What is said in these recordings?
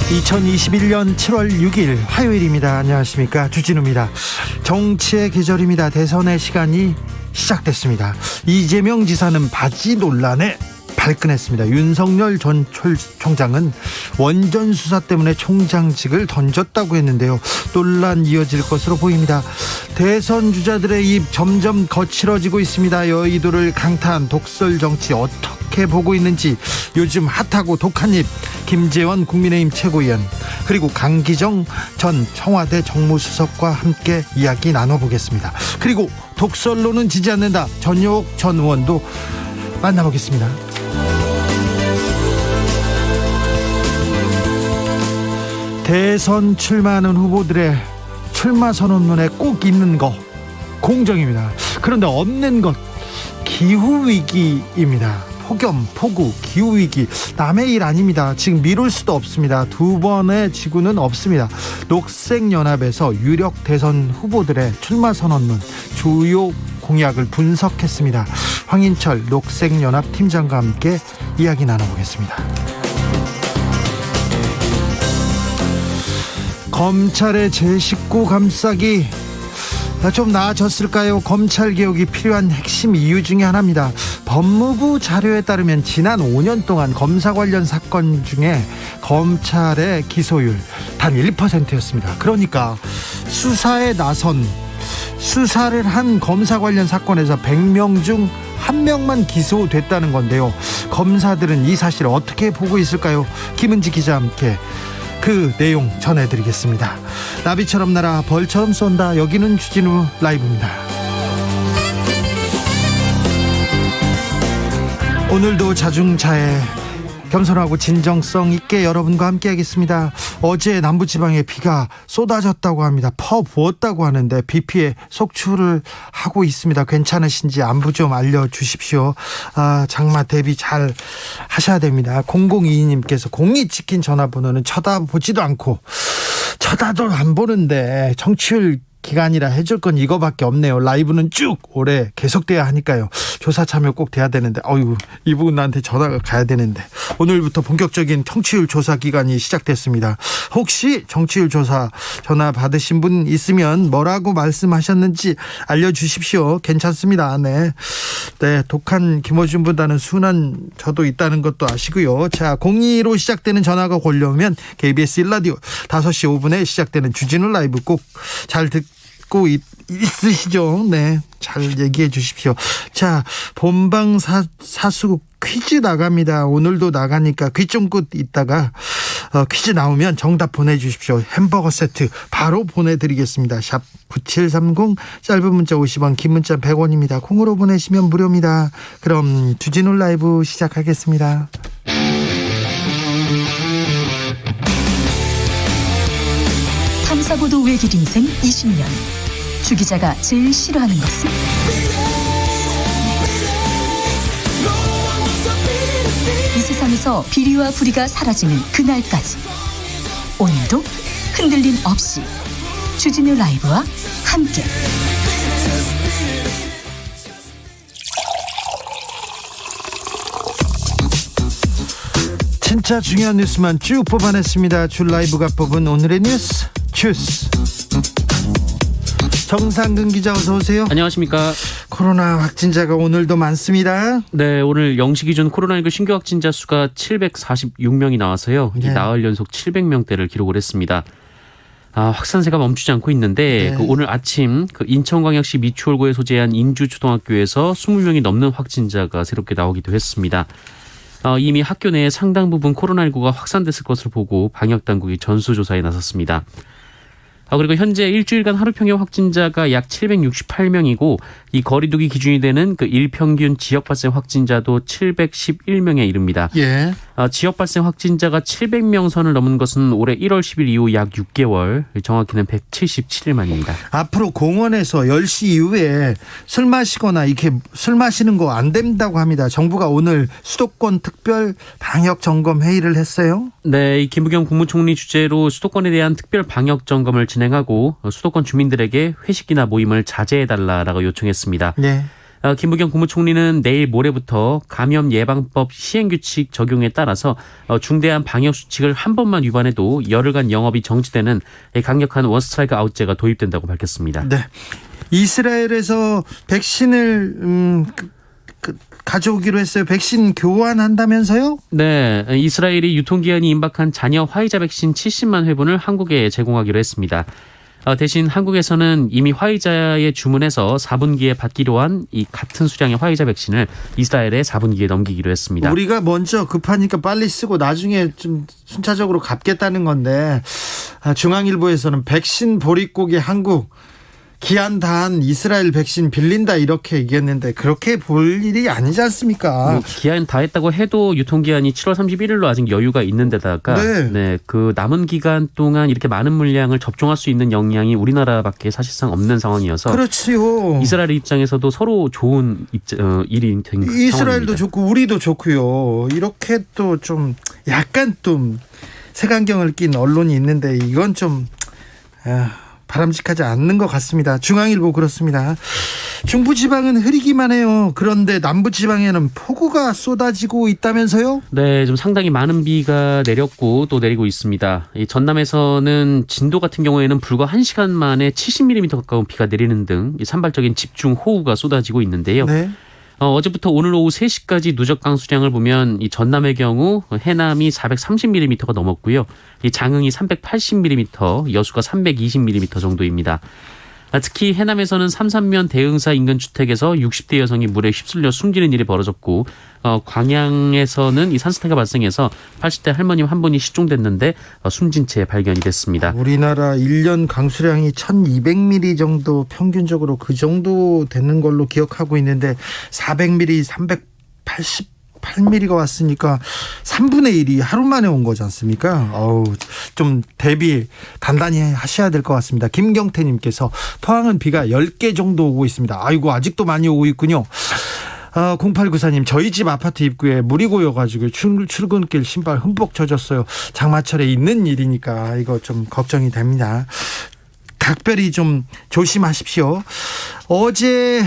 2021년 7월 6일 화요일입니다. 안녕하십니까, 주진우입니다. 정치의 계절입니다. 대선의 시간이 시작됐습니다. 이재명 지사는 바지 논란에 발끈했습니다. 윤석열 전 총장은 원전 수사 때문에 총장직을 던졌다고 했는데요. 논란 이어질 것으로 보입니다. 대선 주자들의 입 점점 거칠어지고 있습니다. 여의도를 강타한 독설 정치 어떻게 보고 있는지, 요즘 핫하고 독한 입 김재원 국민의힘 최고위원, 그리고 강기정 전 청와대 정무수석과 함께 이야기 나눠보겠습니다. 그리고 독설로는 지지 않는다, 전효옥 전 의원도 만나보겠습니다. 대선 출마하는 후보들의 출마 선언문에 꼭 있는 거 공정입니다. 그런데 없는 것 기후위기입니다. 폭염, 폭우, 기후위기 남의 일 아닙니다. 지금 미룰 수도 없습니다. 두 번의 지구는 없습니다. 녹색연합에서 유력 대선 후보들의 출마 선언문 주요 공약을 분석했습니다. 황인철 녹색연합 팀장과 함께 이야기 나눠보겠습니다. 검찰의 제19 감싸기 좀 나아졌을까요? 검찰개혁이 필요한 핵심 이유 중에 하나입니다. 법무부 자료에 따르면 지난 5년 동안 검사 관련 사건 중에 검찰의 기소율 단 1%였습니다. 그러니까 수사를 한 검사 관련 사건에서 100명 중 1명만 기소됐다는 건데요. 검사들은 이 사실을 어떻게 보고 있을까요? 김은지 기자와 함께 그 내용 전해드리겠습니다. 나비처럼 날아 벌처럼 쏜다. 여기는 주진우 라이브입니다. 오늘도 자중차에 겸손하고 진정성 있게 여러분과 함께 하겠습니다. 어제 남부지방에 비가 쏟아졌다고 합니다. 퍼부었다고 하는데 비 피해 속출을 하고 있습니다. 괜찮으신지 안부 좀 알려주십시오. 장마 대비 잘 하셔야 됩니다. 0022님께서 공이 찍힌 전화번호는 쳐다보지도 않고 쳐다도 안 보는데 정치율 기간이라 해줄 건 이거밖에 없네요. 라이브는 쭉 올해 계속돼야 하니까요. 조사 참여 꼭 돼야 되는데, 이분한테 전화가 가야 되는데. 오늘부터 본격적인 정치율 조사 기간이 시작됐습니다. 혹시 정치율 조사 전화 받으신 분 있으면 뭐라고 말씀하셨는지 알려주십시오. 괜찮습니다. 네, 독한 김어준보다는 순한 저도 있다는 것도 아시고요. 자, 02로 시작되는 전화가 걸려오면 KBS 1라디오 5시 5분에 시작되는 주진우 라이브 꼭 잘 듣고 있으시죠? 네, 잘 얘기해 주십시오. 자, 본방사수 퀴즈 나갑니다. 오늘도 나가니까 귀 쫑긋 있다가 퀴즈 나오면 정답 보내주십시오. 햄버거 세트 바로 보내드리겠습니다. 샵 9730, 짧은 문자 50원, 긴 문자 100원입니다. 콩으로 보내시면 무료입니다. 그럼 주진우 라이브 시작하겠습니다. 탐사보도 외길 인생 20년. 주 기자가 제일 싫어하는 것은? 이 세상에서 비리와 부리가 사라지는 그날까지, 오늘도 흔들림 없이 주진우 라이브와 함께 진짜 중요한 뉴스만 쭉 뽑아냈습니다. 주 라이브가 뽑은 오늘의 뉴스 주스. 정상근 기자, 어서 오세요. 안녕하십니까. 코로나 확진자가 오늘도 많습니다. 네, 오늘 0시 기준 코로나19 신규 확진자 수가 746명이 나와서요. 네. 나흘 연속 700명대를 기록을 했습니다. 확산세가 멈추지 않고 있는데, 네. 오늘 아침 인천광역시 미추홀구에 소재한 인주초등학교에서 20명이 넘는 확진자가 새롭게 나오기도 했습니다. 이미 학교 내에 상당 부분 코로나19가 확산됐을 것으로 보고 방역당국이 전수조사에 나섰습니다. 그리고 현재 일주일간 하루 평균 확진자가 약 768명이고, 이 거리두기 기준이 되는 그 일평균 지역 발생 확진자도 711명에 이릅니다. 예. 지역 발생 확진자가 700명 선을 넘은 것은 올해 1월 10일 이후 약 6개월, 정확히는 177일 만입니다. 앞으로 공원에서 10시 이후에 술 마시거나 이렇게 술 마시는 거 안 된다고 합니다. 정부가 오늘 수도권 특별 방역 점검 회의를 했어요. 네, 이 김부겸 국무총리 주재로 수도권에 대한 특별 방역 점검을 진행하고 수도권 주민들에게 회식이나 모임을 자제해달라고 요청했습니다. 네. 김부겸 국무총리는 내일 모레부터 감염 예방법 시행규칙 적용에 따라서 중대한 방역수칙을 한 번만 위반해도 열흘간 영업이 정지되는 강력한 원스트라이크 아웃제가 도입된다고 밝혔습니다. 네. 이스라엘에서 백신을 가져오기로 했어요. 백신 교환한다면서요? 네, 이스라엘이 유통기한이 임박한 잔여 화이자 백신 70만 회분을 한국에 제공하기로 했습니다. 대신 한국에서는 이미 화이자에 주문해서 4분기에 받기로 한 이 같은 수량의 화이자 백신을 이스라엘에 4분기에 넘기기로 했습니다. 우리가 먼저 급하니까 빨리 쓰고 나중에 좀 순차적으로 갚겠다는 건데 중앙일보에서는 백신 보릿고기 한국 기한 다한 이스라엘 백신 빌린다 이렇게 얘기했는데 그렇게 볼 일이 아니지 않습니까? 기한 다 했다고 해도 유통기한이 7월 31일로 아직 여유가 있는 데다가 그 남은 기간 동안 이렇게 많은 물량을 접종할 수 있는 역량이 우리나라밖에 사실상 없는 상황이어서 그렇지요. 이스라엘 입장에서도 서로 좋은 일이 된 이스라엘도 상황입니다. 좋고 우리도 좋고요. 이렇게 또 좀 약간 좀 색안경을 낀 언론이 있는데 이건 좀 바람직하지 않는 것 같습니다. 중앙일보 그렇습니다. 중부지방은 흐리기만 해요. 그런데 남부지방에는 폭우가 쏟아지고 있다면서요? 네, 좀 상당히 많은 비가 내렸고 또 내리고 있습니다. 이 전남에서는 진도 같은 경우에는 불과 1시간 만에 70mm 가까운 비가 내리는 등 산발적인 집중호우가 쏟아지고 있는데요. 네. 어제부터 오늘 오후 3시까지 누적 강수량을 보면 이 전남의 경우 해남이 430mm가 넘었고요. 이 장흥이 380mm, 여수가 320mm 정도입니다. 특히 해남에서는 삼산면 대흥사 인근 주택에서 60대 여성이 물에 휩쓸려 숨지는 일이 벌어졌고 광양에서는 이 산사태가 발생해서 80대 할머님 한 분이 실종됐는데 숨진 채 발견이 됐습니다. 우리나라 1년 강수량이 1200mm 정도 평균적으로 그 정도 되는 걸로 기억하고 있는데 400mm, 388mm가 왔으니까 3분의 1이 하루 만에 온 거지 않습니까? 좀 대비 단단히 하셔야 될 것 같습니다. 김경태님께서 토항은 비가 10개 정도 오고 있습니다. 아이고 아직도 많이 오고 있군요. 0894님 저희 집 아파트 입구에 물이 고여가지고 출근길 신발 흠뻑 젖었어요. 장마철에 있는 일이니까 이거 좀 걱정이 됩니다. 각별히 좀 조심하십시오. 어제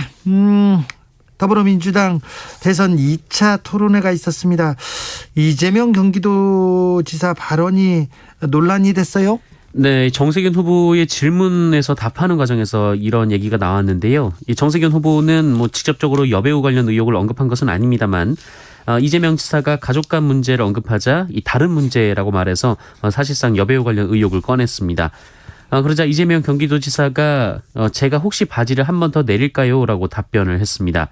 더불어민주당 대선 2차 토론회가 있었습니다. 이재명 경기도지사 발언이 논란이 됐어요? 네, 정세균 후보의 질문에서 답하는 과정에서 이런 얘기가 나왔는데요. 이 정세균 후보는 직접적으로 여배우 관련 의혹을 언급한 것은 아닙니다만 이재명 지사가 가족 간 문제를 언급하자 이 다른 문제라고 말해서 사실상 여배우 관련 의혹을 꺼냈습니다. 그러자 이재명 경기도지사가 제가 혹시 바지를 한 번 더 내릴까요? 라고 답변을 했습니다.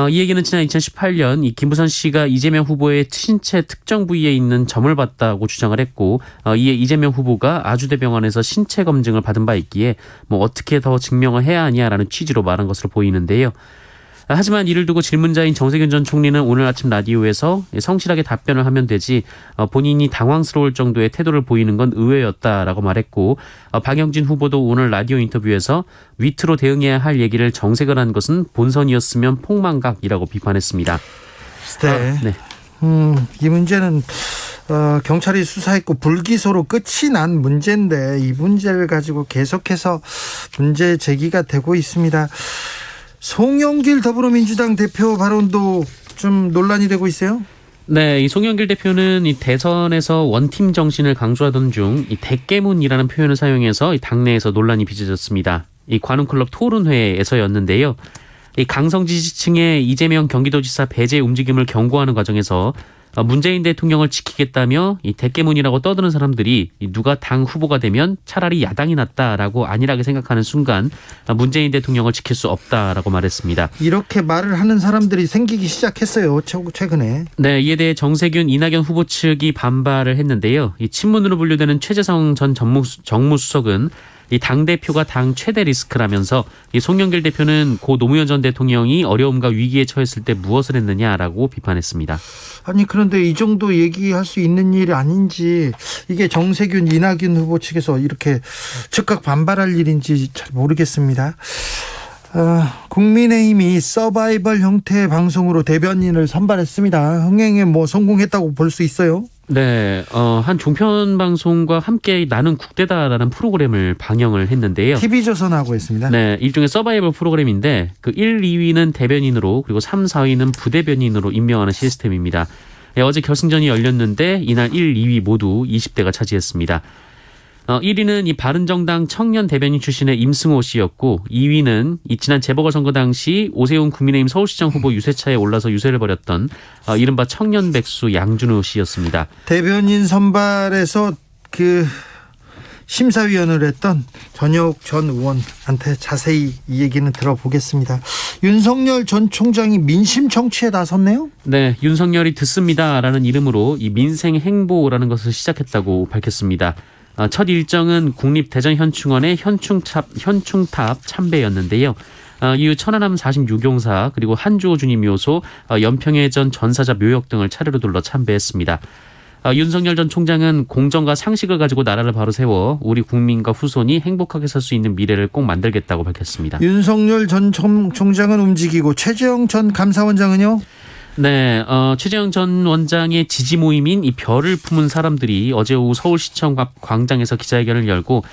이 얘기는 지난 2018년 이 김부선 씨가 이재명 후보의 신체 특정 부위에 있는 점을 봤다고 주장을 했고 이에 이재명 후보가 아주대병원에서 신체 검증을 받은 바 있기에 어떻게 더 증명을 해야 하냐라는 취지로 말한 것으로 보이는데요. 하지만 이를 두고 질문자인 정세균 전 총리는 오늘 아침 라디오에서 성실하게 답변을 하면 되지 본인이 당황스러울 정도의 태도를 보이는 건 의외였다라고 말했고 박영진 후보도 오늘 라디오 인터뷰에서 위트로 대응해야 할 얘기를 정색을 한 것은 본선이었으면 폭망각이라고 비판했습니다. 네. 이 문제는 경찰이 수사했고 불기소로 끝이 난 문제인데 이 문제를 가지고 계속해서 문제 제기가 되고 있습니다. 송영길 더불어민주당 대표 발언도 좀 논란이 되고 있어요? 네, 이 송영길 대표는 이 대선에서 원팀 정신을 강조하던 중 이 대깨문이라는 표현을 사용해서 이 당내에서 논란이 빚어졌습니다. 이 관훈클럽 토론회에서였는데요. 이 강성 지지층의 이재명 경기도지사 배제 움직임을 경고하는 과정에서 문재인 대통령을 지키겠다며 이 대깨문이라고 떠드는 사람들이 누가 당 후보가 되면 차라리 야당이 낫다라고 안일하게 생각하는 순간 문재인 대통령을 지킬 수 없다라고 말했습니다. 이렇게 말을 하는 사람들이 생기기 시작했어요. 최근에. 네, 이에 대해 정세균, 이낙연 후보 측이 반발을 했는데요. 이 친문으로 분류되는 최재성 전 정무수석은 이 당대표가 당 최대 리스크라면서 이 송영길 대표는 고 노무현 전 대통령이 어려움과 위기에 처했을 때 무엇을 했느냐라고 비판했습니다. 아니 그런데 이 정도 얘기할 수 있는 일이 아닌지 이게 정세균, 이낙연 후보 측에서 이렇게 즉각 반발할 일인지 잘 모르겠습니다. 국민의힘이 서바이벌 형태의 방송으로 대변인을 선발했습니다. 흥행에 성공했다고 볼 수 있어요? 네, 한 종편 방송과 함께 나는 국대다라는 프로그램을 방영을 했는데요. TV조선하고 했습니다. 네, 일종의 서바이벌 프로그램인데 그 1, 2위는 대변인으로 그리고 3, 4위는 부대변인으로 임명하는 시스템입니다. 네, 어제 결승전이 열렸는데 이날 1, 2위 모두 20대가 차지했습니다. 1위는 이 바른정당 청년 대변인 출신의 임승호 씨였고 2위는 이 지난 재보궐선거 당시 오세훈 국민의힘 서울시장 후보 유세차에 올라서 유세를 벌였던 이른바 청년 백수 양준호 씨였습니다. 대변인 선발에서 그 심사위원을 했던 전혁 전 의원한테 자세히 이 얘기는 들어보겠습니다. 윤석열 전 총장이 민심 정치에 나섰네요. 네, 윤석열이 듣습니다라는 이름으로 이 민생 행보라는 것을 시작했다고 밝혔습니다. 첫 일정은 국립대전현충원의 현충탑 참배였는데요. 이후 천안함 46용사 그리고 한주호 주님 묘소, 연평해전 전사자 묘역 등을 차례로 둘러 참배했습니다. 윤석열 전 총장은 공정과 상식을 가지고 나라를 바로 세워 우리 국민과 후손이 행복하게 살 수 있는 미래를 꼭 만들겠다고 밝혔습니다. 윤석열 전 총장은 움직이고 최재형 전 감사원장은요? 네, 최재형 전 원장의 지지 모임인 이 별을 품은 사람들이 어제 오후 서울시청 앞 광장에서 기자회견을 열고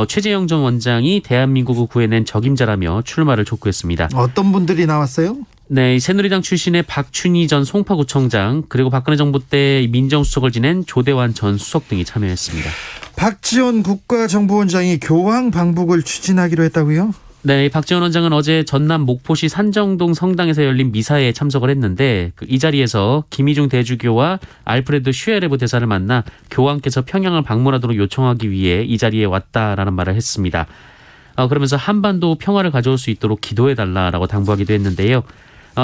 최재형 전 원장이 대한민국을 구해낸 적임자라며 출마를 촉구했습니다. 어떤 분들이 나왔어요? 네, 새누리당 출신의 박춘희 전 송파구청장 그리고 박근혜 정부 때 민정수석을 지낸 조대환 전 수석 등이 참여했습니다. 박지원 국가정보원장이 교황 방북을 추진하기로 했다고요? 네, 박지원 원장은 어제 전남 목포시 산정동 성당에서 열린 미사에 참석을 했는데 이 자리에서 김희중 대주교와 알프레드 슈에레브 대사를 만나 교황께서 평양을 방문하도록 요청하기 위해 이 자리에 왔다라는 말을 했습니다. 그러면서 한반도 평화를 가져올 수 있도록 기도해달라라고 당부하기도 했는데요.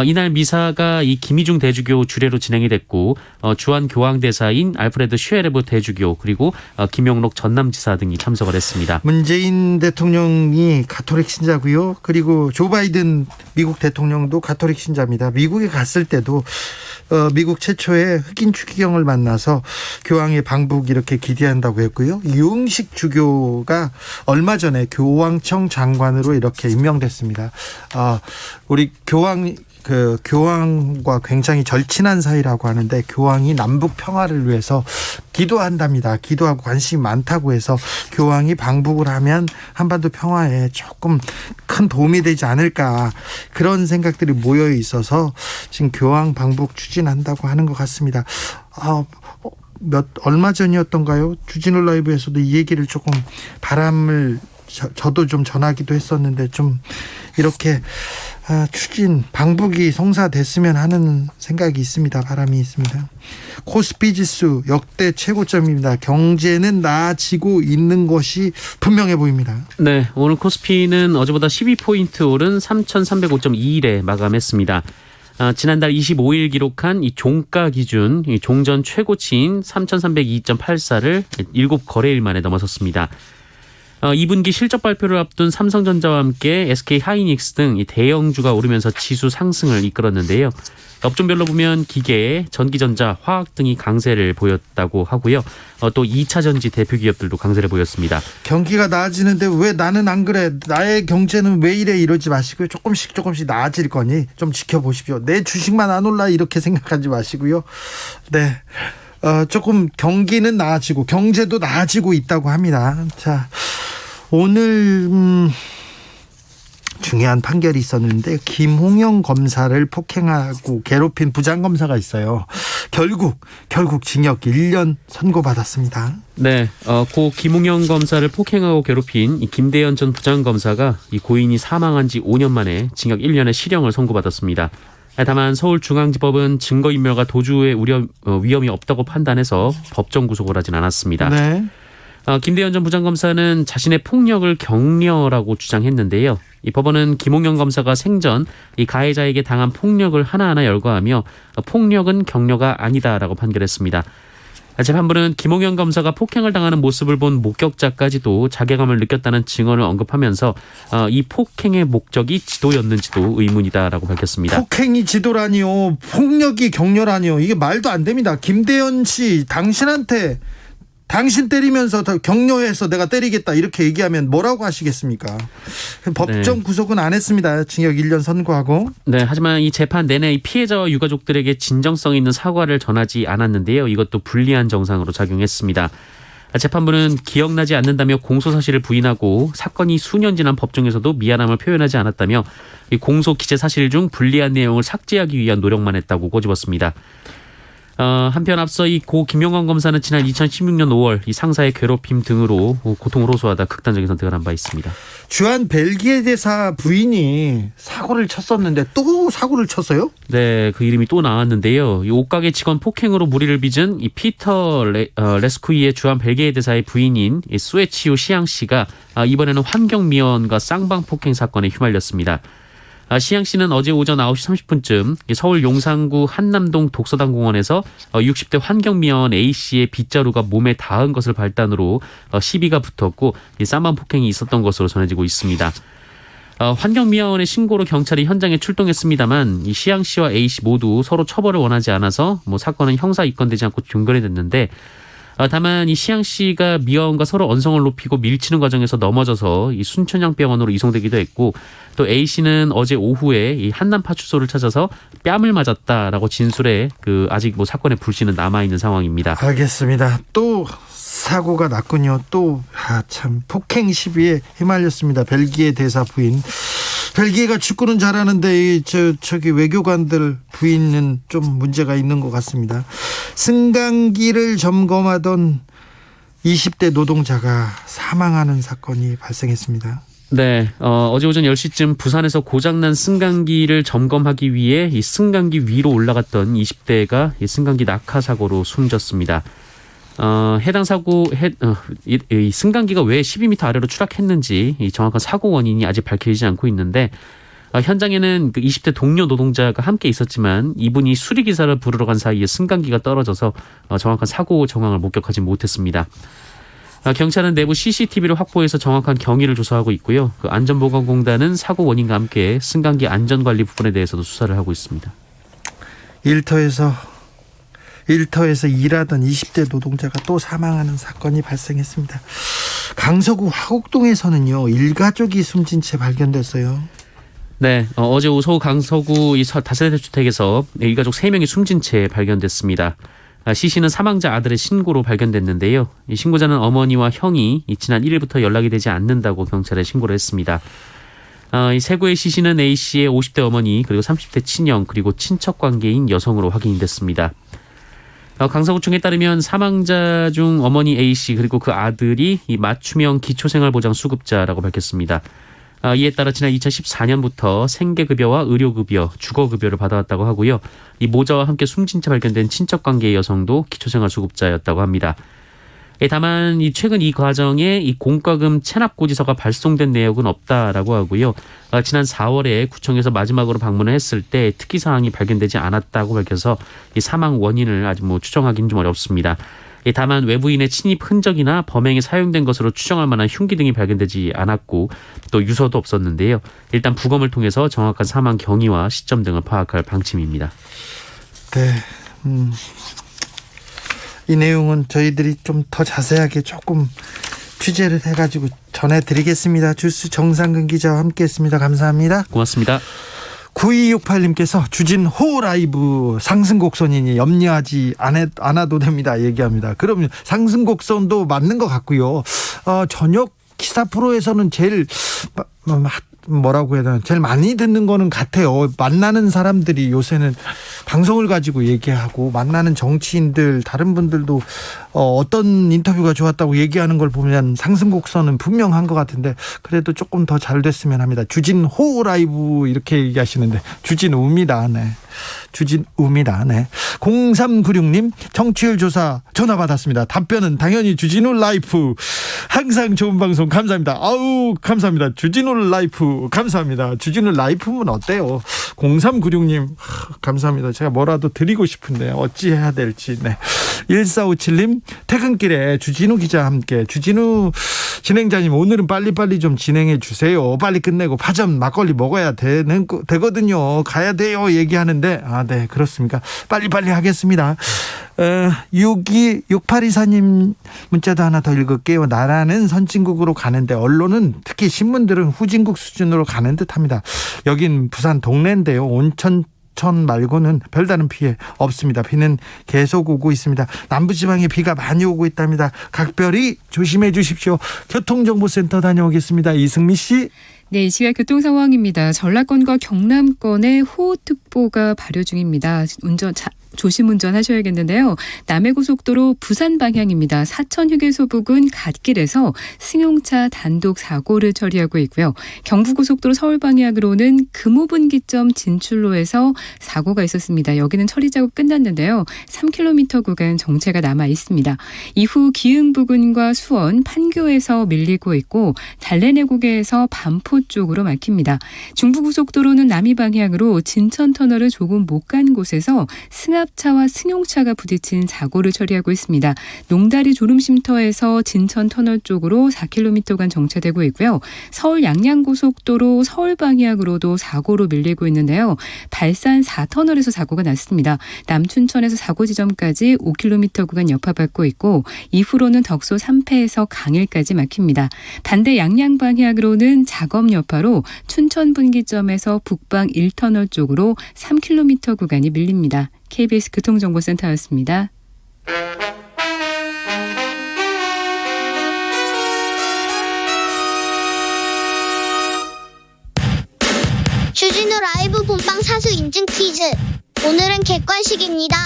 이날 미사가 이 김희중 대주교 주례로 진행이 됐고 주한 교황 대사인 알프레드 슈에레브 대주교 그리고 김용록 전남지사 등이 참석을 했습니다. 문재인 대통령이 가톨릭 신자고요. 그리고 조 바이든 미국 대통령도 가톨릭 신자입니다. 미국에 갔을 때도 미국 최초의 흑인 추기경을 만나서 교황의 방북 이렇게 기대한다고 했고요. 유흥식 주교가 얼마 전에 교황청 장관으로 이렇게 임명됐습니다. 우리 교황과 굉장히 절친한 사이라고 하는데 교황이 남북 평화를 위해서 기도한답니다. 기도하고 관심이 많다고 해서 교황이 방북을 하면 한반도 평화에 조금 큰 도움이 되지 않을까 그런 생각들이 모여 있어서 지금 교황 방북 추진한다고 하는 것 같습니다. 얼마 전이었던가요? 주진우 라이브에서도 이 얘기를 조금 바람을 저도 좀 전하기도 했었는데 좀 이렇게 추진 방북이 성사됐으면 하는 생각이 있습니다. 바람이 있습니다. 코스피 지수 역대 최고점입니다. 경제는 나아지고 있는 것이 분명해 보입니다. 네, 오늘 코스피는 어제보다 12포인트 오른 3,305.21에 마감했습니다. 지난달 25일 기록한 이 종가 기준 이 종전 최고치인 3,302.84를 7거래일 만에 넘어섰습니다. 2분기 실적 발표를 앞둔 삼성전자와 함께 SK 하이닉스 등 이 대형주가 오르면서 지수 상승을 이끌었는데요. 업종별로 보면 기계, 전기전자, 화학 등이 강세를 보였다고 하고요. 또 2차 전지 대표 기업들도 강세를 보였습니다. 경기가 나아지는데 왜 나는 안 그래? 나의 경제는 왜 이래? 이러지 마시고요. 조금씩 나아질 거니 좀 지켜보십시오. 내 주식만 안 올라 이렇게 생각하지 마시고요. 네. 조금 경기는 나아지고 경제도 나아지고 있다고 합니다. 자, 오늘 중요한 판결이 있었는데 김홍영 검사를 폭행하고 괴롭힌 부장검사가 있어요. 결국 징역 1년 선고받았습니다. 네, 고 김홍영 검사를 폭행하고 괴롭힌 이 김대현 전 부장검사가 이 고인이 사망한 지 5년 만에 징역 1년의 실형을 선고받았습니다. 다만 서울중앙지법은 증거인멸과 도주의 위험이 없다고 판단해서 법정 구속을 하진 않았습니다. 네. 김대현 전 부장검사는 자신의 폭력을 격려라고 주장했는데요. 이 법원은 김홍영 검사가 생전 이 가해자에게 당한 폭력을 하나하나 열거하며 폭력은 격려가 아니다라고 판결했습니다. 재판부는 김홍영 검사가 폭행을 당하는 모습을 본 목격자까지도 자괴감을 느꼈다는 증언을 언급하면서 이 폭행의 목적이 지도였는지도 의문이다라고 밝혔습니다. 폭행이 지도라니요. 폭력이 격려라니요. 이게 말도 안 됩니다. 김대현 씨, 당신한테 당신 때리면서 더 격려해서 내가 때리겠다 이렇게 얘기하면 뭐라고 하시겠습니까? 법정 구속은 안 했습니다. 징역 1년 선고하고. 네, 하지만 이 재판 내내 이 피해자와 유가족들에게 진정성 있는 사과를 전하지 않았는데요. 이것도 불리한 정상으로 작용했습니다. 재판부는 기억나지 않는다며 공소사실을 부인하고 사건이 수년 지난 법정에서도 미안함을 표현하지 않았다며 이 공소 기재 사실 중 불리한 내용을 삭제하기 위한 노력만 했다고 꼬집었습니다. 한편 앞서 이 고 김용건 검사는 지난 2016년 5월 이 상사의 괴롭힘 등으로 고통을 호소하다 극단적인 선택을 한 바 있습니다. 주한 벨기에 대사 부인이 사고를 쳤었는데 또 사고를 쳤어요? 네, 그 이름이 또 나왔는데요. 이 옷가게 직원 폭행으로 무리를 빚은 이 피터 레스쿠이의 주한 벨기에 대사의 부인인 이 수에치우 시양 씨가 이번에는 환경미화원과 쌍방 폭행 사건에 휘말렸습니다. 시양 씨는 어제 오전 9시 30분쯤 서울 용산구 한남동 독서당공원에서 60대 환경미화원 A씨의 빗자루가 몸에 닿은 것을 발단으로 시비가 붙었고 쌍방 폭행이 있었던 것으로 전해지고 있습니다. 환경미화원의 신고로 경찰이 현장에 출동했습니다만 이 시양 씨와 A씨 모두 서로 처벌을 원하지 않아서 사건은 형사 입건되지 않고 종결이 됐는데 다만 이 시양 씨가 미화원과 서로 언성을 높이고 밀치는 과정에서 넘어져서 이 순천향병원으로 이송되기도 했고 또 A 씨는 어제 오후에 이 한남 파출소를 찾아서 뺨을 맞았다라고 진술해 아직 사건의 불씨는 남아 있는 상황입니다. 알겠습니다. 또 사고가 났군요. 또 참 폭행 시비에 휘말렸습니다. 벨기에 대사 부인. 벨기에가 축구는 잘하는데 저기 외교관들 부인은 좀 문제가 있는 것 같습니다. 승강기를 점검하던 20대 노동자가 사망하는 사건이 발생했습니다. 네, 어제 오전 10시쯤 부산에서 고장난 승강기를 점검하기 위해 이 승강기 위로 올라갔던 20대가 이 승강기 낙하 사고로 숨졌습니다. 해당 사고 이 승강기가 왜 12m 아래로 추락했는지 이 정확한 사고 원인이 아직 밝혀지지 않고 있는데 현장에는 20대 동료 노동자가 함께 있었지만 이분이 수리기사를 부르러 간 사이에 승강기가 떨어져서 정확한 사고 정황을 목격하지 못했습니다. 경찰은 내부 CCTV를 확보해서 정확한 경위를 조사하고 있고요. 안전보건공단은 사고 원인과 함께 승강기 안전관리 부분에 대해서도 수사를 하고 있습니다. 일터에서 일하던 20대 노동자가 또 사망하는 사건이 발생했습니다. 강서구 화곡동에서는요, 일가족이 숨진 채 발견됐어요. 네, 어제 오후 강서구 이 다세대 주택에서 일가족 3명이 숨진 채 발견됐습니다. C씨는 사망자 아들의 신고로 발견됐는데요. 이 신고자는 어머니와 형이 지난 1일부터 연락이 되지 않는다고 경찰에 신고를 했습니다. 이 세구의 C씨는 A씨의 50대 어머니 그리고 30대 친형 그리고 친척 관계인 여성으로 확인이 됐습니다. 강서구청에 따르면 사망자 중 어머니 A씨 그리고 그 아들이 이 맞춤형 기초생활보장 수급자라고 밝혔습니다. 이에 따라 지난 2014년부터 생계급여와 의료급여, 주거급여를 받아왔다고 하고요. 이 모자와 함께 숨진 채 발견된 친척관계의 여성도 기초생활수급자였다고 합니다. 다만 최근 이 과정에 이 공과금 체납고지서가 발송된 내역은 없다라고 하고요. 지난 4월에 구청에서 마지막으로 방문을 했을 때 특이사항이 발견되지 않았다고 밝혀서 이 사망 원인을 아직 추정하기는 좀 어렵습니다. 다만 외부인의 침입 흔적이나 범행에 사용된 것으로 추정할 만한 흉기 등이 발견되지 않았고 또 유서도 없었는데요. 일단 부검을 통해서 정확한 사망 경위와 시점 등을 파악할 방침입니다. 네, 이 내용은 저희들이 좀 더 자세하게 조금 취재를 해가지고 전해드리겠습니다. 주스 정상근 기자와 함께했습니다. 감사합니다. 고맙습니다. 9268님께서 주진호 라이브 상승곡선이니 염려하지 않아도 됩니다 얘기합니다. 그럼 상승곡선도 맞는 것 같고요. 저녁 기사 프로에서는 제일 뭐라고 해야 되나 제일 많이 듣는 거는 같아요. 만나는 사람들이 요새는 방송을 가지고 얘기하고 만나는 정치인들 다른 분들도 어떤 인터뷰가 좋았다고 얘기하는 걸 보면 상승곡선은 분명한 것 같은데 그래도 조금 더 잘 됐으면 합니다. 주진호 라이브 이렇게 얘기하시는데 주진우입니다. 네. 주진우입니다. 네. 0396님 정치율 조사 전화 받았습니다. 답변은 당연히 주진우 라이프. 항상 좋은 방송 감사합니다. 아우 감사합니다. 주진우 라이프 감사합니다. 주진우 라이프면 어때요? 0396님 감사합니다. 제가 뭐라도 드리고 싶은데 어찌해야 될지. 네. 1457님 퇴근길에 주진우 기자와 함께 주진우 진행자님 오늘은 빨리빨리 좀 진행해 주세요. 빨리 끝내고 파전 막걸리 먹어야 되거든요. 가야 돼요 얘기하는데 네 그렇습니까? 빨리빨리 하겠습니다. 626824님 문자도 하나 더 읽을게요. 나라는 선진국으로 가는데 언론은 특히 신문들은 후진국 수준으로 가는 듯합니다. 여긴 부산 동네인데요. 온천 말고는 별다른 피해 없습니다. 비는 계속 오고 있습니다. 남부지방에 비가 많이 오고 있답니다. 각별히 조심해 주십시오. 교통정보센터 다녀오겠습니다. 이승미 씨. 네, 이 시각 교통 상황입니다. 전라권과 경남권에 호우특보가 발효 중입니다. 조심 운전하셔야겠는데요. 남해고속도로 부산 방향입니다. 사천 휴게소 부근 갓길에서 승용차 단독 사고를 처리하고 있고요. 경부고속도로 서울 방향으로는 금호분기점 진출로에서 사고가 있었습니다. 여기는 처리 작업 끝났는데요. 3km 구간 정체가 남아 있습니다. 이후 기흥 부근과 수원, 판교에서 밀리고 있고 달래내곡에서 반포 쪽으로 막힙니다. 중부고속도로는 남이 방향으로 진천터널을 조금 못 간 곳에서 승합차와 승용차가 부딪힌 사고를 처리하고 있습니다. 농다리 졸음쉼터에서 진천터널 쪽으로 4km간 정체되고 있고요. 서울 양양고속도로 서울 방향으로도 사고로 밀리고 있는데요. 발산 4터널에서 사고가 났습니다. 남춘천에서 사고 지점까지 5km 구간 여파받고 있고 이후로는 덕소 3패에서 강일까지 막힙니다. 반대 양양 방향으로는 작업 여파로 춘천 분기점에서 북방 1터널 쪽으로 3km 구간이 밀립니다. KBS 교통정보센터였습니다. 주진우 라이브 본방 사수 인증 퀴즈. 오늘은 객관식입니다.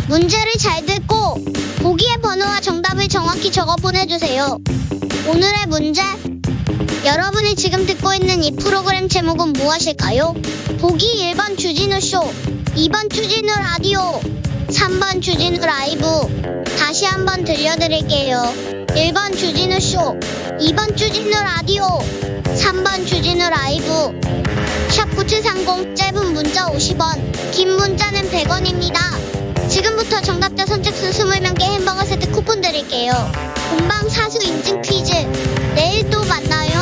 문제를 잘 듣고 보기의 번호와 정답을 정확히 적어 보내주세요. 오늘의 문제. 여러분이 지금 듣고 있는 이 프로그램 제목은 무엇일까요? 보기 1번 주진우쇼, 2번 주진우 라디오, 3번 주진우 라이브. 다시 한번 들려드릴게요. 1번 주진우쇼, 2번 주진우 라디오, 3번 주진우 라이브. 샵9730 짧은 문자 50원, 긴 문자는 100원입니다. 지금부터 정답자 선착순 20명께 햄버거 세트 쿠폰 드릴게요. 본방 사수 인증 퀴즈. 내일 또 만나요.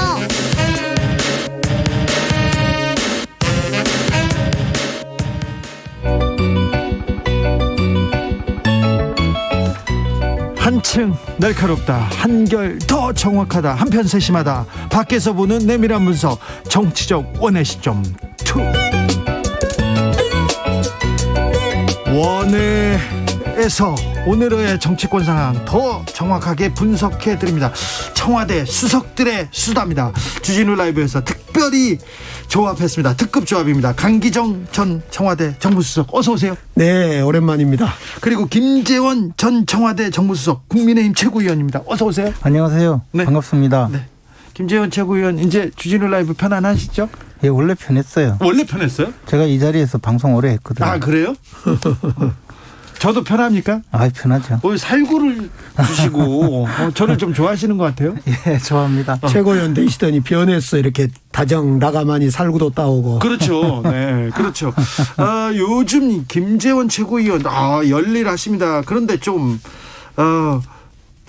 한층 날카롭다, 한결 더 정확하다, 한편 세심하다. 밖에서 보는 내밀한 분석, 정치적 원의 시점 2. 원회에서 오늘의 정치권 상황 더 정확하게 분석해 드립니다. 청와대 수석들의 수다입니다. 주진우 라이브에서 특별히 조합했습니다. 특급 조합입니다. 강기정 전 청와대 정무수석, 어서 오세요. 네, 오랜만입니다. 그리고 김재원 전 청와대 정무수석, 국민의힘 최고위원입니다. 어서 오세요. 안녕하세요. 네. 반갑습니다. 네. 김재원 최고위원, 이제 주진우 라이브 편안하시죠? 예, 원래 편했어요. 원래 편했어요? 제가 이 자리에서 방송 오래 했거든요. 아, 그래요? 저도 편합니까? 아, 편하죠. 살구를 주시고 저를 좀 좋아하시는 것 같아요. 예, 좋아합니다. 최고위원 되시더니 변했어. 이렇게 다정 나가마니 살구도 따오고. 그렇죠. 네, 그렇죠. 요즘 김재원 최고위원 열일하십니다. 그런데 좀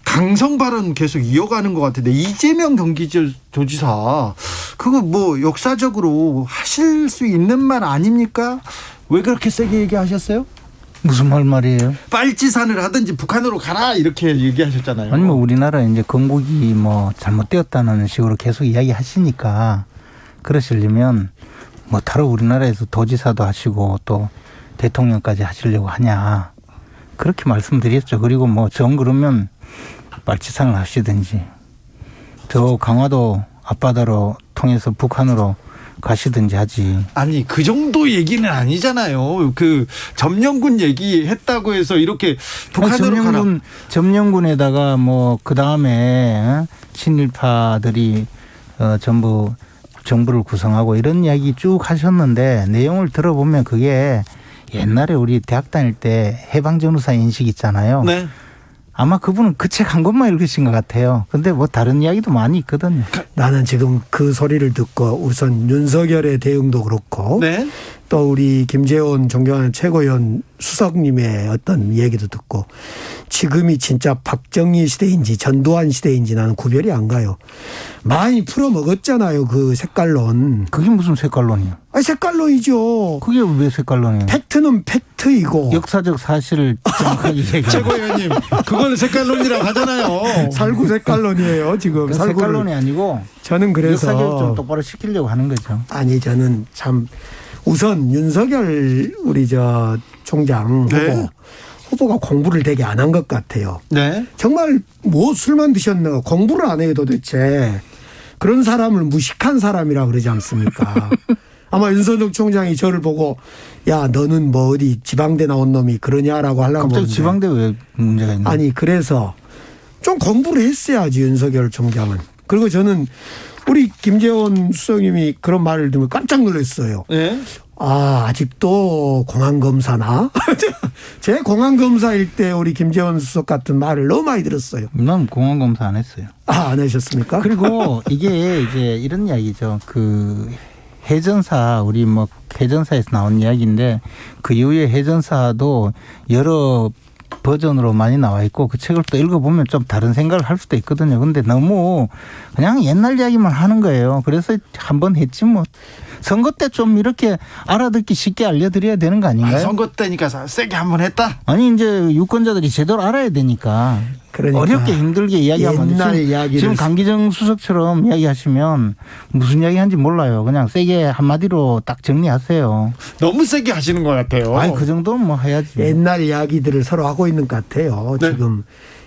강성 발언 계속 이어가는 것 같은데, 이재명 경기도지사 그거 뭐 역사적으로 하실 수 있는 말 아닙니까? 왜 그렇게 세게 얘기하셨어요? 무슨 말이에요? 빨치산을 하든지 북한으로 가라 이렇게 얘기하셨잖아요. 아니 뭐 우리나라 이제 건국이 뭐 잘못되었다는 식으로 계속 이야기하시니까, 그러시려면 뭐 다른 우리나라에서 도지사도 하시고 또 대통령까지 하시려고 하냐, 그렇게 말씀드렸죠. 그리고 뭐 정 그러면 빨치산을 하시든지 저 강화도 앞바다로 통해서 북한으로 가시든지 하지. 아니, 그 정도 얘기는 아니잖아요. 그 점령군 얘기했다고 해서 이렇게 북한으로 가라. 점령군에다가 뭐 그 다음에 친일파들이 전부 정부를 구성하고 이런 이야기 쭉 하셨는데, 내용을 들어보면 그게 옛날에 우리 대학 다닐 때 해방전후사 인식 있잖아요. 네. 아마 그분은 그 책 한 권만 읽으신 것 같아요. 근데 뭐 다른 이야기도 많이 있거든요. 나는 지금 그 소리를 듣고 우선 윤석열의 대응도 그렇고 네. 또 우리 김재원 존경하는 최고위원 수석님의 어떤 얘기도 듣고 지금이 진짜 박정희 시대인지 전두환 시대인지 나는 구별이 안 가요. 많이 풀어먹었잖아요. 그 색깔론. 그게 무슨 색깔론이야? 색깔론이죠. 그게 왜 색깔론이에요? 팩트는 팩트이고 역사적 사실을 정확하게 얘기하는 최고위원님, 그걸 색깔론이라고 하잖아요. 살구 색깔론이에요. 지금 그 살구를. 색깔론이 아니고 저는 그래서 역사적 좀 똑바로 시키려고 하는 거죠. 아니 저는 참 우선 윤석열 우리 저 총장 네. 후보가 공부를 되게 안 한 것 같아요. 네. 정말 뭐 술만 드셨나 공부를 안 해요 도대체. 그런 사람을 무식한 사람이라 그러지 않습니까? 아마 윤석열 총장이 저를 보고 야 너는 뭐 어디 지방대 나온 놈이 그러냐라고 하려고 갑자기 보는데. 지방대 왜 문제가 있나? 아니 그래서 좀 공부를 했어야지 윤석열 총장은. 그리고 저는 우리 김재원 수석님이 그런 말을 들으면 깜짝 놀랐어요. 네. 아직도 공안검사나? 제 공안검사일 때 우리 김재원 수석 같은 말을 너무 많이 들었어요. 난 공안검사 안 했어요. 안 하셨습니까? 그리고 이게 이제 이런 이야기죠. 그 해전사 우리 뭐 해전사에서 나온 이야기인데 그 이후에 해전사도 여러 버전으로 많이 나와 있고 그 책을 또 읽어보면 좀 다른 생각을 할 수도 있거든요. 근데 너무 그냥 옛날 이야기만 하는 거예요. 그래서 한번 했지 뭐. 선거 때 좀 이렇게 알아듣기 쉽게 알려드려야 되는 거 아닌가요? 선거 때니까 세게 한번 했다. 아니 이제 유권자들이 제대로 알아야 되니까. 그러니까 어렵게 힘들게 이야기하면 옛날 지금, 이야기를 지금 강기정 수석처럼 이야기하시면 무슨 이야기 하는지 몰라요. 그냥 세게 한마디로 딱 정리하세요. 너무 세게 하시는 것 같아요. 아니 그 정도는 뭐 해야지. 옛날 이야기들을 서로 하고 있는 것 같아요. 네. 지금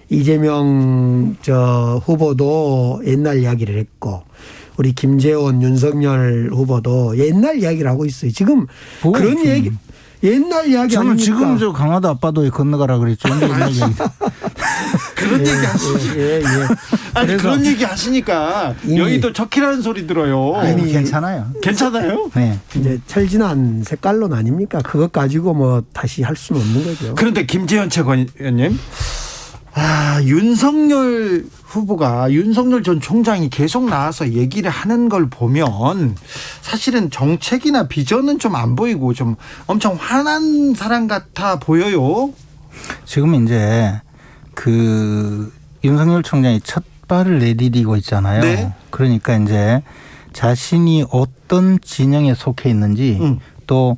이재명 저 후보도 옛날 이야기를 했고 우리 김재원 윤석열 후보도 옛날 이야기를 하고 있어요. 지금 뭐, 그런 얘기 옛날 이야기 저는 아닙니까? 지금 저 강화도 앞바다에 건너가라 그랬죠. 근데 옛날 이야기. 그런 얘기 하시지. 예. 아니 그래서 그런 얘기 하시니까 이미- 여의도 적히라는 소리 들어요. 아니, 괜찮아요. 괜찮아요? 네. 이제 철진한 색깔론 아닙니까? 그것 가지고 뭐 다시 할 수는 없는 거죠. 그런데 김재현 최고위원님, 윤석열 후보가 윤석열 전 총장이 계속 나와서 얘기를 하는 걸 보면 사실은 정책이나 비전은 좀 안 보이고 좀 엄청 화난 사람 같아 보여요. 지금 이제 그 윤석열 총장이 첫 발을 내디디고 있잖아요. 네. 그러니까 이제 자신이 어떤 진영에 속해 있는지 또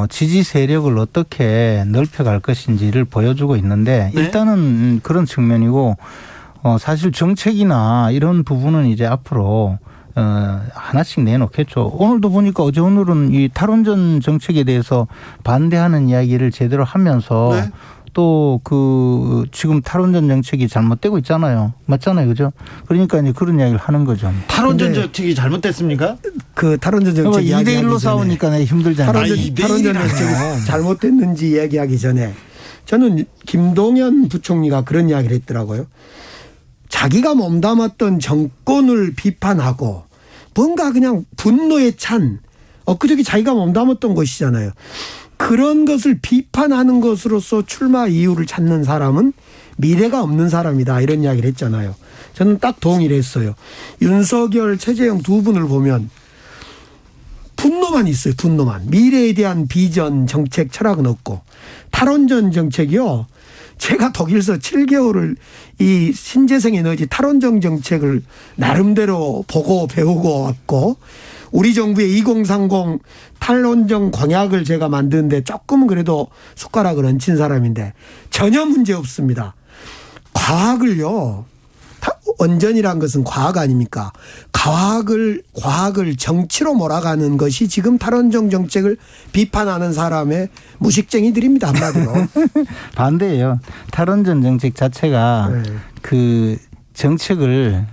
지지 세력을 어떻게 넓혀갈 것인지를 보여주고 있는데 네. 일단은 그런 측면이고 사실 정책이나 이런 부분은 이제 앞으로 하나씩 내놓겠죠. 오늘도 보니까 어제 오늘은 이 탈원전 정책에 대해서 반대하는 이야기를 제대로 하면서 네. 또 그 지금 탈원전 정책이 잘못되고 있잖아요. 맞잖아요. 그죠? 그러니까 이제 그런 이야기를 하는 거죠. 탈원전 근데- 정책이 잘못됐습니까? 그 탈원전 정책 이야기하기 2대1로 전에 싸우니까 내가 힘들잖아요. 탈원전, 이 대 탈원전 일이라뇨. 정책이 잘못됐는지 이야기하기 전에 저는 김동연 부총리가 그런 이야기를 했더라고요. 자기가 몸담았던 정권을 비판하고 뭔가 그냥 분노에 찬 엊그저께 자기가 몸담았던 것이잖아요. 그런 것을 비판하는 것으로서 출마 이유를 찾는 사람은 미래가 없는 사람이다 이런 이야기를 했잖아요. 저는 딱 동의를 했어요. 윤석열, 최재형 두 분을 보면 분노만 있어요. 분노만. 미래에 대한 비전, 정책, 철학은 없고. 탈원전 정책이요. 제가 독일서 7개월을 이 신재생 에너지 탈원전 정책을 나름대로 보고 배우고 왔고 우리 정부의 2030 탈원전 광약을 제가 만드는데 조금은 그래도 숟가락을 얹힌 사람인데 전혀 문제 없습니다. 과학을요. 원전이란 것은 과학 아닙니까? 과학을 정치로 몰아가는 것이 지금 탈원전 정책을 비판하는 사람의 무식쟁이들입니다. 한마디로. 반대예요. 탈원전 정책 자체가 네. 그 정책을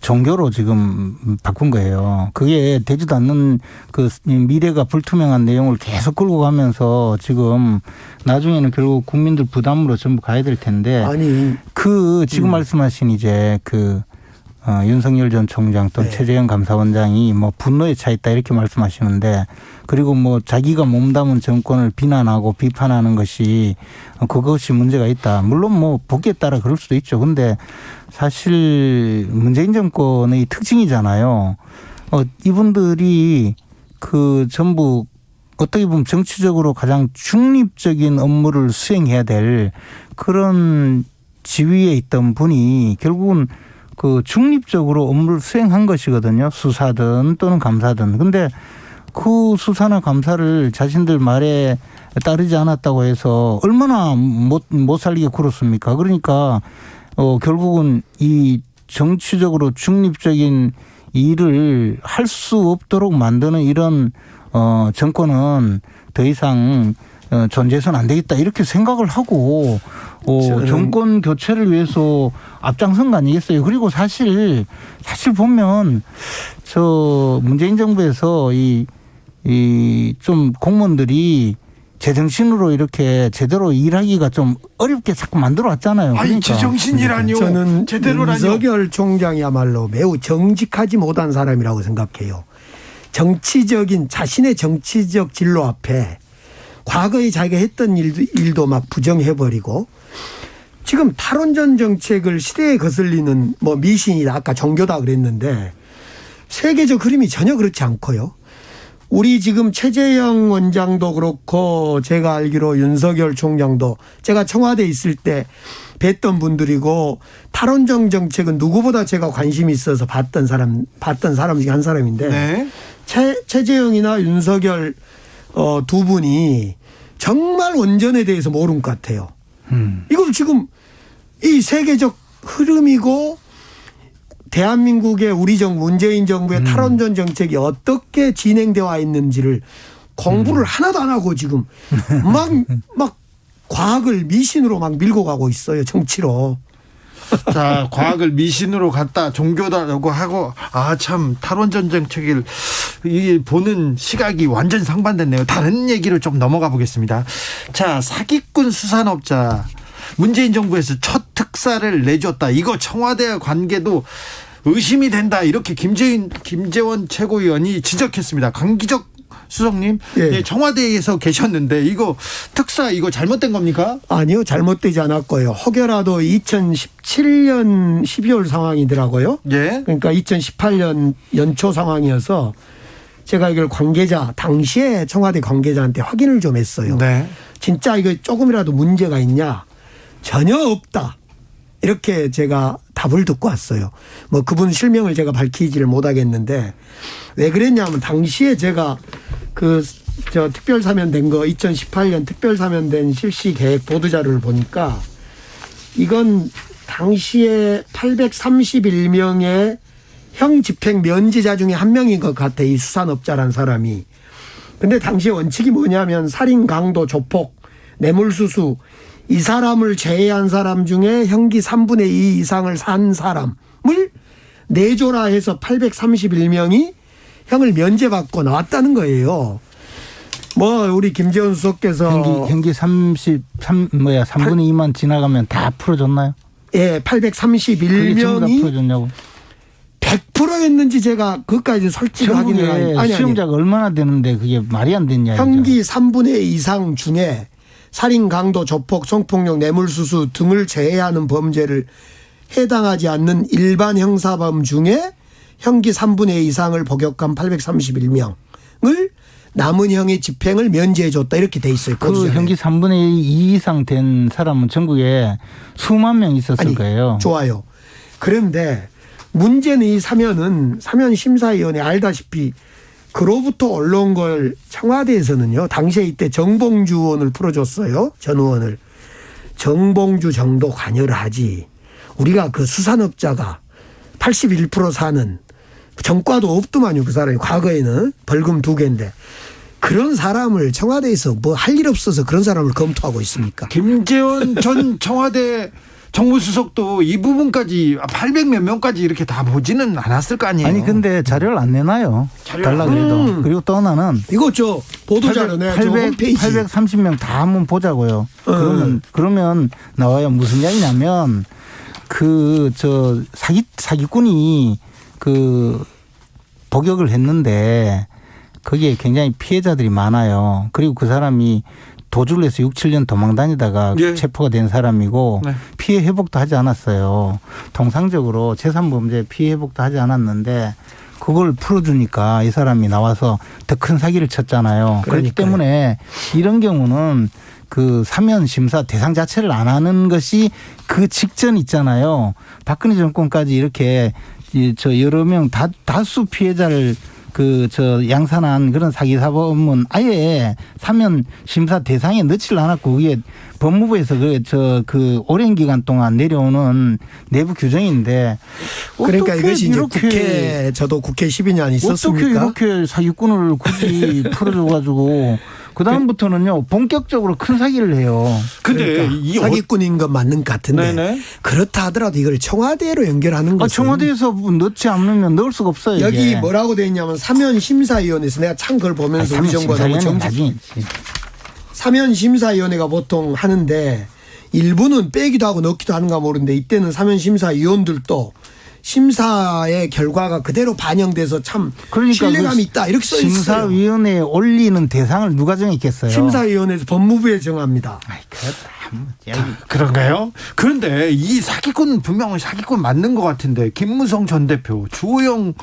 종교로 지금 바꾼 거예요. 그게 되지도 않는 그 미래가 불투명한 내용을 계속 끌고 가면서 지금 나중에는 결국 국민들 부담으로 전부 가야 될 텐데 아니 그 지금 말씀하신 이제 그 윤석열 전 총장 또 네. 최재형 감사원장이 뭐 분노에 차 있다 이렇게 말씀하시는데 그리고 뭐 자기가 몸담은 정권을 비난하고 비판하는 것이 그것이 문제가 있다. 물론 뭐 보기에 따라 그럴 수도 있죠. 근데 사실 문재인 정권의 특징이잖아요. 이분들이 그 전부 어떻게 보면 정치적으로 가장 중립적인 업무를 수행해야 될 그런 지위에 있던 분이 결국은 그 중립적으로 업무를 수행한 것이거든요. 수사든 또는 감사든. 근데 그 수사나 감사를 자신들 말에 따르지 않았다고 해서 얼마나 못 살리게 굴었습니까? 그러니까 결국은 이 정치적으로 중립적인 일을 할 수 없도록 만드는 이런 정권은 더 이상 존재해서는 안 되겠다 이렇게 생각을 하고 정권 교체를 위해서 앞장선 거 아니겠어요. 그리고 사실 보면 저 문재인 정부에서 이 좀 공무원들이 제정신으로 이렇게 제대로 일하기가 좀 어렵게 자꾸 만들어 왔잖아요. 아니 그러니까. 제정신이라뇨. 저는 제대로라뇨. 윤석열 총장이야말로 매우 정직하지 못한 사람이라고 생각해요. 자신의 정치적 진로 앞에 과거에 자기가 했던 일도 막 부정해버리고 지금 탈원전 정책을 시대에 거슬리는 뭐 미신이다 아까 종교다 그랬는데 세계적 흐름이 전혀 그렇지 않고요. 우리 지금 최재형 원장도 그렇고 제가 알기로 윤석열 총장도 제가 청와대에 있을 때 뵀던 분들이고 탈원전 정책은 누구보다 제가 관심이 있어서 봤던 사람 중에 한 사람인데 네. 최재형이나 윤석열 두 분이 정말 원전에 대해서 모르는 것 같아요. 이걸 지금 이 세계적 흐름이고 대한민국의 우리 정부 문재인 정부의 탈원전 정책이 어떻게 진행되어 있는지를 공부를 하나도 안 하고 지금 막 과학을 미신으로 막 밀고 가고 있어요. 정치로. 자, 과학을 미신으로 갖다 종교다라고 하고 참 탈원전 정책을 보는 시각이 완전 상반됐네요. 다른 얘기로 좀 넘어가 보겠습니다. 자, 사기꾼 수산업자 문재인 정부에서 첫 특사를 내줬다. 이거 청와대 관계도 의심이 된다. 이렇게 김재원 최고위원이 지적했습니다. 강기적 수석님, 예. 청와대에서 계셨는데 이거 특사 이거 잘못된 겁니까? 아니요. 잘못되지 않았고요. 혹여라도 2017년 12월 상황이더라고요. 예. 그러니까 2018년 연초 상황이어서 제가 이걸 당시에 청와대 관계자한테 확인을 좀 했어요. 네. 진짜 이거 조금이라도 문제가 있냐? 전혀 없다. 이렇게 제가 답을 듣고 왔어요. 뭐 그분 실명을 제가 밝히지를 못하겠는데 왜 그랬냐면 당시에 제가 특별 사면된 거 2018년 특별 사면된 실시 계획 보도 자료를 보니까 이건 당시에 831명의 형 집행 면제자 중에 한 명인 것 같아. 이 수산업자란 사람이. 근데 당시 원칙이 뭐냐면 살인, 강도, 조폭, 뇌물수수 이 사람을 제외한 사람 중에 형기 3분의 2 이상을 산 사람을 내조라 해서 831명이 형을 면제받고 나왔다는 거예요. 뭐 우리 김재원 수석께서 형기 3분의 2만 지나가면 다 풀어줬나요? 예, 그게 전부 다 831명이 풀어줬냐고? 100%였는지 제가 그것까지 솔직히 확인을 아니 수용자가 얼마나 되는데 그게 말이 안 됐냐. 형기 3분의 2 이상 중에 살인, 강도, 조폭, 성폭력, 뇌물수수 등을 제외하는 범죄를 해당하지 않는 일반 형사범 중에 형기 3분의 2 이상을 복역한 831명을 남은 형의 집행을 면제해 줬다 이렇게 돼 있어요. 그 형기 3분의 2 이상 된 사람은 전국에 수만 명 있었을 거예요. 좋아요. 그런데 문제는 이 사면 심사위원회 알다시피 그로부터 올라온 걸 청와대에서는요. 당시에 이때 정봉주 의원을 풀어줬어요. 전 의원을. 정봉주 정도 관여를 하지. 우리가 그 수산업자가 81% 사는 전과도 없더만요. 그 사람이 과거에는 벌금 2개인데. 그런 사람을 청와대에서 뭐 할 일 없어서 그런 사람을 검토하고 있습니까? 김재원 전 청와대 정무수석도 이 부분까지 800몇 명까지 이렇게 다 보지는 않았을 거 아니에요. 아니 근데 자료를 안 내놔요. 달라 그래도. 그리고 또 하나는 이거 보도자료 내야죠. 홈페이지. 830명 다 한번 보자고요. 그러면 나와요. 무슨 이야기냐면 사기꾼이 복역을 했는데 거기에 굉장히 피해자들이 많아요. 그리고 그 사람이 도주를 해서 6, 7년 도망 다니다가 체포가 된 사람이고 피해 회복도 하지 않았어요. 통상적으로 재산범죄 피해 회복도 하지 않았는데 그걸 풀어주니까 이 사람이 나와서 더 큰 사기를 쳤잖아요. 그렇기 그러니까요. 때문에 이런 경우는 그 사면 심사 대상 자체를 안 하는 것이 그 직전 있잖아요. 박근혜 정권까지 이렇게 여러 명 다수 피해자를 양산한 그런 사기 사범은 아예 사면 심사 대상에 넣지를 않았고 그게 법무부에서 오랜 기간 동안 내려오는 내부 규정인데 그러니까 어떻게 이것이 이제 이렇게 저도 국회 12년 있었습니까? 어떻게 이렇게 사기꾼을 굳이 풀어줘가지고 그 다음부터는요 본격적으로 큰 사기를 해요. 근데 그러니까 이 사기꾼인 건 맞는 것 같은데 네네. 그렇다 하더라도 이걸 청와대로 연결하는 것은 청와대에서 넣지 않으면 넣을 수가 없어요. 여기 이게. 뭐라고 돼 있냐면 사면심사위원회에서 내가 참 그걸 보면서 우리 정부가 너무 나중에 사면심사위원회가 보통 하는데 일부는 빼기도 하고 넣기도 하는가 모르는데 이때는 사면심사위원들도 심사의 결과가 그대로 반영돼서 참 신뢰감이 있다 이렇게 써 있어요. 심사위원회에 올리는 대상을 누가 정했겠어요? 심사위원회에서 법무부에 정합니다. 아이, 그렇다. 그런가요? 그런데 이 사기꾼은 분명히 사기꾼 맞는 것 같은데 김무성 전 대표, 주호영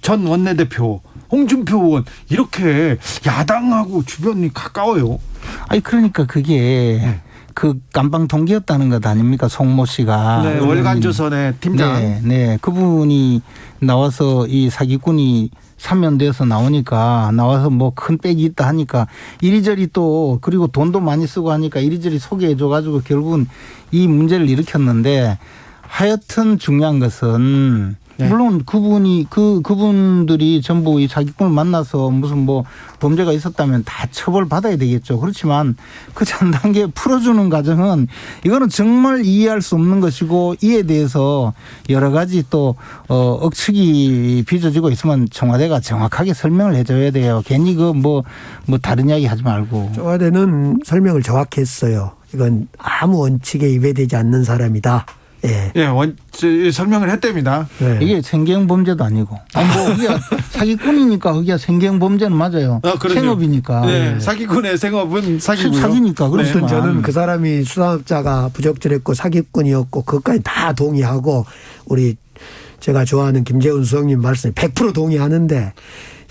전 원내대표, 홍준표 의원 이렇게 야당하고 주변이 가까워요. 아니 그러니까 그게 그 깜방 동기였다는 것 아닙니까? 송모 씨가. 네, 월간조선의 팀장. 네, 그분이 나와서 이 사기꾼이 사면돼서 나오니까 나와서 뭐 큰 빽이 있다 하니까 이리저리 또 그리고 돈도 많이 쓰고 하니까 이리저리 소개해줘가지고 결국은 이 문제를 일으켰는데 하여튼 중요한 것은 네. 물론 그분들이 전부 이 사기꾼을 만나서 무슨 뭐 범죄가 있었다면 다 처벌받아야 되겠죠. 그렇지만 그 전 단계 풀어주는 과정은 이거는 정말 이해할 수 없는 것이고 이에 대해서 여러 가지 또 억측이 빚어지고 있으면 청와대가 정확하게 설명을 해줘야 돼요. 괜히 뭐 다른 이야기 하지 말고. 청와대는 설명을 정확히 했어요. 이건 아무 원칙에 위배되지 않는 사람이다. 예. 설명을 했답니다. 네. 이게 생계형범죄도 아니고. 그게 사기꾼이니까 그게 생계형범죄는 맞아요. 생업이니까. 네. 사기꾼의 생업은 사기고요. 사기니까. 그렇지만 저는 그 사람이 수산업자가 부적절했고 사기꾼이었고 그것까지 다 동의하고 제가 좋아하는 김재훈 수석님 말씀에 100% 동의하는데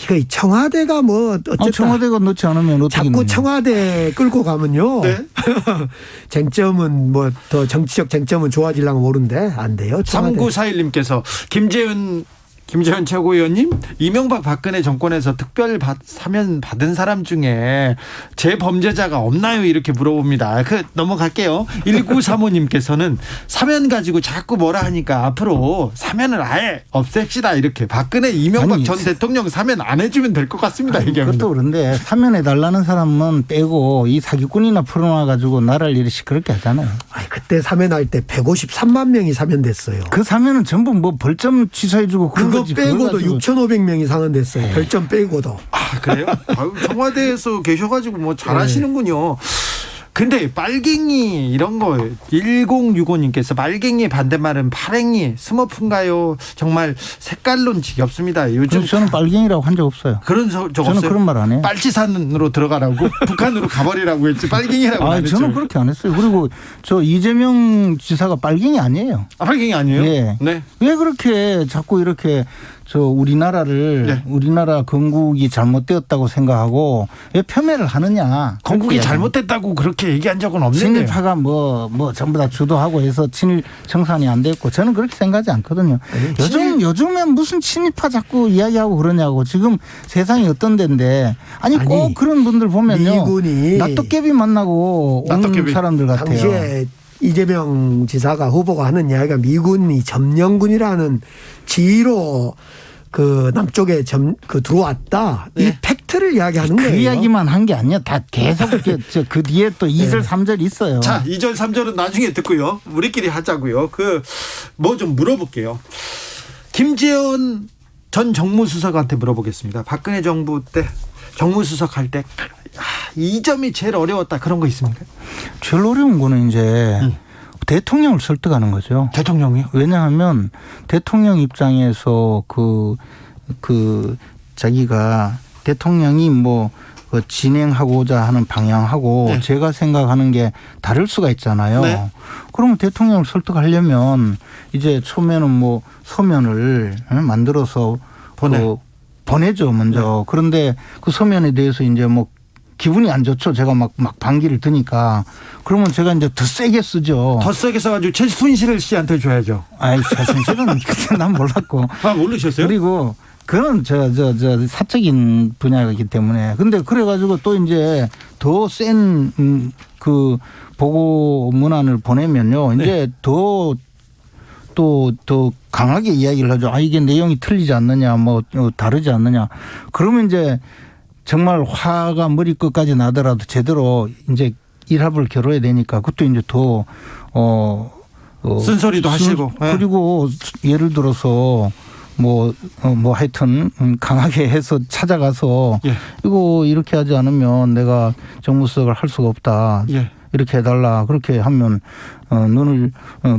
이거 청와대가 뭐 어쨌든 청와대가 넣지 않으면 어떻게 자꾸 넣냐. 청와대 끌고 가면요. 네. 쟁점은 뭐 더 정치적 쟁점은 좋아지려고 모르는데 안 돼요. 청와대. 3941님께서 김재현 최고위원님, 이명박 박근혜 정권에서 특별 사면 받은 사람 중에 재범죄자가 없나요? 이렇게 물어봅니다. 넘어갈게요. 1935님께서는 사면 가지고 자꾸 뭐라 하니까 앞으로 사면을 아예 없앱시다. 이렇게 박근혜 이명박 전 대통령 사면 안 해주면 될 것 같습니다. 얘기합니다. 그것도 그런데 사면해달라는 사람은 빼고 이 사기꾼이나 풀어놔가지고 나라를 이렇게 시끄럽게 하잖아요. 그때 사면할 때 153만 명이 사면됐어요. 그 사면은 전부 뭐 벌점 취소해주고 그런 그거 거지. 빼고도 6,500명이 상환됐어요. 별점 빼고도. 그래요? 청와대에서 계셔가지고 뭐 잘하시는군요. 근데 빨갱이 이런 거 1065님께서 빨갱이 반대말은 파랭이 스머프인가요? 정말 색깔론 지겹습니다. 요즘 저는 빨갱이라고 한 적 없어요. 그런 적 없어요? 저는 그런 말 안 해요. 빨치산으로 들어가라고 북한으로 가버리라고 했지 빨갱이라고 안 했죠. 저는 그렇게 안 했어요. 그리고 저 이재명 지사가 빨갱이 아니에요. 빨갱이 아니에요? 네. 네. 왜 그렇게 자꾸 이렇게 우리나라 건국이 잘못되었다고 생각하고 왜 폄훼를 하느냐. 건국이 잘못됐다고 그렇게 얘기한 적은 없는데. 친일파가 뭐 전부 다 주도하고 해서 친일 청산이 안 됐고 저는 그렇게 생각하지 않거든요. 요즘엔 무슨 친일파 자꾸 이야기하고 그러냐고. 지금 세상이 어떤 데인데 아니 꼭 그런 분들 보면요. 미군이 낫도깨비 만나고 온 사람들 같아요. 당시에 이재명 지사가 후보가 하는 이야기가 미군이 점령군이라는 지위로 그 남쪽에 들어왔다. 네. 이 팩트를 이야기하는 그 거예요. 이야기만 한 게 아니야. 다 계속 그 뒤에 또 2절, 3절 있어요. 자, 2절, 3절은 나중에 듣고요. 우리끼리 하자고요. 뭐 좀 물어볼게요. 김재현 전 정무수석한테 물어보겠습니다. 박근혜 정부 때 정무수석 할 때 이 점이 제일 어려웠다 그런 거 있습니까? 제일 어려운 거는 이제 대통령을 설득하는 거죠. 대통령이요? 왜냐하면 대통령 입장에서 자기가 대통령이 진행하고자 하는 방향하고 네. 제가 생각하는 게 다를 수가 있잖아요. 네. 그러면 대통령을 설득하려면 이제 초면은 소면을 만들어서 보내죠 먼저. 그런데 그 서면에 대해서 이제 뭐 기분이 안 좋죠. 제가 막 반기를 드니까. 그러면 제가 이제 더 세게 쓰죠. 더 세게 써가지고 최순실 씨한테 줘야죠. 아이, 최순실은 그때 난 몰랐고. 아, 모르셨어요? 그리고 그건 저 사적인 분야이기 때문에. 근데 그래가지고 또 이제 더 센 그 보고 문안을 보내면요. 이제 더 강하게 이야기를 하죠. 아, 이게 내용이 틀리지 않느냐, 뭐 다르지 않느냐. 그러면 이제 정말 화가 머리끝까지 나더라도 제대로 이제 일합을 겨뤄야 되니까 그것도 이제 더 쓴소리도 하시고. 그리고 예를 들어서 뭐 하여튼 강하게 해서 찾아가서 예. 이거 이렇게 하지 않으면 내가 정무수석을 할 수가 없다. 예. 이렇게 해달라. 그렇게 하면 눈을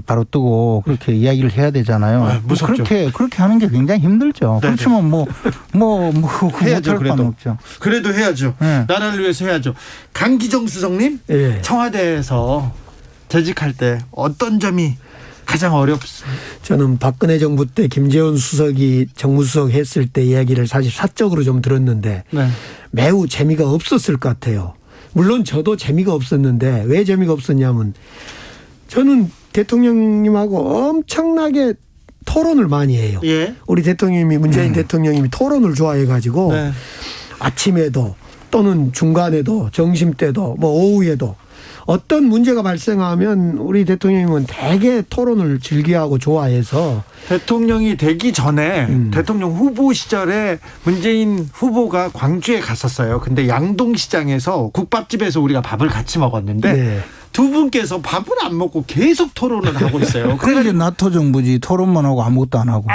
바로 뜨고 그렇게 이야기를 해야 되잖아요. 아, 무섭죠. 그렇게 하는 게 굉장히 힘들죠. 네네. 그렇지만 해야죠. 못할 바는 없죠. 그래도 해야죠. 네. 나라를 위해서 해야죠. 강기정 수석님, 예. 청와대에서 재직할 때 어떤 점이 가장 어렵습니다. 저는 박근혜 정부 때 김재원 수석이 정무수석 했을 때 이야기를 사실 사적으로 좀 들었는데 네. 매우 재미가 없었을 것 같아요. 물론 저도 재미가 없었는데 왜 재미가 없었냐면 저는 대통령님하고 엄청나게 토론을 많이 해요. 예. 우리 대통령님이 문재인 대통령님이 토론을 좋아해 가지고 네. 아침에도 또는 중간에도 점심때도 뭐 오후에도 어떤 문제가 발생하면 우리 대통령님은 되게 토론을 즐겨하고 좋아해서 대통령이 되기 전에 대통령 후보 시절에 문재인 후보가 광주에 갔었어요. 근데 양동시장에서 국밥집에서 우리가 밥을 같이 먹었는데 네. 두 분께서 밥을 안 먹고 계속 토론을 하고 있어요. 그게 나토 정부지. 토론만 하고 아무것도 안 하고.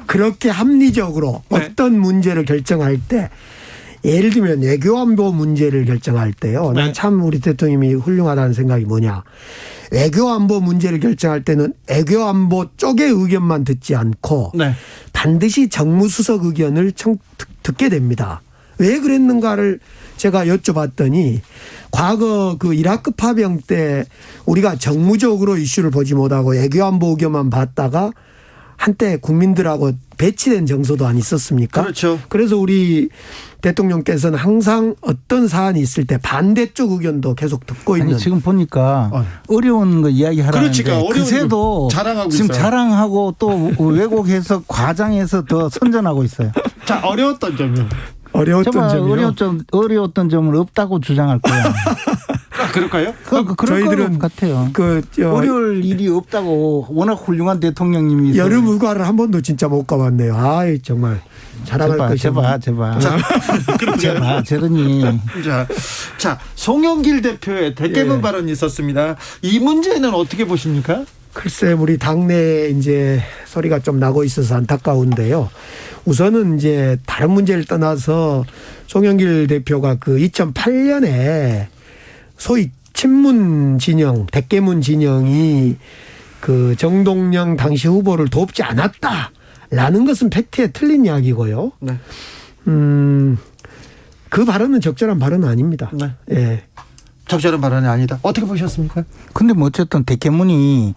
그렇게 합리적으로 네. 어떤 문제를 결정할 때 예를 들면 외교안보 문제를 결정할 때요. 네. 난 참 우리 대통령이 훌륭하다는 생각이 뭐냐. 외교안보 문제를 결정할 때는 외교안보 쪽의 의견만 듣지 않고 네. 반드시 정무수석 의견을 듣게 됩니다. 왜 그랬는가를 제가 여쭤봤더니 과거 그 이라크 파병 때 우리가 정무적으로 이슈를 보지 못하고 외교안보 의견만 봤다가 한때 국민들하고 배치된 정서도 안 있었습니까? 그렇죠. 그래서 우리 대통령께서는 항상 어떤 사안이 있을 때 반대쪽 의견도 계속 듣고 있는. 아니 지금 보니까 어려운 거 이야기하라는데 그렇지가, 어려운 그새도 거 자랑하고 지금 있어요. 자랑하고 또 왜곡해서 과장해서 더 선전하고 있어요. 자, 어려웠던 점이요. 어려웠던 정말 점이요. 어려웠던 점은 없다고 주장할 거야. 아, 그럴까요? 그럴 것 같아요. 어려울 일이 없다고 워낙 훌륭한 대통령님이 여름 휴가를 한 번도 진짜 못 가봤네요. 아이 정말 자랑할 것이 제발 저러니. 자, 송영길 대표의 대깨문 예. 발언이 있었습니다. 이 문제는 어떻게 보십니까? 글쎄 우리 당내에 이제 소리가 좀 나고 있어서 안타까운데요. 우선은 이제 다른 문제를 떠나서 송영길 대표가 그 2008년에 소위 친문 진영, 대깨문 진영이 그 정동영 당시 후보를 돕지 않았다라는 것은 팩트에 틀린 이야기고요. 네. 그 발언은 적절한 발언은 아닙니다. 네. 예. 적절한 발언이 아니다. 어떻게 보셨습니까? 근데 뭐 어쨌든 대깨문이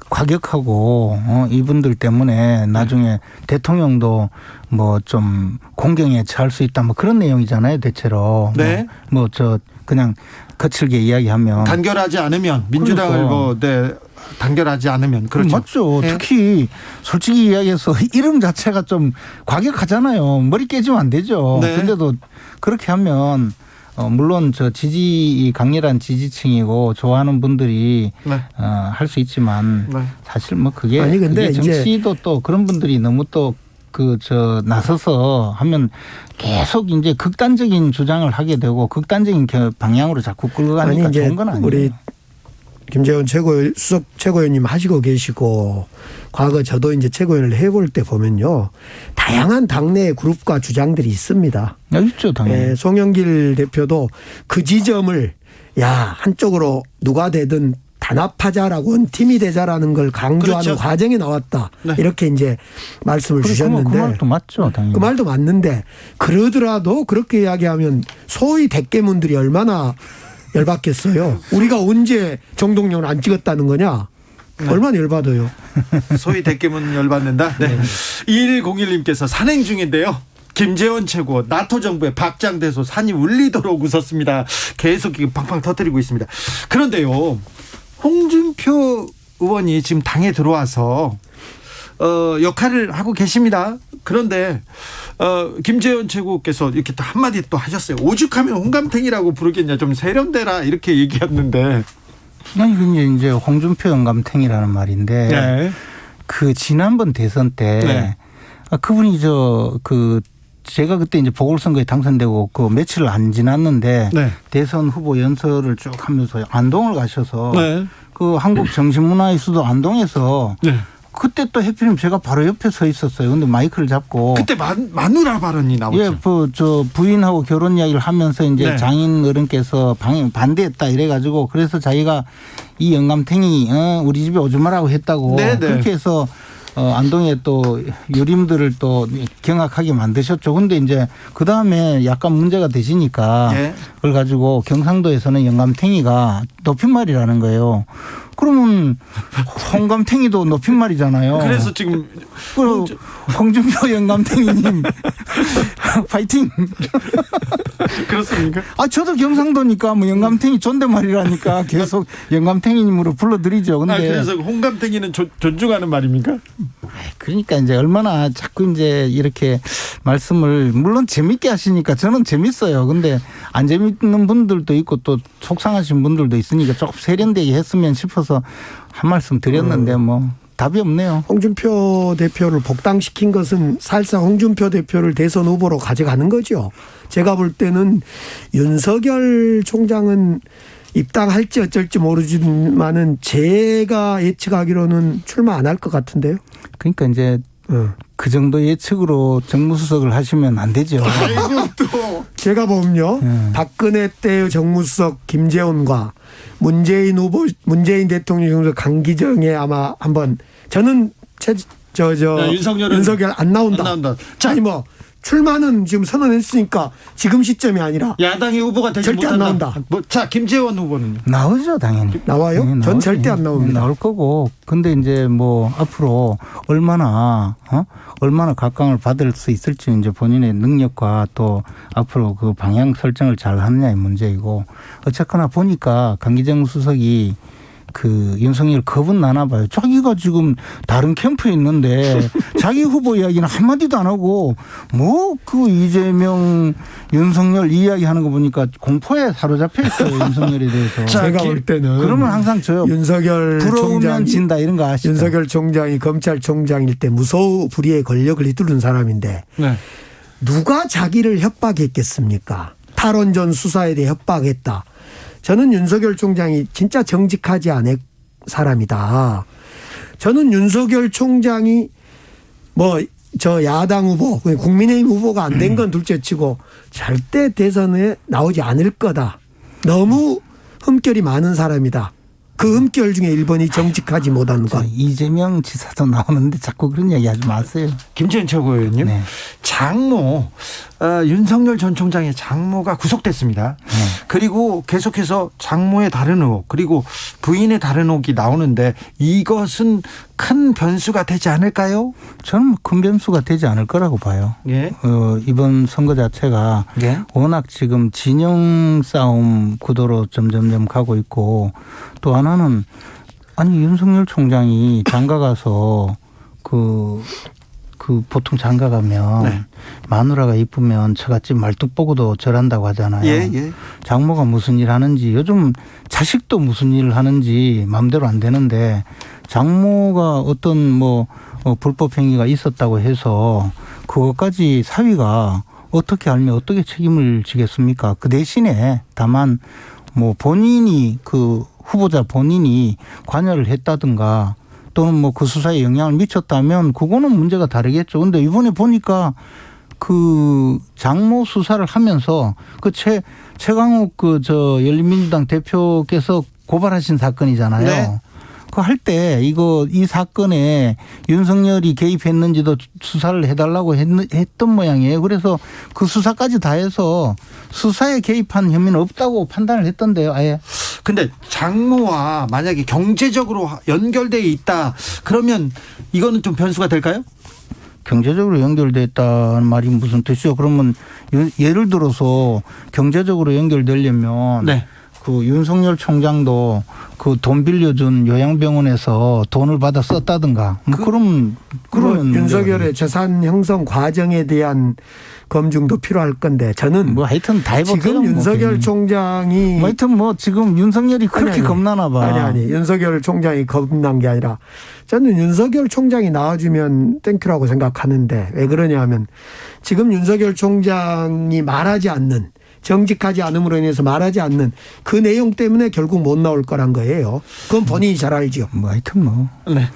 과격하고 이분들 때문에 나중에 대통령도 뭐 좀 공경에 처할 수 있다 뭐 그런 내용이잖아요 대체로. 네. 뭐 저 그냥 거칠게 이야기하면 단결하지 않으면 민주당을 그러니까. 단결하지 않으면 그렇죠. 맞죠. 예. 특히 솔직히 이야기해서 이름 자체가 좀 과격하잖아요. 머리 깨지면 안 되죠. 네. 근데도 그렇게 하면 물론 저 강렬한 지지층이고 좋아하는 분들이 네. 할 수 있지만 네. 사실 뭐 그게 아니, 근데 그게 정치도 또 그런 분들이 너무 또 나서서 하면 계속 이제 극단적인 주장을 하게 되고 극단적인 방향으로 자꾸 끌고 가니까 아니, 이제 좋은 건 아니에요. 우리 김재원 수석 최고위원님 하시고 계시고 과거 저도 이제 최고위원을 해볼 때 보면요. 다양한 당내 그룹과 주장들이 있습니다. 있죠, 당연히. 예, 송영길 대표도 그 지점을 한쪽으로 누가 되든 단합하자라고 원팀이 되자라는 걸 강조하는 그렇죠. 과정에 나왔다. 네. 이렇게 이제 말씀을 그 주셨는데. 말도 맞죠, 당연히. 그 말도 맞는데 그러더라도 그렇게 이야기하면 소위 대깨문들이 얼마나 열받겠어요. 우리가 언제 정동영을 안 찍었다는 거냐. 얼마나 열받아요. 소위 대깨문 열받는다. 네. 2101님께서 산행 중인데요. 김재원 최고, 나토 정부의 박장대소 산이 울리도록 웃었습니다. 계속 팡팡 터뜨리고 있습니다. 그런데요, 홍준표 의원이 지금 당에 들어와서 역할을 하고 계십니다. 그런데 김재원 최고께서 이렇게 또 한마디 또 하셨어요. 오죽하면 홍감탱이라고 부르겠냐, 좀 세련되라, 이렇게 얘기했는데. 아니, 근데 이제 홍준표 영감탱이라는 말인데, 네. 그 지난번 대선 때 네. 그분이 제가 그때 이제 보궐선거에 당선되고 그 며칠 안 지났는데 네. 대선 후보 연설을 쭉 하면서 안동을 가셔서 네. 그 한국정신문화의 수도 안동에서 네. 그때 또 해필이면 제가 바로 옆에 서 있었어요. 근데 마이크를 잡고 그때 마누라 발언이 나왔죠. 예, 저 부인하고 결혼 이야기를 하면서 이제 네. 장인 어른께서 반대했다 이래가지고 그래서 자기가 이 영감탱이 우리 집에 오지 마라고 했다고 네, 네. 그렇게 해서 안동에 또 유림들을 또 경악하게 만드셨죠. 근데 이제 그 다음에 약간 문제가 되시니까 예. 그걸 가지고 경상도에서는 영감탱이가 높임말이라는 거예요. 그러면 홍감탱이도 높임말이잖아요. 그래서 지금 홍준표 영감탱이님 파이팅. 그렇습니까? 저도 경상도니까 뭐 영감탱이 존댓말이라니까 계속 영감탱이님으로 불러드리죠. 근데 그래서 홍감탱이는 존중하는 말입니까? 그러니까 이제 얼마나 자꾸 이제 이렇게 말씀을 물론 재밌게 하시니까 저는 재밌어요. 근데 안 재밌는 분들도 있고 또 속상하신 분들도 있으니까 조금 세련되게 했으면 싶어서 한 말씀 드렸는데 뭐 답이 없네요. 홍준표 대표를 복당시킨 것은 사실상 홍준표 대표를 대선 후보로 가져가는 거죠. 제가 볼 때는 윤석열 총장은 입당할지 어쩔지 모르지만은 제가 예측하기로는 출마 안 할 것 같은데요. 그러니까 이제 그 정도 예측으로 정무수석을 하시면 안 되죠. 아이고 또 제가 보면요. 박근혜 때의 정무수석 김재원과 문재인 대통령 강기정에 아마 한번 저는 윤석열 안 나온다. 자, 뭐 출마는 지금 선언했으니까 지금 시점이 아니라 야당의 후보가 되지 절대 안 나온다. 자, 김재원 후보는요? 나오죠, 당연히. 나와요? 네, 전 절대 안 나옵니다. 나올 거고. 근데 이제 뭐 앞으로 얼마나 각광을 받을 수 있을지 이제 본인의 능력과 또 앞으로 그 방향 설정을 잘 하느냐의 문제이고 어쨌거나 보니까 강기정 수석이 그 윤석열 겁은 나나 봐요. 자기가 지금 다른 캠프에 있는데 자기 후보 이야기는 한마디도 안 하고 뭐 그 이재명 윤석열 이야기 하는 거 보니까 공포에 사로잡혀 있어요. 윤석열에 대해서. 제가 볼 때는 그러면 항상 저요. 윤석열 부러우면 총장이 진다 이런 거 아시죠? 윤석열 총장이 검찰총장일 때 무소불위의 권력을 휘두른 사람인데 네. 누가 자기를 협박했겠습니까? 탈원전 수사에 대해 협박했다. 저는 윤석열 총장이 진짜 정직하지 않은 사람이다. 저는 윤석열 총장이 야당 후보, 국민의힘 후보가 안 된 건 둘째치고 절대 대선에 나오지 않을 거다. 너무 흠결이 많은 사람이다. 그 흠결 중에 1번이 정직하지 못한 것. 이재명 지사도 나오는데 자꾸 그런 이야기 하지 마세요. 김재원 최고위원님. 네. 장모, 윤석열 전 총장의 장모가 구속됐습니다. 네. 그리고 계속해서 장모의 다른 의혹 그리고 부인의 다른 의혹이 나오는데 이것은 큰 변수가 되지 않을까요? 저는 뭐 큰 변수가 되지 않을 거라고 봐요. 예. 이번 선거 자체가 예. 워낙 지금 진영 싸움 구도로 점점점 가고 있고 또 하나는 아니 윤석열 총장이 장가 가서 그 보통 장가 가면 네. 마누라가 이쁘면 처갓집 말뚝 보고도 절한다고 하잖아요. 예. 장모가 무슨 일 하는지 요즘 자식도 무슨 일을 하는지 마음대로 안 되는데 장모가 어떤 불법 행위가 있었다고 해서 그것까지 사위가 어떻게 알면 어떻게 책임을 지겠습니까? 그 대신에 다만 본인이 그 후보자 본인이 관여를 했다든가 또는 그 수사에 영향을 미쳤다면 그거는 문제가 다르겠죠. 그런데 이번에 보니까 그 장모 수사를 하면서 그 최강욱 열린민주당 대표께서 고발하신 사건이잖아요. 네. 그 할 때 이 사건에 윤석열이 개입했는지도 수사를 해달라고 했던 모양이에요. 그래서 그 수사까지 다 해서 수사에 개입한 혐의는 없다고 판단을 했던데요. 아예. 근데 장모와 만약에 경제적으로 연결돼 있다 그러면 이거는 좀 변수가 될까요? 경제적으로 연결됐다는 말이 무슨 뜻이요? 그러면 예를 들어서 경제적으로 연결되려면 네. 그 윤석열 총장도 그 돈 빌려준 요양병원에서 돈을 받아 썼다든가 그러면 윤석열의 재산 형성 과정에 대한 검증도 필요할 건데 저는 뭐 하여튼 다 해볼게요. 지금 윤석열 총장이 뭐 하여튼 뭐 지금 윤석열이 그렇게 겁나나 봐. 아니 윤석열 총장이 겁난 게 아니라 저는 윤석열 총장이 나와주면 땡큐라고 생각하는데 왜 그러냐면 지금 윤석열 총장이 말하지 않는 정직하지 않음으로 인해서 말하지 않는 그 내용 때문에 결국 못 나올 거란 거예요. 그건 본인이 잘 알죠. 뭐 하여튼 뭐 네.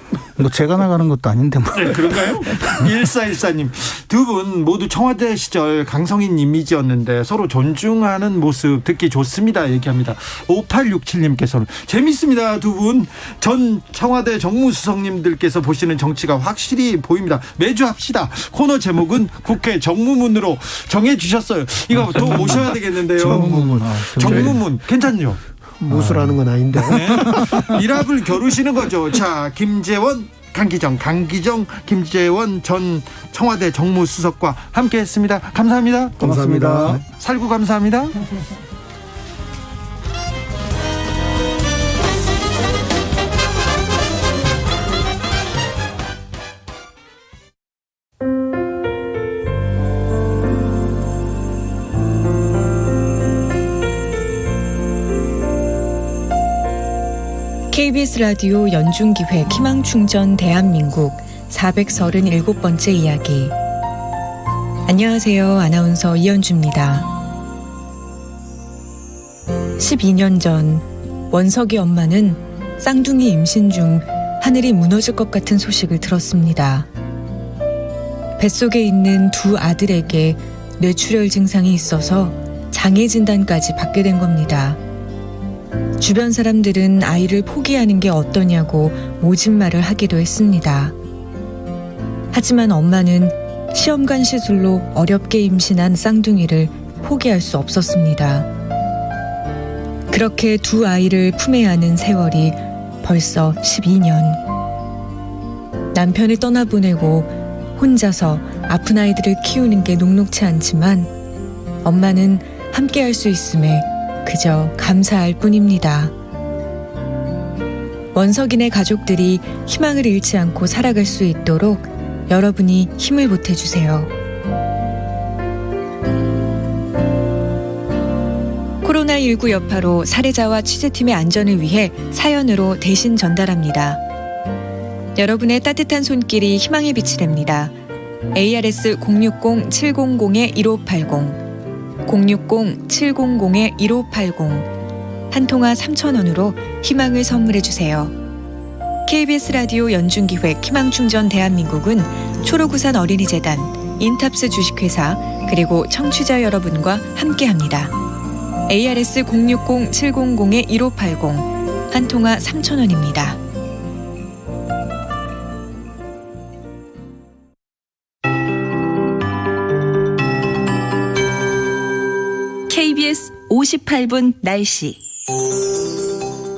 제가 나가는 것도 아닌데 뭐. 네, 그런가요? 1414님 두 분 모두 청와대 시절 강성인 이미지였는데 서로 존중하는 모습 듣기 좋습니다 얘기합니다. 5867님께서는 재밌습니다. 두 분 전 청와대 정무수석님들께서 보시는 정치가 확실히 보입니다. 매주 합시다. 코너 제목은 국회 정무문으로 정해주셨어요. 이거 또 모셔야 되겠는데요. 정무문. 정무문 괜찮죠? 무술하는 건 아닌데. 네. 일합을 겨루시는 거죠. 자, 김재원, 강기정, 김재원 전 청와대 정무수석과 함께했습니다. 감사합니다. 감사합니다. 살구 감사합니다. KBS 라디오 연중기획 희망충전 대한민국 437번째 이야기. 안녕하세요. 아나운서 이현주입니다. 12년 전 원석이 엄마는 쌍둥이 임신 중 하늘이 무너질 것 같은 소식을 들었습니다. 뱃속에 있는 두 아들에게 뇌출혈 증상이 있어서 장애 진단까지 받게 된 겁니다. 주변 사람들은 아이를 포기하는 게 어떠냐고 모진 말을 하기도 했습니다. 하지만 엄마는 시험관 시술로 어렵게 임신한 쌍둥이를 포기할 수 없었습니다. 그렇게 두 아이를 품에 안은 세월이 벌써 12년. 남편을 떠나보내고 혼자서 아픈 아이들을 키우는 게 녹록치 않지만 엄마는 함께 할 수 있음에 그저 감사할 뿐입니다. 원석인의 가족들이 희망을 잃지 않고 살아갈 수 있도록 여러분이 힘을 보태주세요. 코로나19 여파로 사례자와 취재팀의 안전을 위해 사연으로 대신 전달합니다. 여러분의 따뜻한 손길이 희망의 빛이 됩니다. ARS 060-700-1580 060-700-1580 한 통화 3,000원으로 희망을 선물해 주세요. KBS 라디오 연중기획 희망충전 대한민국은 초록우산 어린이재단, 인탑스 주식회사 그리고 청취자 여러분과 함께합니다. ARS 060-700-1580 한 통화 3,000원입니다. KBS 58분 날씨.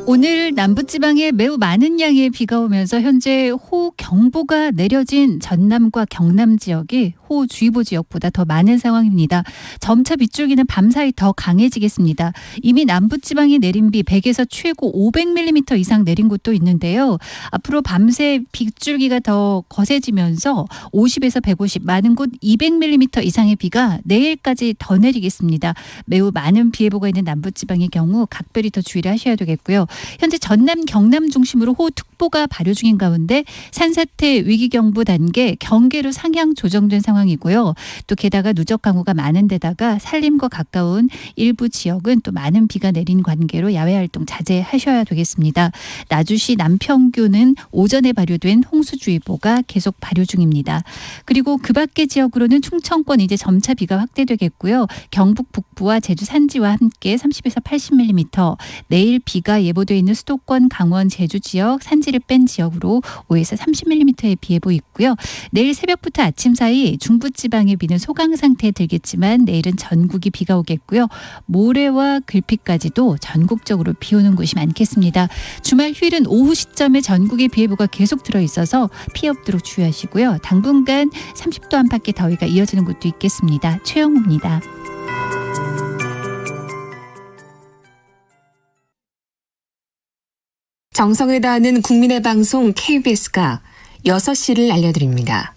오늘 남부지방에 매우 많은 양의 비가 오면서 현재 호우경보가 내려진 전남과 경남 지역이 호우주의보 지역보다 더 많은 상황입니다. 점차 빗줄기는 밤사이 더 강해지겠습니다. 이미 남부지방에 내린 비 100에서 최고 500mm 이상 내린 곳도 있는데요. 앞으로 밤새 빗줄기가 더 거세지면서 50에서 150, 많은 곳 200mm 이상의 비가 내일까지 더 내리겠습니다. 매우 많은 비 예보가 있는 남부지방의 경우 각별히 더 주의를 하셔야 되겠고요. 현재 전남, 경남 중심으로 호우특보가 발효 중인 가운데 산사태 위기경보 단계 경계로 상향 조정된 상황 상황이고요. 또 게다가 누적 강우가 많은 데다가 산림과 가까운 일부 지역은 또 많은 비가 내린 관계로 야외 활동 자제하셔야 되겠습니다. 나주시 남평교는 오전에 발효된 홍수주의보가 계속 발효 중입니다. 그리고 그 밖의 지역으로는 충청권 이제 점차 비가 확대되겠고요. 경북 북부와 제주 산지와 함께 30에서 80mm, 내일 비가 예보되어 있는 수도권, 강원, 제주 지역, 산지를 뺀 지역으로 5에서 30mm의 비 예보 있고요. 내일 새벽부터 아침 사이 중부지방의 비는 소강 상태에 들겠지만 내일은 전국이 비가 오겠고요. 모레와 글피까지도 전국적으로 비 오는 곳이 많겠습니다. 주말 휴일은 오후 시점에 전국에 비 예보가 계속 들어있어서 피해 없도록 주의하시고요. 당분간 30도 안팎의 더위가 이어지는 곳도 있겠습니다. 최영우입니다. 정성을 다하는 국민의 방송 KBS가 6시를 알려드립니다.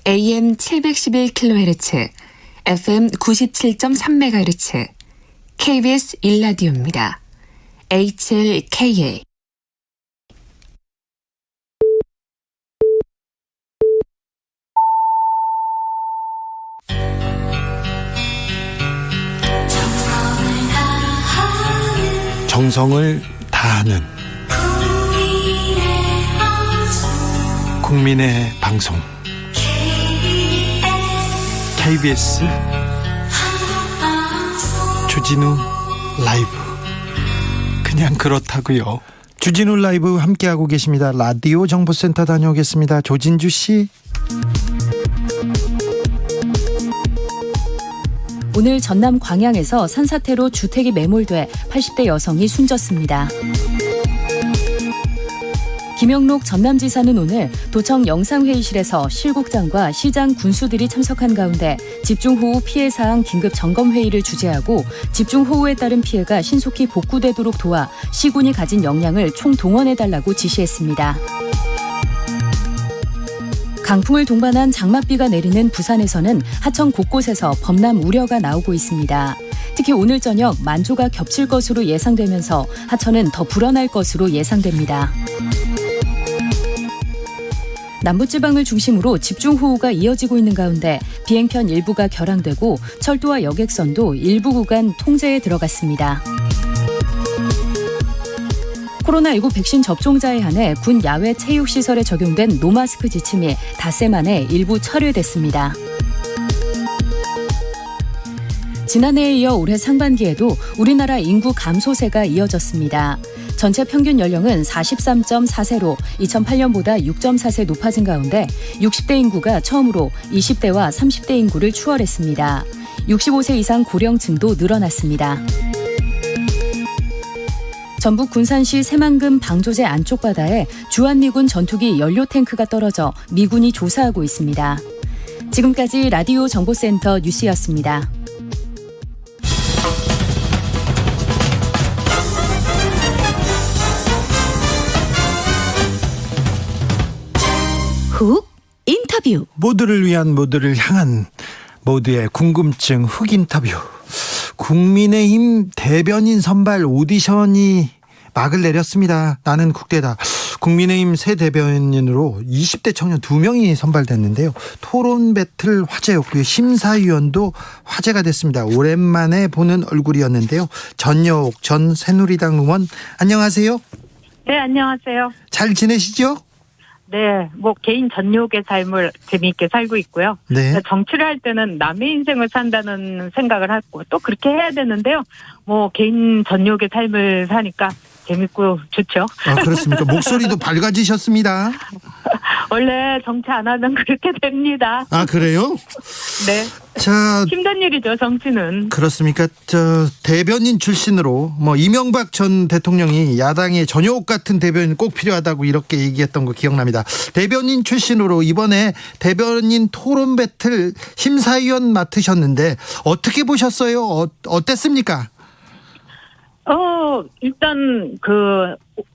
AM 711kHz, FM 97.3MHz, KBS 1라디오입니다. HLKA. 정성을 다하는 국민의 방송 KBS 주진우 라이브. 그냥 그렇다고요. 주진우 라이브 함께하고 계십니다. 라디오 정보센터 다녀오겠습니다. 조진주 씨. 오늘 전남 광양에서 산사태로 주택이 매몰돼 80대 여성이 숨졌습니다. 김영록 전남지사는 오늘 도청 영상회의실에서 실국장과 시장 군수들이 참석한 가운데 집중호우 피해 사항 긴급 점검회의를 주재하고 집중호우에 따른 피해가 신속히 복구되도록 도와 시군이 가진 역량을 총동원해달라고 지시했습니다. 강풍을 동반한 장맛비가 내리는 부산에서는 하천 곳곳에서 범람 우려가 나오고 있습니다. 특히 오늘 저녁 만조가 겹칠 것으로 예상되면서 하천은 더 불어날 것으로 예상됩니다. 남부지방을 중심으로 집중호우가 이어지고 있는 가운데 비행편 일부가 결항되고 철도와 여객선도 일부 구간 통제에 들어갔습니다. 코로나19 백신 접종자에 한해 군 야외 체육시설에 적용된 노마스크 지침이 닷새 만에 일부 철회됐습니다. 지난해에 이어 올해 상반기에도 우리나라 인구 감소세가 이어졌습니다. 전체 평균 연령은 43.4세로 2008년보다 6.4세 높아진 가운데 60대 인구가 처음으로 20대와 30대 인구를 추월했습니다. 65세 이상 고령층도 늘어났습니다. 전북 군산시 새만금 방조제 안쪽 바다에 주한미군 전투기 연료 탱크가 떨어져 미군이 조사하고 있습니다. 지금까지 라디오 정보센터 뉴스였습니다. 훅 인터뷰. 모두를 위한, 모두를 향한, 모두의 궁금증 훅 인터뷰. 국민의힘 대변인 선발 오디션이 막을 내렸습니다. 나는 국대다. 국민의힘 새 대변인으로 20대 청년 2명이 선발됐는데요. 토론 배틀 화제였고요. 심사위원도 화제가 됐습니다. 오랜만에 보는 얼굴이었는데요. 전여옥 전 새누리당 의원, 안녕하세요. 네, 안녕하세요. 잘 지내시죠? 네, 뭐 개인 전욕의 삶을 재미있게 살고 있고요. 네. 정치를 할 때는 남의 인생을 산다는 생각을 하고 또 그렇게 해야 되는데요. 뭐 개인 전욕의 삶을 사니까 재밌고 좋죠. 아, 그렇습니까? 목소리도 밝아지셨습니다. 원래 정치 안 하면 그렇게 됩니다. 아, 그래요? 네. 자, 힘든 일이죠, 정치는. 그렇습니까? 대변인 출신으로 이명박 전 대통령이 야당의 전효옥 같은 대변인 꼭 필요하다고 이렇게 얘기했던 거 기억납니다. 대변인 출신으로 이번에 대변인 토론 배틀 심사위원 맡으셨는데 어떻게 보셨어요? 어땠습니까? 일단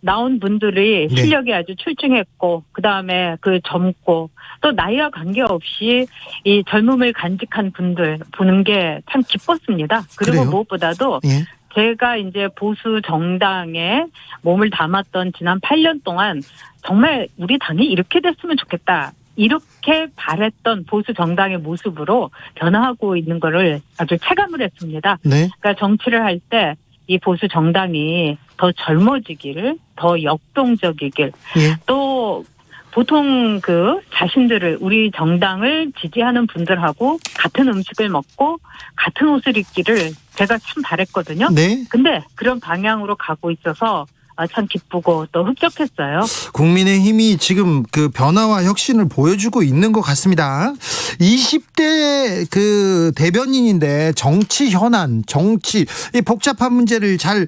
나온 분들이 실력이 아주 출중했고, 그 다음에 젊고, 또 나이와 관계없이 이 젊음을 간직한 분들 보는 게 참 기뻤습니다. 그리고 그래요? 무엇보다도 예. 제가 이제 보수 정당에 몸을 담았던 지난 8년 동안 정말 우리 당이 이렇게 됐으면 좋겠다. 이렇게 바랬던 보수 정당의 모습으로 변화하고 있는 거를 아주 체감을 했습니다. 네. 그러니까 정치를 할 때 이 보수 정당이 더 젊어지기를, 더 역동적이길, 예. 또 보통 그 자신들을 우리 정당을 지지하는 분들하고 같은 음식을 먹고 같은 옷을 입기를 제가 참 바랬거든요. 네. 근데 그런 방향으로 가고 있어서 참 기쁘고 또 흡족했어요. 국민의힘이 지금 그 변화와 혁신을 보여주고 있는 것 같습니다. 20대 그 대변인인데 정치 현안, 정치 이 복잡한 문제를 잘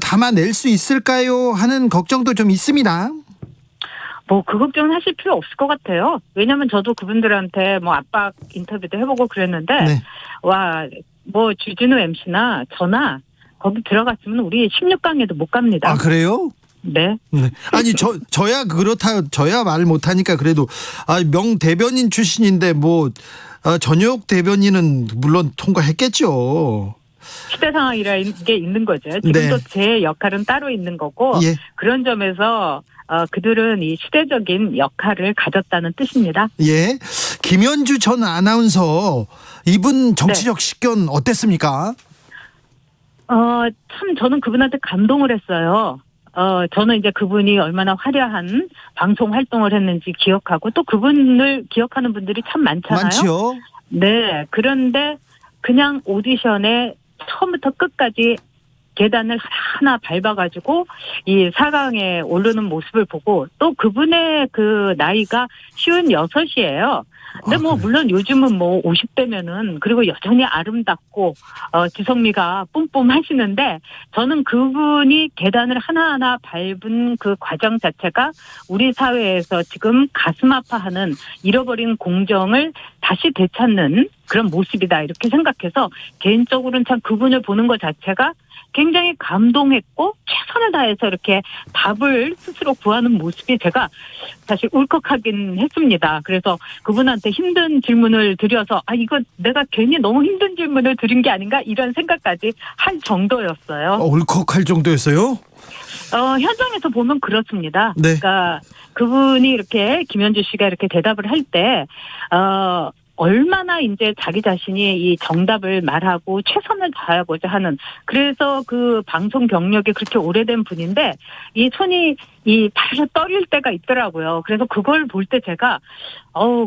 담아낼 수 있을까요? 하는 걱정도 좀 있습니다. 뭐 그 걱정은 하실 필요 없을 것 같아요. 왜냐하면 저도 그분들한테 뭐 압박 인터뷰도 해보고 그랬는데 네. 와, 뭐 주진우 MC나 저나 거기 들어갔으면 우리 16강에도 못 갑니다. 아, 그래요? 네. 네. 아니 저야 그렇다, 저야 말 못하니까 그래도 명 대변인 출신인데 뭐 전역 대변인은 물론 통과했겠죠. 시대 상황이라는 게 있는 거죠. 지금도 네. 제 역할은 따로 있는 거고 예. 그런 점에서 그들은 이 시대적인 역할을 가졌다는 뜻입니다. 예. 김현주 전 아나운서 이분 정치적 식견 어땠습니까? 참 저는 그분한테 감동을 했어요. 저는 이제 그분이 얼마나 화려한 방송 활동을 했는지 기억하고 또 그분을 기억하는 분들이 참 많잖아요. 많지요. 네. 그런데 그냥 오디션에 처음부터 끝까지 계단을 하나 밟아가지고 이 4강에 오르는 모습을 보고 또 그분의 그 나이가 56이에요. 근데 뭐 그래요? 물론 요즘은 뭐 50대면은 그리고 여전히 아름답고 지성미가 뿜뿜 하시는데 저는 그분이 계단을 하나하나 밟은 그 과정 자체가 우리 사회에서 지금 가슴 아파하는 잃어버린 공정을 다시 되찾는 그런 모습이다 이렇게 생각해서 개인적으로는 참 그분을 보는 것 자체가 굉장히 감동했고 최선을 다해서 이렇게 답을 스스로 구하는 모습이 제가 사실 울컥하긴 했습니다. 그래서 그분한테 힘든 질문을 드려서 이거 내가 괜히 너무 힘든 질문을 드린 게 아닌가 이런 생각까지 할 정도였어요. 울컥할 정도였어요? 현장에서 보면 그렇습니다. 네. 그러니까 그분이 이렇게 김현주 씨가 이렇게 대답을 할 때 얼마나 이제 자기 자신이 이 정답을 말하고 최선을 다하고자 하는 그래서 그 방송 경력이 그렇게 오래된 분인데 이 손이 이 발로 떨릴 때가 있더라고요. 그래서 그걸 볼 때 제가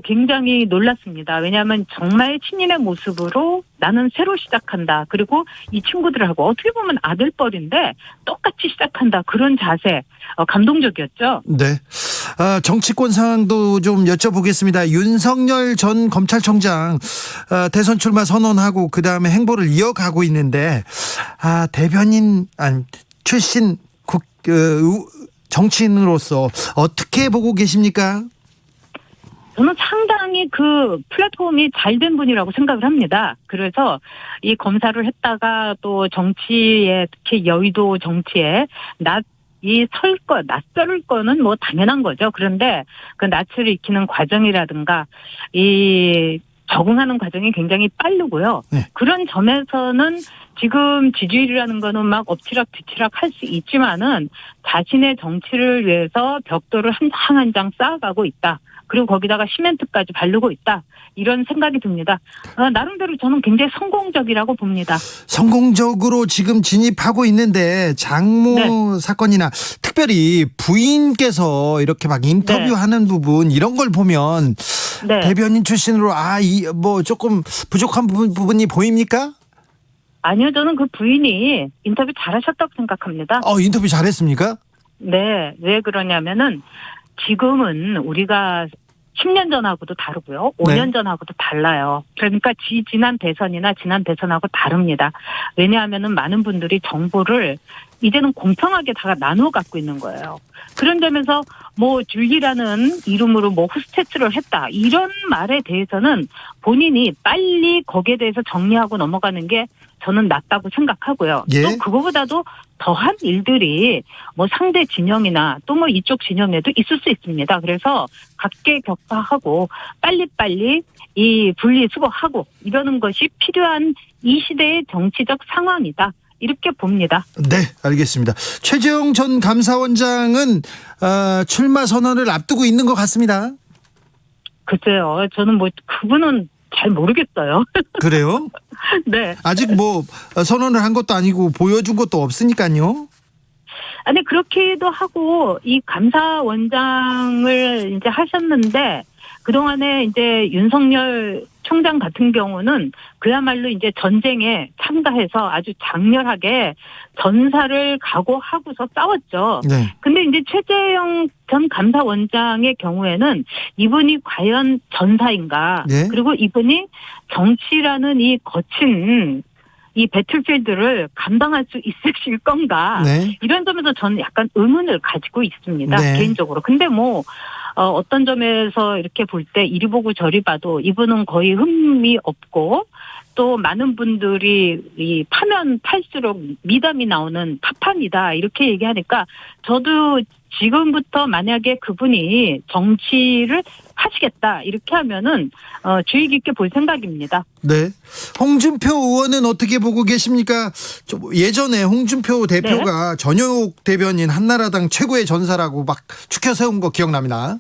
굉장히 놀랐습니다. 왜냐하면 정말 신인의 모습으로 나는 새로 시작한다. 그리고 이 친구들하고 어떻게 보면 아들뻘인데 똑같이 시작한다. 그런 자세 감동적이었죠. 네. 정치권 상황도 좀 여쭤보겠습니다. 윤석열 전 검찰총장 대선 출마 선언하고 그다음에 행보를 이어가고 있는데 대변인 출신 정치인으로서 어떻게 보고 계십니까? 저는 상당히 그 플랫폼이 잘 된 분이라고 생각을 합니다. 그래서 이 검사를 했다가 또 정치에 특히 여의도 정치에 낯설 거는 뭐 당연한 거죠. 그런데 그 낯을 익히는 과정이라든가 이 적응하는 과정이 굉장히 빠르고요. 네. 그런 점에서는 지금 지지율이라는 거는 막 엎치락 뒤치락 할 수 있지만은 자신의 정치를 위해서 벽돌을 한 장 한 장 쌓아가고 있다. 그리고 거기다가 시멘트까지 바르고 있다. 이런 생각이 듭니다. 나름대로 저는 굉장히 성공적이라고 봅니다. 성공적으로 지금 진입하고 있는데 장모 사건이나 특별히 부인께서 이렇게 막 인터뷰하는 부분 이런 걸 보면 대변인 출신으로 뭐 조금 부족한 부분이 보입니까? 아니요. 저는 그 부인이 인터뷰 잘하셨다고 생각합니다. 인터뷰 잘했습니까? 네. 왜 그러냐면은 지금은 우리가 10년 전하고도 다르고요. 5년 전하고도 달라요. 그러니까 지난 대선하고 다릅니다. 왜냐하면은 많은 분들이 정보를 이제는 공평하게 다 나누어 갖고 있는 거예요. 그런 점에서 뭐 줄기라는 이름으로 뭐 후스테츠를 했다. 이런 말에 대해서는 본인이 빨리 거기에 대해서 정리하고 넘어가는 게 저는 낫다고 생각하고요. 예? 또 그거보다도 더한 일들이 뭐 상대 진영이나 또 뭐 이쪽 진영에도 있을 수 있습니다. 그래서 각계격파하고 빨리빨리 이 분리수거하고 이러는 것이 필요한 이 시대의 정치적 상황이다. 이렇게 봅니다. 네, 알겠습니다. 최재형 전 감사원장은 출마 선언을 앞두고 있는 것 같습니다. 글쎄요. 저는 뭐 그분은 잘 모르겠어요. 그래요? 네. 아직 뭐 선언을 한 것도 아니고 보여준 것도 없으니까요. 아니 그렇기도 하고 이 감사원장을 이제 하셨는데 그동안에 이제 윤석열 총장 같은 경우는 그야말로 이제 전쟁에 참가해서 아주 장렬하게 전사를 각오하고서 싸웠죠. 네. 근데 이제 최재형 전 감사원장의 경우에는 이분이 과연 전사인가? 네. 그리고 이분이 정치라는 이 거친 이 배틀필드를 감당할 수 있으실 건가? 네. 이런 점에서 저는 약간 의문을 가지고 있습니다. 네. 개인적으로. 근데 뭐 어떤 점에서 이렇게 볼 때 이리 보고 저리 봐도 이분은 거의 흠이 없고 또 많은 분들이 이 파면 팔수록 미담이 나오는 파판이다 이렇게 얘기하니까 저도 지금부터 만약에 그분이 정치를 하시겠다 이렇게 하면은 주의 깊게 볼 생각입니다. 네. 홍준표 의원은 어떻게 보고 계십니까? 예전에 홍준표 대표가 전효옥 대변인 한나라당 최고의 전사라고 막 추켜 세운 거 기억납니다.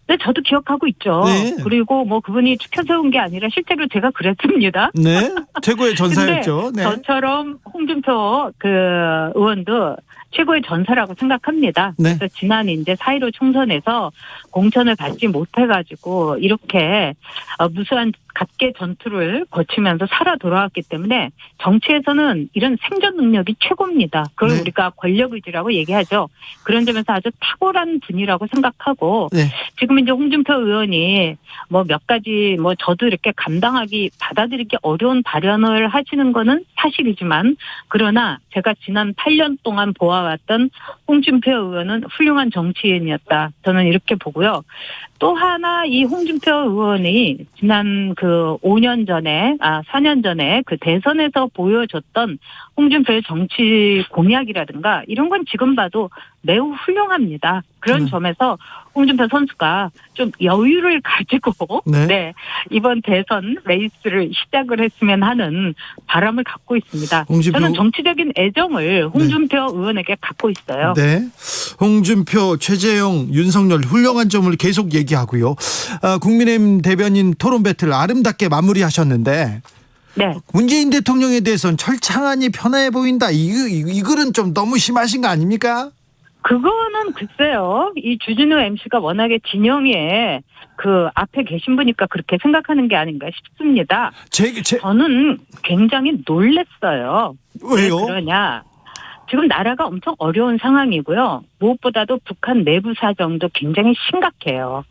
네, 저도 기억하고 있죠. 네. 그리고 뭐 그분이 추켜 세운 게 아니라 실제로 제가 그랬습니다. 네. 최고의 전사였죠. 근데 네. 저처럼 홍준표 의원도 최고의 전사라고 생각합니다. 네. 그래서 지난 이제 4.15 총선에서 공천을 받지 못해가지고 이렇게 무수한 각계 전투를 거치면서 살아 돌아왔기 때문에 정치에서는 이런 생존 능력이 최고입니다. 그걸 네. 우리가 권력의지라고 얘기하죠. 그런 점에서 아주 탁월한 분이라고 생각하고 네. 지금 이제 홍준표 의원이 뭐 몇 가지 뭐 저도 이렇게 받아들이기 어려운 발언을 하시는 거는 사실이지만 그러나 제가 지난 8년 동안 보아왔던 홍준표 의원은 훌륭한 정치인이었다. 저는 이렇게 보고요. 또 하나 이 홍준표 의원이 지난 4년 전에 그 대선에서 보여줬던 홍준표의 정치 공약이라든가 이런 건 지금 봐도 매우 훌륭합니다. 그런 점에서 홍준표 선수가 좀 여유를 가지고 네. 이번 대선 레이스를 시작을 했으면 하는 바람을 갖고 있습니다. 저는 정치적인 애정을 홍준표 의원에게 갖고 있어요. 네. 홍준표, 최재형, 윤석열 훌륭한 점을 계속 얘기하고요. 국민의힘 대변인 토론 배틀 아름답게 마무리하셨는데 네. 문재인 대통령에 대해서는 철창안이 편해 보인다. 이 글은 좀 너무 심하신 거 아닙니까? 그거는 글쎄요. 이 주진우 MC가 워낙에 진영에 그 앞에 계신 분이니까 그렇게 생각하는 게 아닌가 싶습니다. 저는 굉장히 놀랬어요. 왜요? 왜 그러냐. 지금 나라가 엄청 어려운 상황이고요. 무엇보다도 북한 내부 사정도 굉장히 심각해요.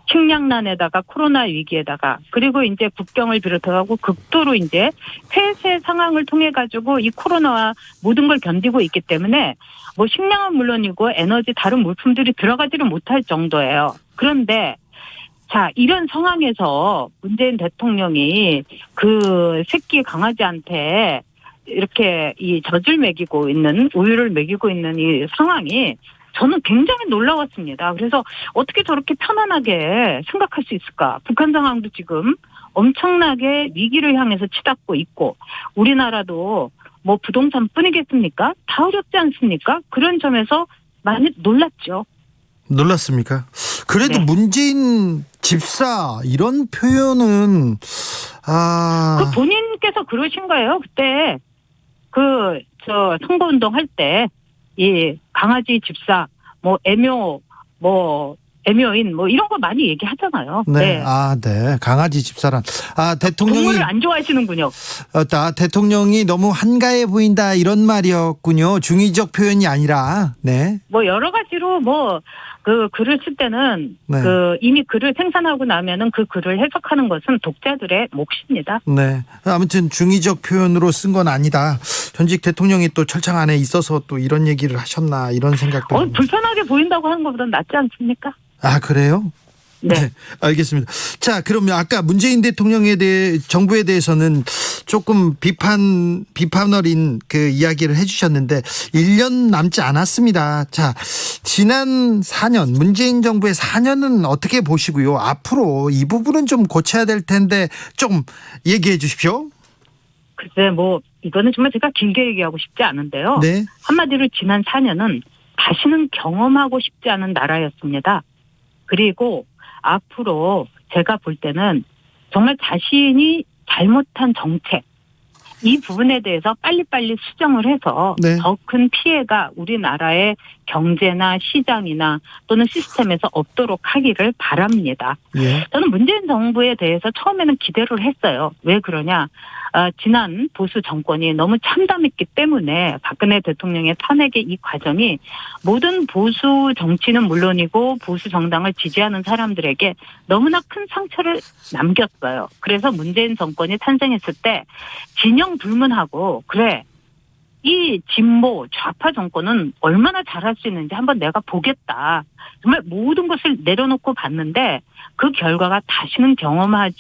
식량난에다가 코로나 위기에다가 그리고 이제 국경을 비롯해가지고 극도로 이제 폐쇄 상황을 통해 가지고 이 코로나와 모든 걸 견디고 있기 때문에 뭐 식량은 물론이고 에너지 다른 물품들이 들어가지를 못할 정도예요. 그런데 자, 이런 상황에서 문재인 대통령이 그 새끼 강아지한테 이렇게 이 젖을 먹이고 있는 우유를 먹이고 있는 이 상황이 저는 굉장히 놀라웠습니다. 그래서 어떻게 저렇게 편안하게 생각할 수 있을까? 북한 상황도 지금 엄청나게 위기를 향해서 치닫고 있고 우리나라도 뭐 부동산뿐이겠습니까? 다 어렵지 않습니까? 그런 점에서 많이 놀랐죠. 놀랐습니까? 그래도 네. 문재인 집사 이런 표현은 그 본인께서 그러신 거예요. 그때 선거운동 할 때 이 강아지 집사, 뭐 애묘인 뭐 이런 거 많이 얘기하잖아요. 네. 네. 강아지 집사란. 대통령이 동물을 안 좋아하시는군요. 대통령이 너무 한가해 보인다 이런 말이었군요. 중의적 표현이 아니라. 네. 뭐 여러 가지로 글을 쓸 때는 네. 이미 글을 생산하고 나면은 그 글을 해석하는 것은 독자들의 몫입니다. 네. 아무튼 중의적 표현으로 쓴 건 아니다. 전직 대통령이 또 철창 안에 있어서 또 이런 얘기를 하셨나 이런 생각도. 불편하게 보인다고 하는 것보다는 낫지 않습니까? 그래요? 네. 알겠습니다. 자, 그러면 아까 문재인 대통령에 대해 정부에 대해서는 조금 비판 어린 그 이야기를 해주셨는데 1년 남지 않았습니다. 자, 지난 4년 문재인 정부의 4년은 어떻게 보시고요? 앞으로 이 부분은 좀 고쳐야 될 텐데 좀 얘기해 주십시오. 글쎄 이거는 정말 제가 길게 얘기하고 싶지 않은데요. 네. 한마디로 지난 4년은 다시는 경험하고 싶지 않은 나라였습니다. 그리고 앞으로 제가 볼 때는 정말 자신이 잘못한 정책, 이 부분에 대해서 빨리빨리 수정을 해서 네. 더 큰 피해가 우리나라의 경제나 시장이나 또는 시스템에서 없도록 하기를 바랍니다. 예. 저는 문재인 정부에 대해서 처음에는 기대를 했어요. 왜 그러냐. 지난 보수 정권이 너무 참담했기 때문에 박근혜 대통령의 탄핵의 이 과정이 모든 보수 정치는 물론이고 보수 정당을 지지하는 사람들에게 너무나 큰 상처를 남겼어요. 그래서 문재인 정권이 탄생했을 때 진영 불문하고 그래. 이 진보 좌파 정권은 얼마나 잘할 수 있는지 한번 내가 보겠다. 정말 모든 것을 내려놓고 봤는데 그 결과가 다시는 경험하고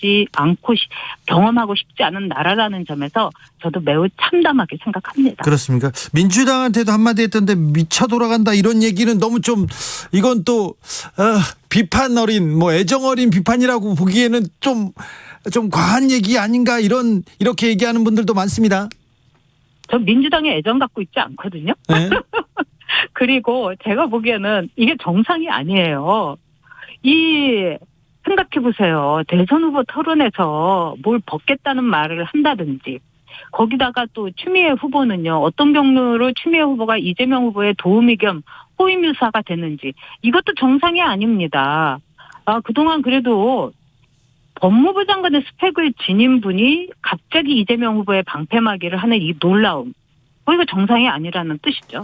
싶지 않은 나라라는 점에서 저도 매우 참담하게 생각합니다. 그렇습니까? 민주당한테도 한마디 했던데 미쳐 돌아간다 이런 얘기는 너무 좀 이건 또 비판 어린 애정 어린 비판이라고 보기에는 좀 과한 얘기 아닌가 이렇게 얘기하는 분들도 많습니다. 저 민주당에 애정 갖고 있지 않거든요. 네. 그리고 제가 보기에는 이게 정상이 아니에요. 생각해보세요. 대선 후보 토론에서 뭘 벗겠다는 말을 한다든지 거기다가 또 추미애 후보는요. 어떤 경로로 추미애 후보가 이재명 후보의 도우미 겸 호위무사가 됐는지 이것도 정상이 아닙니다. 그동안 그래도 법무부 장관의 스펙을 지닌 분이 갑자기 이재명 후보의 방패막이를 하는 이 놀라움. 이거 정상이 아니라는 뜻이죠.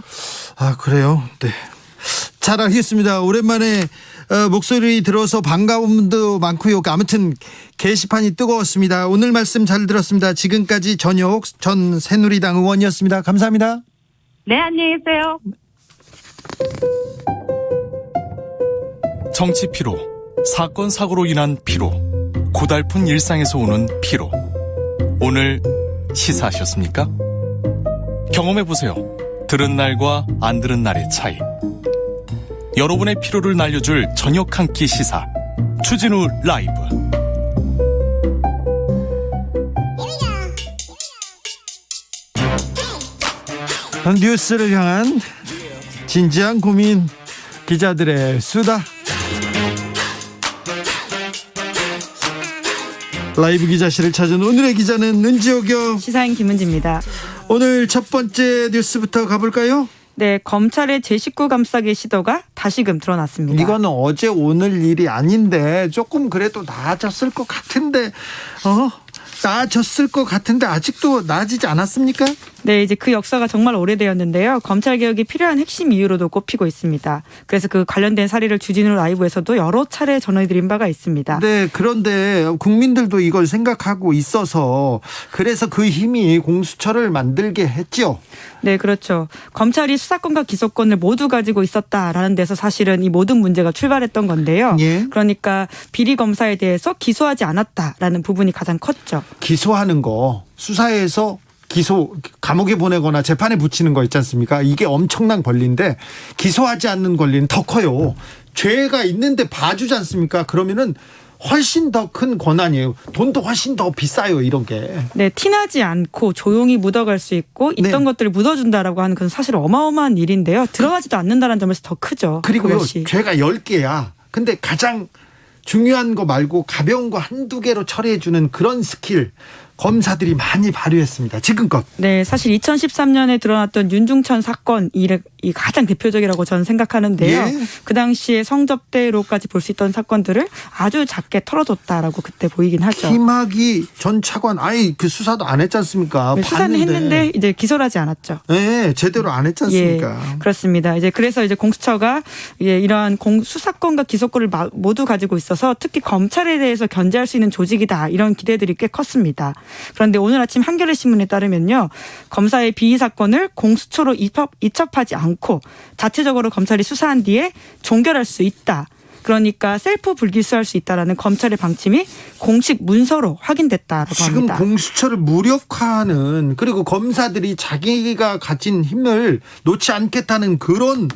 그래요? 네. 잘 알겠습니다. 오랜만에 목소리 들어서 반가운 분도 많고요. 아무튼 게시판이 뜨거웠습니다. 오늘 말씀 잘 들었습니다. 지금까지 전효옥 전 새누리당 의원이었습니다. 감사합니다. 네, 안녕히 계세요. 정치 피로, 사건 사고로 인한 피로, 고달픈 일상에서 오는 피로. 오늘 시사하셨습니까? 경험해보세요. 들은 날과 안 들은 날의 차이. 여러분의 피로를 날려줄 저녁 한 끼 시사 추진우 라이브. 뉴스를 향한 진지한 고민, 기자들의 수다. 라이브 기자실을 찾은 오늘의 기자는 은지옥이요. 시사인 김은지입니다. 오늘 첫 번째 뉴스부터 가볼까요? 네, 검찰의 제19 감싸기 시도가 다시금 드러났습니다. 이거는 어제 오늘 일이 아닌데 조금 그래도 나아졌을 것 같은데 아직도 나아지지 않았습니까? 네, 이제 그 역사가 정말 오래되었는데요. 검찰개혁이 필요한 핵심 이유로도 꼽히고 있습니다. 그래서 그 관련된 사례를 주진우 라이브에서도 여러 차례 전해드린 바가 있습니다. 네, 그런데 국민들도 이걸 생각하고 있어서 그래서 그 힘이 공수처를 만들게 했죠. 네, 그렇죠. 검찰이 수사권과 기소권을 모두 가지고 있었다라는 데서 사실은 이 모든 문제가 출발했던 건데요. 예. 그러니까 비리 검사에 대해서 기소하지 않았다라는 부분이 가장 컸죠. 기소하는 거, 수사에서 감옥에 보내거나 재판에 붙이는 거 있지 않습니까? 이게 엄청난 권리인데 기소하지 않는 권리는 더 커요. 죄가 있는데 봐주지 않습니까? 그러면은 훨씬 더 큰 권한이에요. 돈도 훨씬 더 비싸요, 이런 게. 네, 티나지 않고 조용히 묻어갈 수 있고 있던 것들을 묻어준다라고 하는 건 사실 어마어마한 일인데요. 들어가지도 않는다는 점에서 더 크죠. 그리고요, 그것이. 죄가 10개야. 근데 가장 중요한 거 말고 가벼운 거 한두 개로 처리해주는 그런 스킬 검사들이 많이 발휘했습니다. 지금껏. 네, 사실 2013년에 드러났던 윤중천 사건 이 가장 대표적이라고 저는 생각하는데요. 예. 그 당시에 성접대로까지 볼 수 있던 사건들을 아주 작게 털어줬다라고 그때 보이긴 하죠. 김학의 전 차관 그 수사도 안 했지 않습니까? 네, 수사는 했는데 이제 기소를 하지 않았죠. 네, 제대로 안 했지 않습니까? 예, 그렇습니다. 그래서 공수처가 이러한 수사권과 기소권을 모두 가지고 있어서 특히 검찰에 대해서 견제할 수 있는 조직이다 이런 기대들이 꽤 컸습니다. 그런데 오늘 아침 한겨레 신문에 따르면요, 검사의 비위 사건을 공수처로 이첩하지 않고 자체적으로 검찰이 수사한 뒤에 종결할 수 있다. 그러니까 셀프 불기소할 수 있다라는 검찰의 방침이 공식 문서로 확인됐다라고 합니다. 지금 공수처를 무력화하는, 그리고 검사들이 자기가 가진 힘을 놓지 않겠다는 그런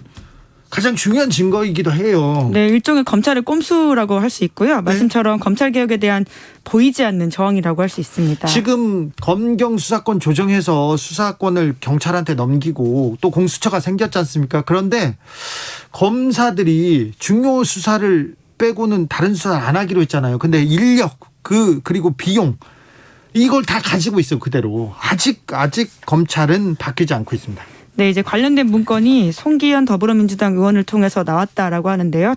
가장 중요한 증거이기도 해요. 네, 일종의 검찰의 꼼수라고 할 수 있고요. 말씀처럼 검찰개혁에 대한 보이지 않는 저항이라고 할 수 있습니다. 지금 검경 수사권 조정해서 수사권을 경찰한테 넘기고 또 공수처가 생겼지 않습니까? 그런데 검사들이 중요 수사를 빼고는 다른 수사 안 하기로 했잖아요. 근데 인력 그리고 비용 이걸 다 가지고 있어요. 그대로. 아직 검찰은 바뀌지 않고 있습니다. 네, 이제 관련된 문건이 송기현 더불어민주당 의원을 통해서 나왔다라고 하는데요.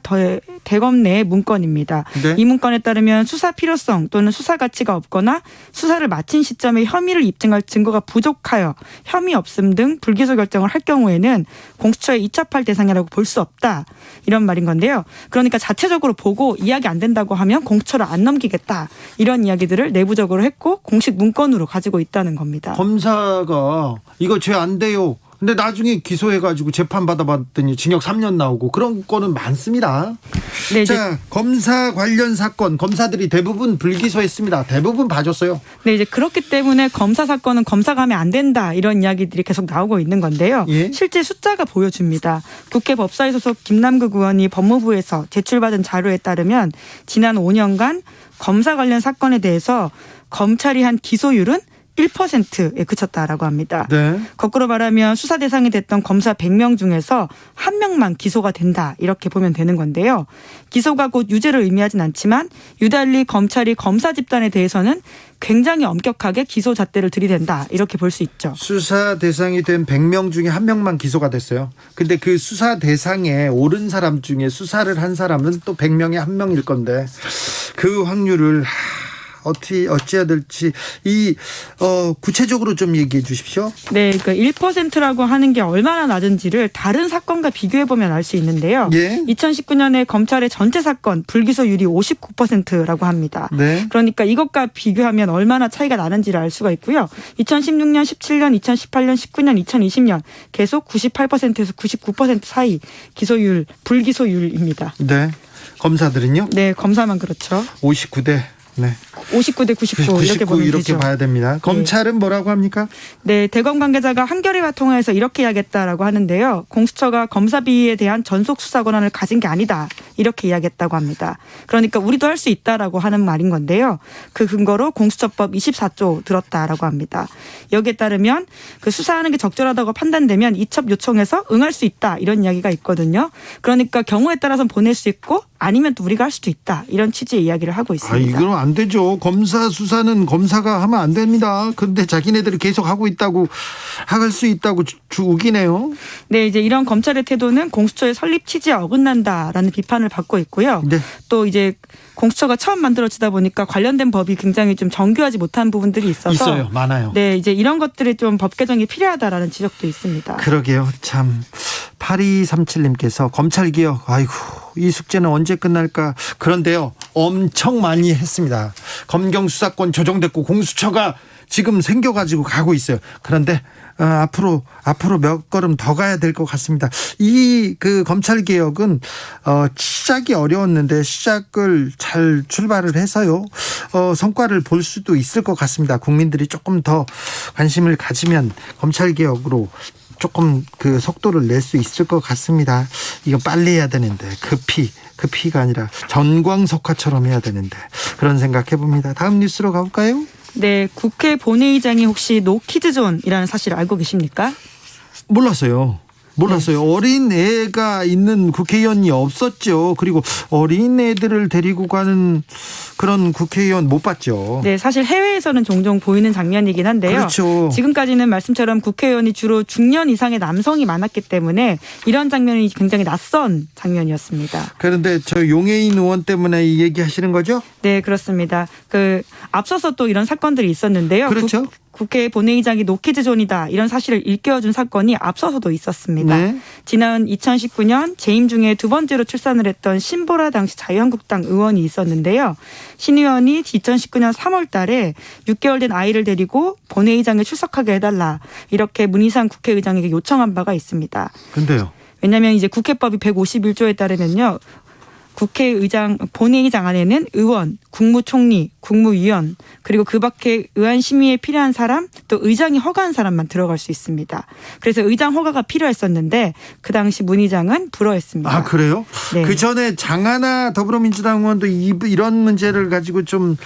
대검 내 문건입니다. 네. 이 문건에 따르면 수사 필요성 또는 수사 가치가 없거나 수사를 마친 시점에 혐의를 입증할 증거가 부족하여 혐의 없음 등 불기소 결정을 할 경우에는 공수처에 이첩할 대상이라고 볼 수 없다. 이런 말인 건데요. 그러니까 자체적으로 보고 이야기 안 된다고 하면 공수처를 안 넘기겠다. 이런 이야기들을 내부적으로 했고 공식 문건으로 가지고 있다는 겁니다. 검사가 이거 죄 안 돼요. 근데 나중에 기소해가지고 재판 받아봤더니 징역 3년 나오고 그런 거는 많습니다. 네, 자, 검사 관련 사건 검사들이 대부분 불기소했습니다. 대부분 봐줬어요. 네, 이제 그렇기 때문에 검사 사건은 검사가 하면 안 된다 이런 이야기들이 계속 나오고 있는 건데요. 예? 실제 숫자가 보여줍니다. 국회 법사위 소속 김남국 의원이 법무부에서 제출받은 자료에 따르면 지난 5년간 검사 관련 사건에 대해서 검찰이 한 기소율은 1%에 그쳤다라고 합니다. 네. 거꾸로 말하면 수사 대상이 됐던 검사 100명 중에서 1명만 기소가 된다 이렇게 보면 되는 건데요. 기소가 곧 유죄를 의미하진 않지만 유달리 검찰이 검사 집단에 대해서는 굉장히 엄격하게 기소 잣대를 들이댄다 이렇게 볼 수 있죠. 수사 대상이 된 100명 중에 1명만 기소가 됐어요. 근데 그 수사 대상에 오른 사람 중에 수사를 한 사람은 또 100명에 1명일 건데 그 확률을 어찌해야 될지 구체적으로 좀 얘기해 주십시오. 네, 그러니까 1%라고 하는 게 얼마나 낮은지를 다른 사건과 비교해 보면 알 수 있는데요. 예? 2019년에 검찰의 전체 사건 불기소율이 59%라고 합니다. 네. 그러니까 이것과 비교하면 얼마나 차이가 나는지를 알 수가 있고요. 2016년, 17년, 2018년, 19년, 2020년 계속 98%에서 99% 사이 기소율, 불기소율입니다. 네. 검사들은요? 네, 검사만 그렇죠. 59대. 네. 59대 99 이렇게 보면 이렇게 되죠. 봐야 됩니다. 검찰은 뭐라고 합니까? 네, 대검 관계자가 한겨레와 통화해서 이렇게 이야기했다라고 하는데요. 공수처가 검사 비위에 대한 전속 수사 권한을 가진 게 아니다. 이렇게 이야기했다고 합니다. 그러니까 우리도 할 수 있다라고 하는 말인 건데요. 그 근거로 공수처법 24조 들었다라고 합니다. 여기에 따르면 그 수사하는 게 적절하다고 판단되면 이첩 요청해서 응할 수 있다. 이런 이야기가 있거든요. 그러니까 경우에 따라서는 보낼 수 있고 아니면 또 우리가 할 수도 있다. 이런 취지의 이야기를 하고 있습니다. 이건 안 되죠. 검사 수사는 검사가 하면 안 됩니다. 그런데 자기네들이 계속 하고 있다고 할 수 있다고 우기네요. 네, 이제 이런 검찰의 태도는 공수처의 설립 취지에 어긋난다라는 비판을 받고 있고요. 네. 또 이제 공수처가 처음 만들어지다 보니까 관련된 법이 굉장히 좀 정교하지 못한 부분들이 있어서 많아요. 네, 이제 이런 것들이 좀 법 개정이 필요하다라는 지적도 있습니다. 그러게요. 참 8237님께서 검찰개혁 아이고 이 숙제는 언제 끝날까. 그런데요 엄청 많이 했습니다. 검경 수사권 조정됐고 공수처가 지금 생겨가지고 가고 있어요. 그런데 앞으로 몇 걸음 더 가야 될 것 같습니다. 이 검찰 개혁은 시작이 어려웠는데 시작을 잘 출발을 해서요 성과를 볼 수도 있을 것 같습니다. 국민들이 조금 더 관심을 가지면 검찰 개혁으로 조금 속도를 낼 수 있을 것 같습니다. 이거 빨리 해야 되는데 급히가 아니라 전광석화처럼 해야 되는데 그런 생각해 봅니다. 다음 뉴스로 가볼까요? 네, 국회 본회의장이 혹시 노키즈존이라는 사실을 알고 계십니까? 몰랐어요. 네. 어린 애가 있는 국회의원이 없었죠. 그리고 어린 애들을 데리고 가는 그런 국회의원 못 봤죠. 네, 사실 해외에서는 종종 보이는 장면이긴 한데요. 그렇죠. 지금까지는 말씀처럼 국회의원이 주로 중년 이상의 남성이 많았기 때문에 이런 장면이 굉장히 낯선 장면이었습니다. 그런데 저 용해인 의원 때문에 이 얘기하시는 거죠? 네, 그렇습니다. 앞서서 또 이런 사건들이 있었는데요. 그렇죠. 국회 본회의장이 노키즈존이다 이런 사실을 일깨워준 사건이 앞서서도 있었습니다. 네. 지난 2019년 재임 중에 두 번째로 출산을 했던 신보라 당시 자유한국당 의원이 있었는데요. 신 의원이 2019년 3월 달에 6개월 된 아이를 데리고 본회의장에 출석하게 해달라 이렇게 문희상 국회의장에게 요청한 바가 있습니다. 근데요. 왜냐하면 이제 국회법이 151조에 따르면요. 본회의장 안에는 의원, 국무총리, 국무위원 그리고 그 밖에 의안 심의에 필요한 사람 또 의장이 허가한 사람만 들어갈 수 있습니다. 그래서 의장 허가가 필요했었는데 그 당시 문 의장은 불허했습니다. 아 그래요? 네. 그 전에 장하나 더불어민주당 의원도 이런 문제를 가지고 좀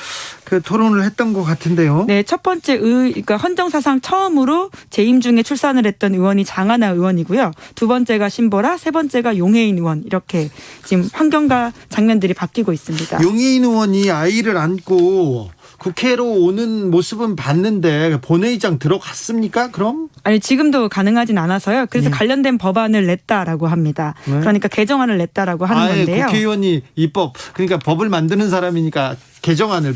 토론을 했던 것 같은데요. 네, 첫 번째 그러니까 헌정사상 처음으로 재임 중에 출산을 했던 의원이 장하나 의원이고요. 두 번째가 신보라, 세 번째가 용해인 의원 이렇게 지금 환경과 여론과 장면들이 바뀌고 있습니다. 용해인 의원이 아이를 안고 국회로 오는 모습은 봤는데 본회의장 들어갔습니까? 그럼? 아니 지금도 가능하진 않아서요. 그래서 관련된 법안을 냈다라고 합니다. 네. 그러니까 개정안을 냈다라고 하는 건데요. 국회의원이 입법 그러니까 법을 만드는 사람이니까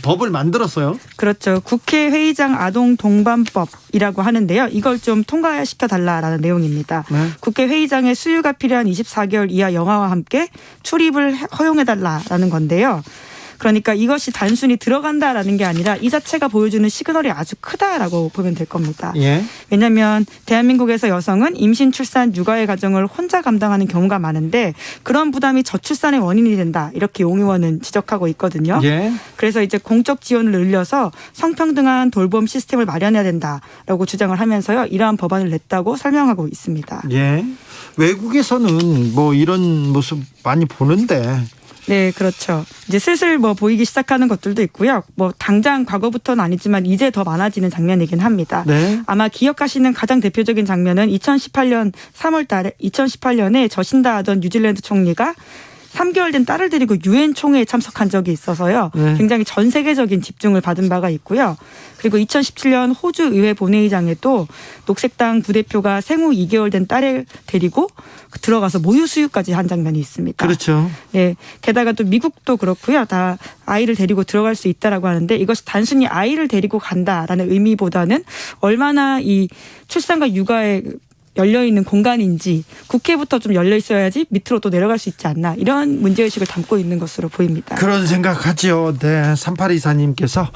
법을 만들었어요. 그렇죠. 국회 회의장 아동 동반법이라고 하는데요. 이걸 좀 통과시켜 달라라는 내용입니다. 네. 국회 회의장에 수유가 필요한 24개월 이하 영아와 함께 출입을 허용해 달라라는 건데요. 그러니까 이것이 단순히 들어간다라는 게 아니라 이 자체가 보여주는 시그널이 아주 크다라고 보면 될 겁니다. 예. 왜냐하면 대한민국에서 여성은 임신, 출산, 육아의 과정을 혼자 감당하는 경우가 많은데 그런 부담이 저출산의 원인이 된다. 이렇게 용 의원은 지적하고 있거든요. 예. 그래서 이제 공적 지원을 늘려서 성평등한 돌봄 시스템을 마련해야 된다라고 주장을 하면서요. 이러한 법안을 냈다고 설명하고 있습니다. 예. 외국에서는 뭐 이런 모습 많이 보는데. 네, 그렇죠. 이제 슬슬 뭐 보이기 시작하는 것들도 있고요. 뭐 당장 과거부터는 아니지만 이제 더 많아지는 장면이긴 합니다. 네. 아마 기억하시는 가장 대표적인 장면은 2018년 3월 달에 2018년에 저신다 하던 뉴질랜드 총리가 3개월 된 딸을 데리고 유엔 총회에 참석한 적이 있어서요. 네. 굉장히 전 세계적인 집중을 받은 바가 있고요. 그리고 2017년 호주 의회 본회의장에도 녹색당 부대표가 생후 2개월 된 딸을 데리고 들어가서 모유 수유까지 한 장면이 있습니다. 그렇죠. 네. 게다가 또 미국도 그렇고요. 다 아이를 데리고 들어갈 수 있다라고 하는데 이것이 단순히 아이를 데리고 간다라는 의미보다는 얼마나 이 출산과 육아에 열려있는 공간인지 국회부터 좀 열려 있어야지 밑으로 또 내려갈 수 있지 않나 이런 문제의식을 담고 있는 것으로 보입니다. 그런 생각하죠. 네, 3824님께서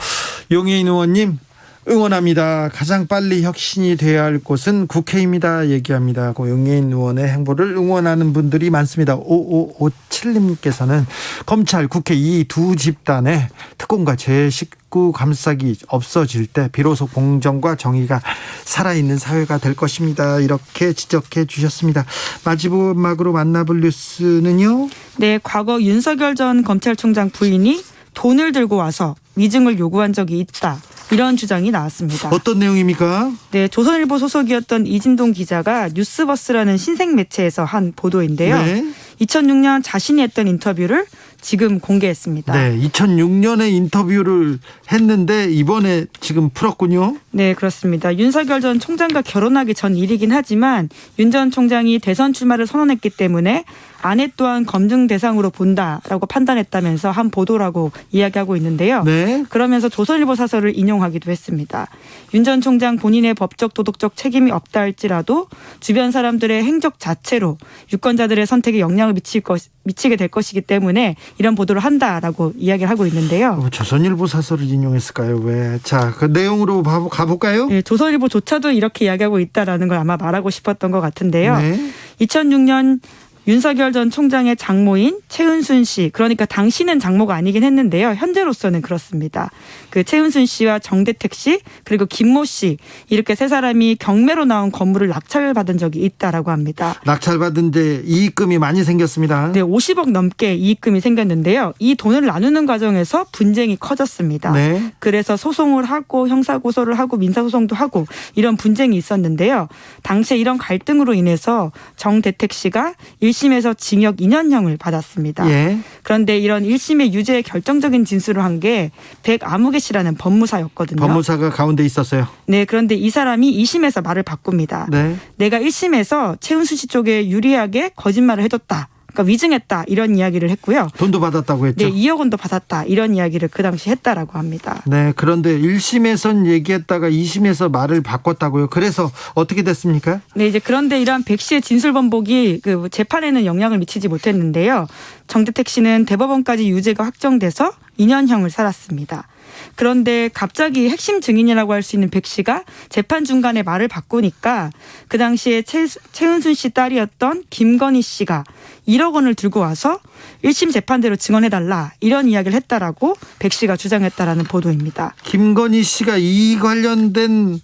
용해인 의원님 응원합니다. 가장 빨리 혁신이 돼야 할 곳은 국회입니다. 얘기합니다. 용해인 의원의 행보를 응원하는 분들이 많습니다. 5557님께서는 검찰, 국회 이 두 집단의 특검과 제19 감싸기 없어질 때 비로소 공정과 정의가 살아있는 사회가 될 것입니다. 이렇게 지적해 주셨습니다. 마지막으로 만나볼 뉴스는요. 네, 과거 윤석열 전 검찰총장 부인이 돈을 들고 와서 위증을 요구한 적이 있다. 이런 주장이 나왔습니다. 어떤 내용입니까? 네, 조선일보 소속이었던 이진동 기자가 뉴스버스라는 신생 매체에서 한 보도인데요. 네. 2006년 자신이 했던 인터뷰를 지금 공개했습니다. 네, 2006년에 인터뷰를 했는데 이번에 지금 풀었군요. 네, 그렇습니다. 윤석열 전 총장과 결혼하기 전 일이긴 하지만 윤 전 총장이 대선 출마를 선언했기 때문에 아내 또한 검증 대상으로 본다라고 판단했다면서 한 보도라고 이야기하고 있는데요. 네. 그러면서 조선일보 사설을 인용하기도 했습니다. 윤 전 총장 본인의 법적 도덕적 책임이 없다 할지라도 주변 사람들의 행적 자체로 유권자들의 선택에 영향을 미치게 될 것이기 때문에 이런 보도를 한다라고 이야기를 하고 있는데요. 조선일보 사설을 인용했을까요? 왜? 자, 그 내용으로 가볼까요? 네, 조선일보조차도 이렇게 이야기하고 있다라는 걸 아마 말하고 싶었던 것 같은데요. 네. 2006년 윤석열 전 총장의 장모인 최은순 씨, 그러니까 당시는 장모가 아니긴 했는데요. 현재로서는 그렇습니다. 그 최은순 씨와 정대택 씨 그리고 김모 씨 이렇게 세 사람이 경매로 나온 건물을 낙찰받은 적이 있다라고 합니다. 낙찰받은 데 이익금이 많이 생겼습니다. 네, 50억 넘게 이익금이 생겼는데요. 이 돈을 나누는 과정에서 분쟁이 커졌습니다. 네. 그래서 소송을 하고 형사고소를 하고 민사소송도 하고 이런 분쟁이 있었는데요. 당시에 이런 갈등으로 인해서 정대택 씨가 1심에서 징역 2년형을 받았습니다. 예. 그런데 이런 1심의 유죄의 결정적인 진술을 한 게 백아무개 씨라는 법무사였거든요. 법무사가 가운데 있었어요. 네, 그런데 이 사람이 2심에서 말을 바꿉니다. 네. 내가 1심에서 최은수 씨 쪽에 유리하게 거짓말을 해줬다. 그러니까 위증했다 이런 이야기를 했고요. 돈도 받았다고 했죠. 네, 2억 원도 받았다 이런 이야기를 그 당시 했다라고 합니다. 네, 그런데 1심에선 얘기했다가 2심에서 말을 바꿨다고요. 그래서 어떻게 됐습니까? 네, 이제 그런데 이러한 백 씨의 진술 번복이 그 재판에는 영향을 미치지 못했는데요. 정대택 씨는 대법원까지 유죄가 확정돼서 2년형을 살았습니다. 그런데 갑자기 핵심 증인이라고 할 수 있는 백 씨가 재판 중간에 말을 바꾸니까 그 당시에 최은순 씨 딸이었던 김건희 씨가 1억 원을 들고 와서 1심 재판대로 증언해달라 이런 이야기를 했다라고 백 씨가 주장했다라는 보도입니다. 김건희 씨가 이 관련된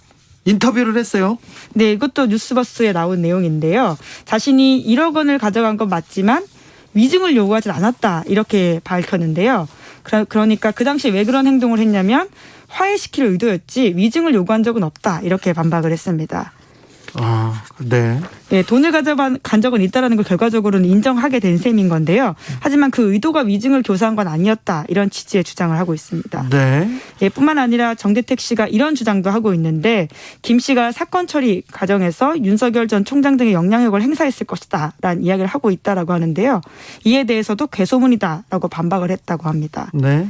인터뷰를 했어요. 네, 이것도 뉴스버스에 나온 내용인데요. 자신이 1억 원을 가져간 건 맞지만 위증을 요구하지 않았다 이렇게 밝혔는데요. 그러니까 그 당시 왜 그런 행동을 했냐면 화해시킬 의도였지 위증을 요구한 적은 없다 이렇게 반박을 했습니다. 네. 네, 돈을 가져간 적은 있다라는 걸 결과적으로는 인정하게 된 셈인 건데요. 하지만 그 의도가 위증을 교사한 건 아니었다. 이런 취지의 주장을 하고 있습니다. 네. 예, 뿐만 아니라 정대택 씨가 이런 주장도 하고 있는데 김 씨가 사건 처리 과정에서 윤석열 전 총장 등의 영향력을 행사했을 것이다. 라는 이야기를 하고 있다라고 하는데요. 이에 대해서도 괴소문이다라고 반박을 했다고 합니다. 네.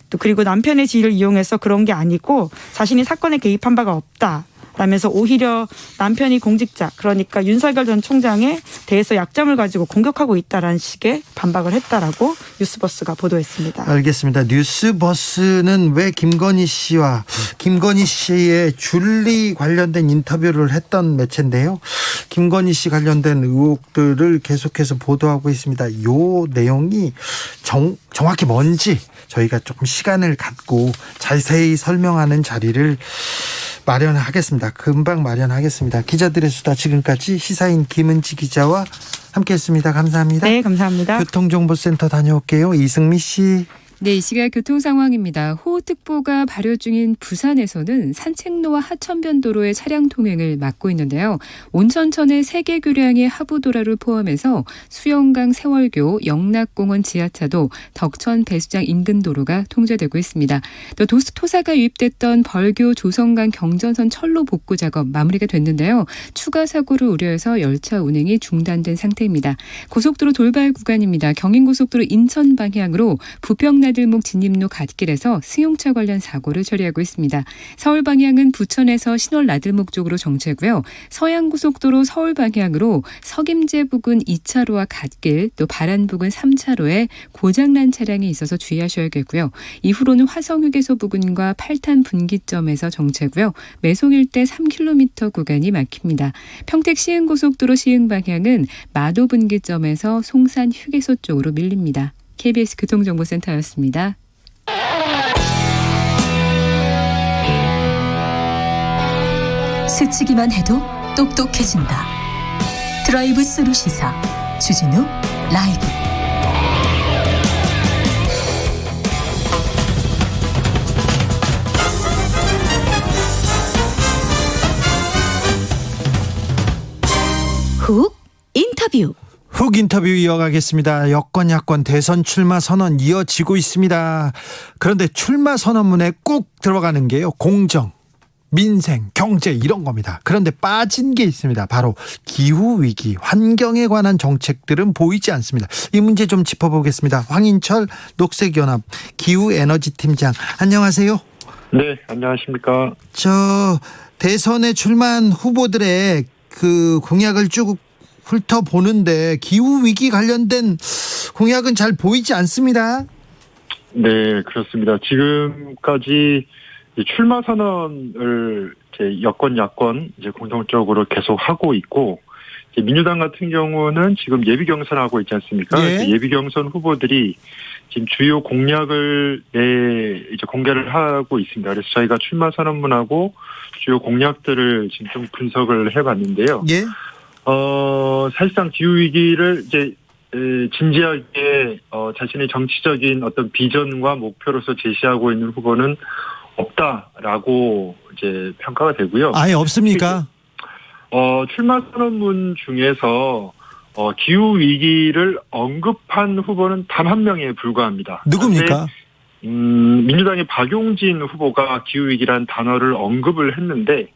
또 그리고 남편의 지위를 이용해서 그런 게 아니고 자신이 사건에 개입한 바가 없다. 라면서 오히려 남편이 공직자 그러니까 윤석열 전 총장에 대해서 약점을 가지고 공격하고 있다라는 식의 반박을 했다라고 뉴스버스가 보도했습니다. 알겠습니다. 뉴스버스는 왜 김건희 씨와 김건희 씨의 줄리 관련된 인터뷰를 했던 매체인데요. 김건희 씨 관련된 의혹들을 계속해서 보도하고 있습니다. 이 내용이 정확히 뭔지 저희가 조금 시간을 갖고 자세히 설명하는 자리를 마련하겠습니다. 금방 마련하겠습니다. 기자들의 수다 지금까지 시사인 김은지 기자와 함께했습니다. 감사합니다. 네, 감사합니다. 교통정보센터 다녀올게요. 이승미 씨. 네, 이 시각 교통 상황입니다. 호우특보가 발효 중인 부산에서는 산책로와 하천변도로의 차량 통행을 막고 있는데요. 온천천의 세계교량의 하부도로를 포함해서 수영강 세월교, 영락공원 지하차도, 덕천 배수장 인근 도로가 통제되고 있습니다. 또 토사가 유입됐던 벌교 조성강 경전선 철로 복구 작업 마무리가 됐는데요. 추가 사고를 우려해서 열차 운행이 중단된 상태입니다. 고속도로 돌발 구간입니다. 경인고속도로 인천 방향으로 부평 나들목 진입로 갓길에서 승용차 관련 사고를 처리하고 있습니다. 서울 방향은 부천에서 신월 나들목 쪽으로 정체고요. 서양고속도로 서울 방향으로 석임제 부근 2차로와 갓길 또 바란 부근 3차로에 고장난 차량이 있어서 주의하셔야겠고요. 이후로는 화성휴게소 부근과 팔탄 분기점에서 정체고요. 매송 일대 3km 구간이 막힙니다. 평택 시흥고속도로 시흥 방향은 마도 분기점에서 송산 휴게소 쪽으로 밀립니다. KBS 교통정보센터였습니다. 스치기만 해도 똑똑해진다. 드라이브 스루 시사 주진우 라이브. 훅 인터뷰. 훅 인터뷰 이어가겠습니다. 여권 야권 대선 출마 선언 이어지고 있습니다. 그런데 출마 선언문에 꼭 들어가는 게요. 공정, 민생, 경제 이런 겁니다. 그런데 빠진 게 있습니다. 바로 기후위기, 환경에 관한 정책들은 보이지 않습니다. 이 문제 좀 짚어보겠습니다. 황인철 녹색연합 기후에너지팀장 안녕하세요. 네, 안녕하십니까. 대선에 출마한 후보들의 그 공약을 쭉 훑어보는데 기후위기 관련된 공약은 잘 보이지 않습니다. 네, 그렇습니다. 지금까지 출마 선언을 여권, 야권 공동적으로 계속 하고 있고, 민주당 같은 경우는 지금 예비 경선하고 있지 않습니까? 예. 예비 경선 후보들이 지금 주요 공약을 공개를 하고 있습니다. 그래서 저희가 출마 선언문하고 주요 공약들을 지금 좀 분석을 해봤는데요. 예. 사실상 기후위기를 진지하게, 자신의 정치적인 어떤 비전과 목표로서 제시하고 있는 후보는 없다라고 평가가 되고요. 아예 없습니까? 출마 선언문 중에서, 기후위기를 언급한 후보는 단 한 명에 불과합니다. 누굽니까? 민주당의 박용진 후보가 기후위기라는 단어를 언급을 했는데,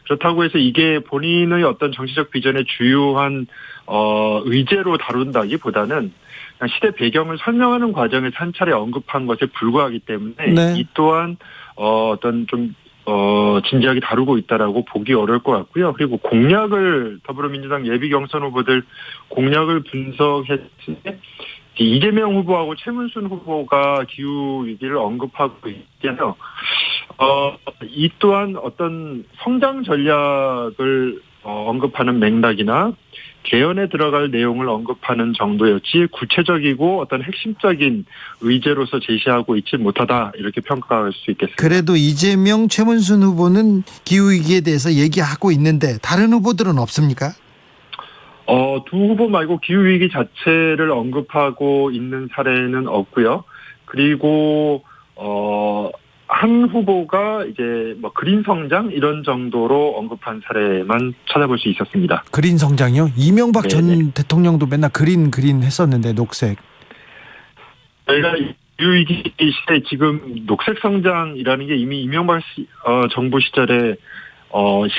그렇다고 해서 이게 본인의 어떤 정치적 비전의 주요한 의제로 다룬다기보다는 그냥 시대 배경을 설명하는 과정에서 한 차례 언급한 것에 불과하기 때문에 네. 이 또한 어떤 좀 진지하게 다루고 있다라고 보기 어려울 것 같고요. 그리고 공약을 더불어민주당 예비 경선 후보들 공약을 분석했을 때 이재명 후보하고 최문순 후보가 기후 위기를 언급하고 있잖아요. 이 또한 어떤 성장 전략을 언급하는 맥락이나 개헌에 들어갈 내용을 언급하는 정도였지 구체적이고 어떤 핵심적인 의제로서 제시하고 있지 못하다 이렇게 평가할 수 있겠습니다. 그래도 이재명, 최문순 후보는 기후위기에 대해서 얘기하고 있는데 다른 후보들은 없습니까? 두 후보 말고 기후위기 자체를 언급하고 있는 사례는 없고요. 그리고 한 후보가 이제 뭐 그린 성장 이런 정도로 언급한 사례만 찾아볼 수 있었습니다. 그린 성장이요? 이명박 전 대통령도 맨날 그린 했었는데 녹색. 저희가 기후위기 시대 지금 녹색 성장이라는 게 이미 이명박 정부 시절에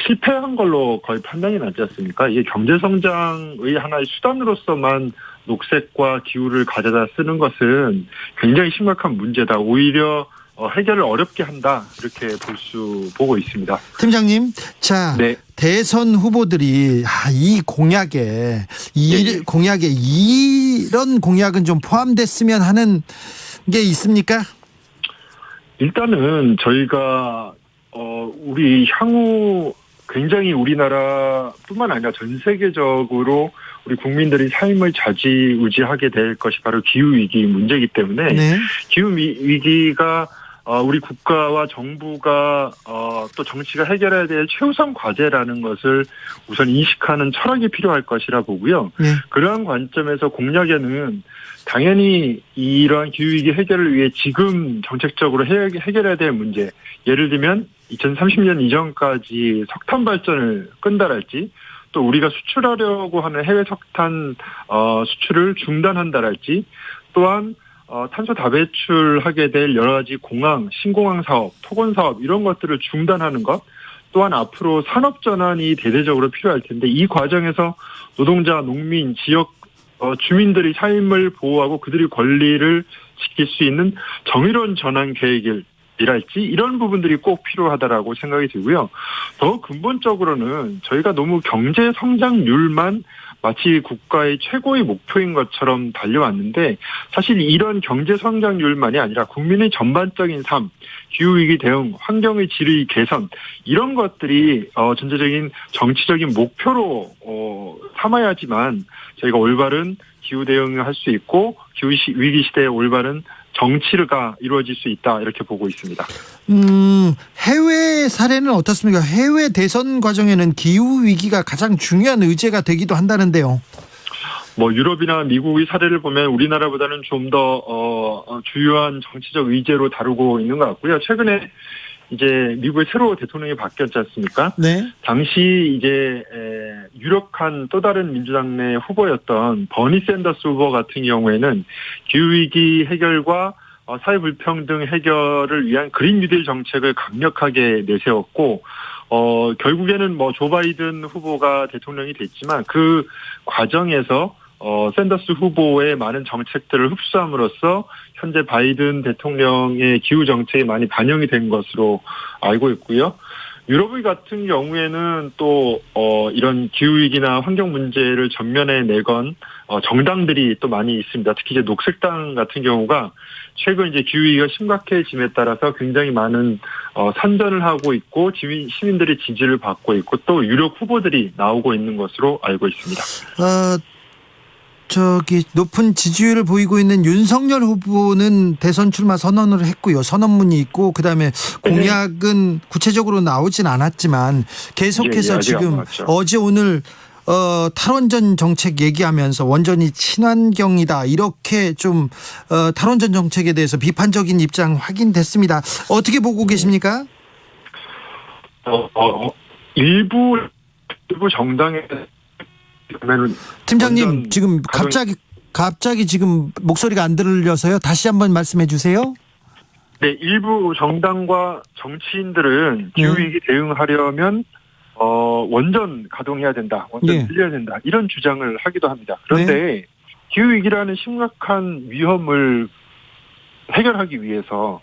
실패한 걸로 거의 판단이 나지 않습니까? 이게 경제 성장의 하나의 수단으로서만 녹색과 기후를 가져다 쓰는 것은 굉장히 심각한 문제다. 오히려 해결을 어렵게 한다. 이렇게 보고 있습니다. 팀장님, 자, 대선 후보들이 이 공약에 이런 공약은 좀 포함됐으면 하는 게 있습니까? 일단은 저희가 우리 향후 굉장히 우리나라뿐만 아니라 전 세계적으로 우리 국민들이 삶을 좌지우지하게 될 것이 바로 기후위기 문제이기 때문에 기후위기가 우리 국가와 정부가 또 정치가 해결해야 될 최우선 과제라는 것을 우선 인식하는 철학이 필요할 것이라 보고요. 그러한 관점에서 공약에는 당연히 이러한 기후위기 해결을 위해 지금 정책적으로 해결해야 될 문제, 예를 들면 2030년 이전까지 석탄 발전을 끈다랄지, 또 우리가 수출하려고 하는 해외 석탄 수출을 중단한다랄지, 또한 탄소 다배출하게 될 여러 가지 공항, 신공항 사업, 토건 사업 이런 것들을 중단하는 것, 또한 앞으로 산업 전환이 대대적으로 필요할 텐데 이 과정에서 노동자, 농민, 지역 주민들의 삶을 보호하고 그들의 권리를 지킬 수 있는 정의로운 전환 계획이랄지 이런 부분들이 꼭 필요하다라고 생각이 들고요. 더 근본적으로는 저희가 너무 경제 성장률만 마치 국가의 최고의 목표인 것처럼 달려왔는데 사실 이런 경제 성장률만이 아니라 국민의 전반적인 삶, 기후위기 대응, 환경의 질의 개선 이런 것들이 전체적인 정치적인 목표로 삼아야지만 저희가 올바른 기후 대응을 할 수 있고 기후위기 시대에 올바른 정치가 이루어질 수 있다 이렇게 보고 있습니다. 해외 사례는 어떻습니까? 해외 대선 과정에는 기후 위기가 가장 중요한 의제가 되기도 한다는데요. 뭐 유럽이나 미국의 사례를 보면 우리나라보다는 좀 더 주요한 정치적 의제로 다루고 있는 것 같고요. 최근에 이제 미국의 새로 대통령이 바뀌었지 않습니까? 네. 당시 이제 유력한 또 다른 민주당 내 후보였던 버니 샌더스 후보 같은 경우에는 기후위기 해결과 사회 불평등 해결을 위한 그린 뉴딜 정책을 강력하게 내세웠고, 결국에는 뭐 조 바이든 후보가 대통령이 됐지만 그 과정에서 샌더스 후보의 많은 정책들을 흡수함으로써 현재 바이든 대통령의 기후 정책이 많이 반영이 된 것으로 알고 있고요. 유럽의 같은 경우에는 또 이런 기후위기나 환경 문제를 전면에 내건 정당들이 또 많이 있습니다. 특히 이제 녹색당 같은 경우가 최근 이제 기후위기가 심각해짐에 따라서 굉장히 많은 선전을 하고 있고 시민들의 지지를 받고 있고 또 유력 후보들이 나오고 있는 것으로 알고 있습니다. 높은 지지율을 보이고 있는 윤석열 후보는 대선 출마 선언을 했고요. 선언문이 있고 그다음에 공약은 구체적으로 나오진 않았지만 계속해서 지금 어제 오늘 탈원전 정책 얘기하면서 원전이 친환경이다 이렇게 좀 탈원전 정책에 대해서 비판적인 입장 확인됐습니다. 어떻게 보고 계십니까? 일부 정당에 팀장님 지금 갑자기 지금 목소리가 안 들려서요. 다시 한번 말씀해 주세요. 네, 일부 정당과 정치인들은 기후위기 대응하려면 원전 가동해야 된다, 원전 늘려야 된다 이런 주장을 하기도 합니다. 그런데 기후위기라는 심각한 위험을 해결하기 위해서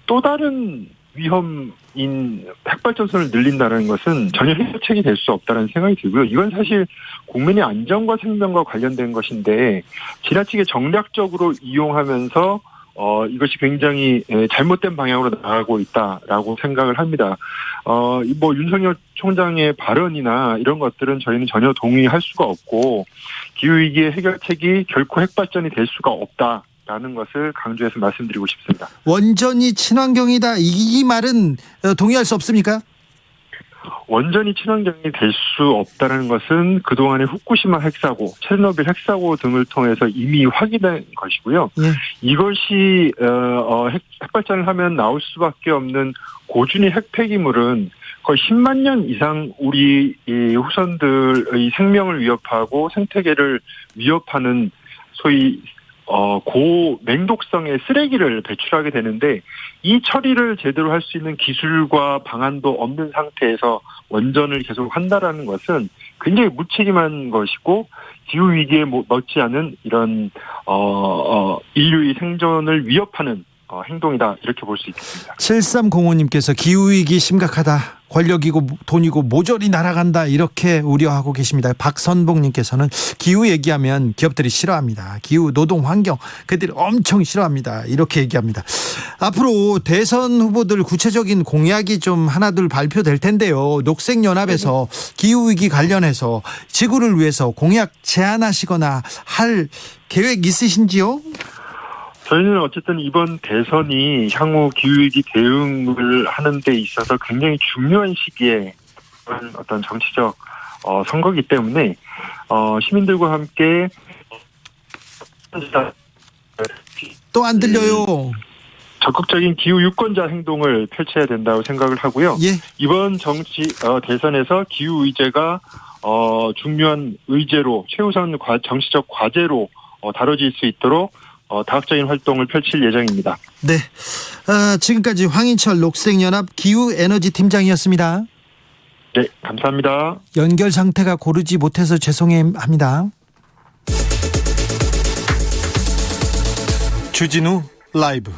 또 다른 위험인 핵발전소를 늘린다는 것은 전혀 해결책이 될 수 없다는 생각이 들고요. 이건 사실 국민의 안전과 생명과 관련된 것인데 지나치게 정략적으로 이용하면서 이것이 굉장히 잘못된 방향으로 나가고 있다라고 생각을 합니다. 뭐 윤석열 총장의 발언이나 이런 것들은 저희는 전혀 동의할 수가 없고 기후위기의 해결책이 결코 핵발전이 될 수가 없다. 라는 것을 강조해서 말씀드리고 싶습니다. 원전이 친환경이다 이 말은 동의할 수 없습니까? 완전히 친환경이 될 수 없다는 것은 그동안의 후쿠시마 핵사고, 체르노빌 핵사고 등을 통해서 이미 확인된 것이고요. 예. 이것이 핵발전을 하면 나올 수밖에 없는 고준위 핵폐기물은 거의 10만 년 이상 우리 이 후손들의 생명을 위협하고 생태계를 위협하는 소위 고맹독성의 쓰레기를 배출하게 되는데, 이 처리를 제대로 할 수 있는 기술과 방안도 없는 상태에서 원전을 계속 한다라는 것은 굉장히 무책임한 것이고, 기후 위기에 못지않은 이런 인류의 생존을 위협하는 행동이다, 이렇게 볼 수 있겠습니다. 7305님께서 기후위기 심각하다. 권력이고 돈이고 모조리 날아간다, 이렇게 우려하고 계십니다. 박선봉님께서는 기후 얘기하면 기업들이 싫어합니다. 기후, 노동, 환경 그들이 엄청 싫어합니다, 이렇게 얘기합니다. 앞으로 대선 후보들 구체적인 공약이 좀 하나둘 발표될 텐데요. 녹색연합에서 기후위기 관련해서 지구를 위해서 공약 제안하시거나 할 계획 있으신지요? 저희는 어쨌든 이번 대선이 향후 기후위기 대응을 하는 데 있어서 굉장히 중요한 시기에 어떤 정치적 선거이기 때문에 시민들과 함께 또 안 들려요. 적극적인 기후 유권자 행동을 펼쳐야 된다고 생각을 하고요. 예. 이번 대선에서 기후 의제가 중요한 의제로, 최우선 정치적 과제로 다뤄질 수 있도록 다각적인 활동을 펼칠 예정입니다. 네, 지금까지 황인철 녹색연합 기후에너지팀장이었습니다. 네, 감사합니다. 연결 상태가 고르지 못해서 죄송합니다. 주진우 라이브.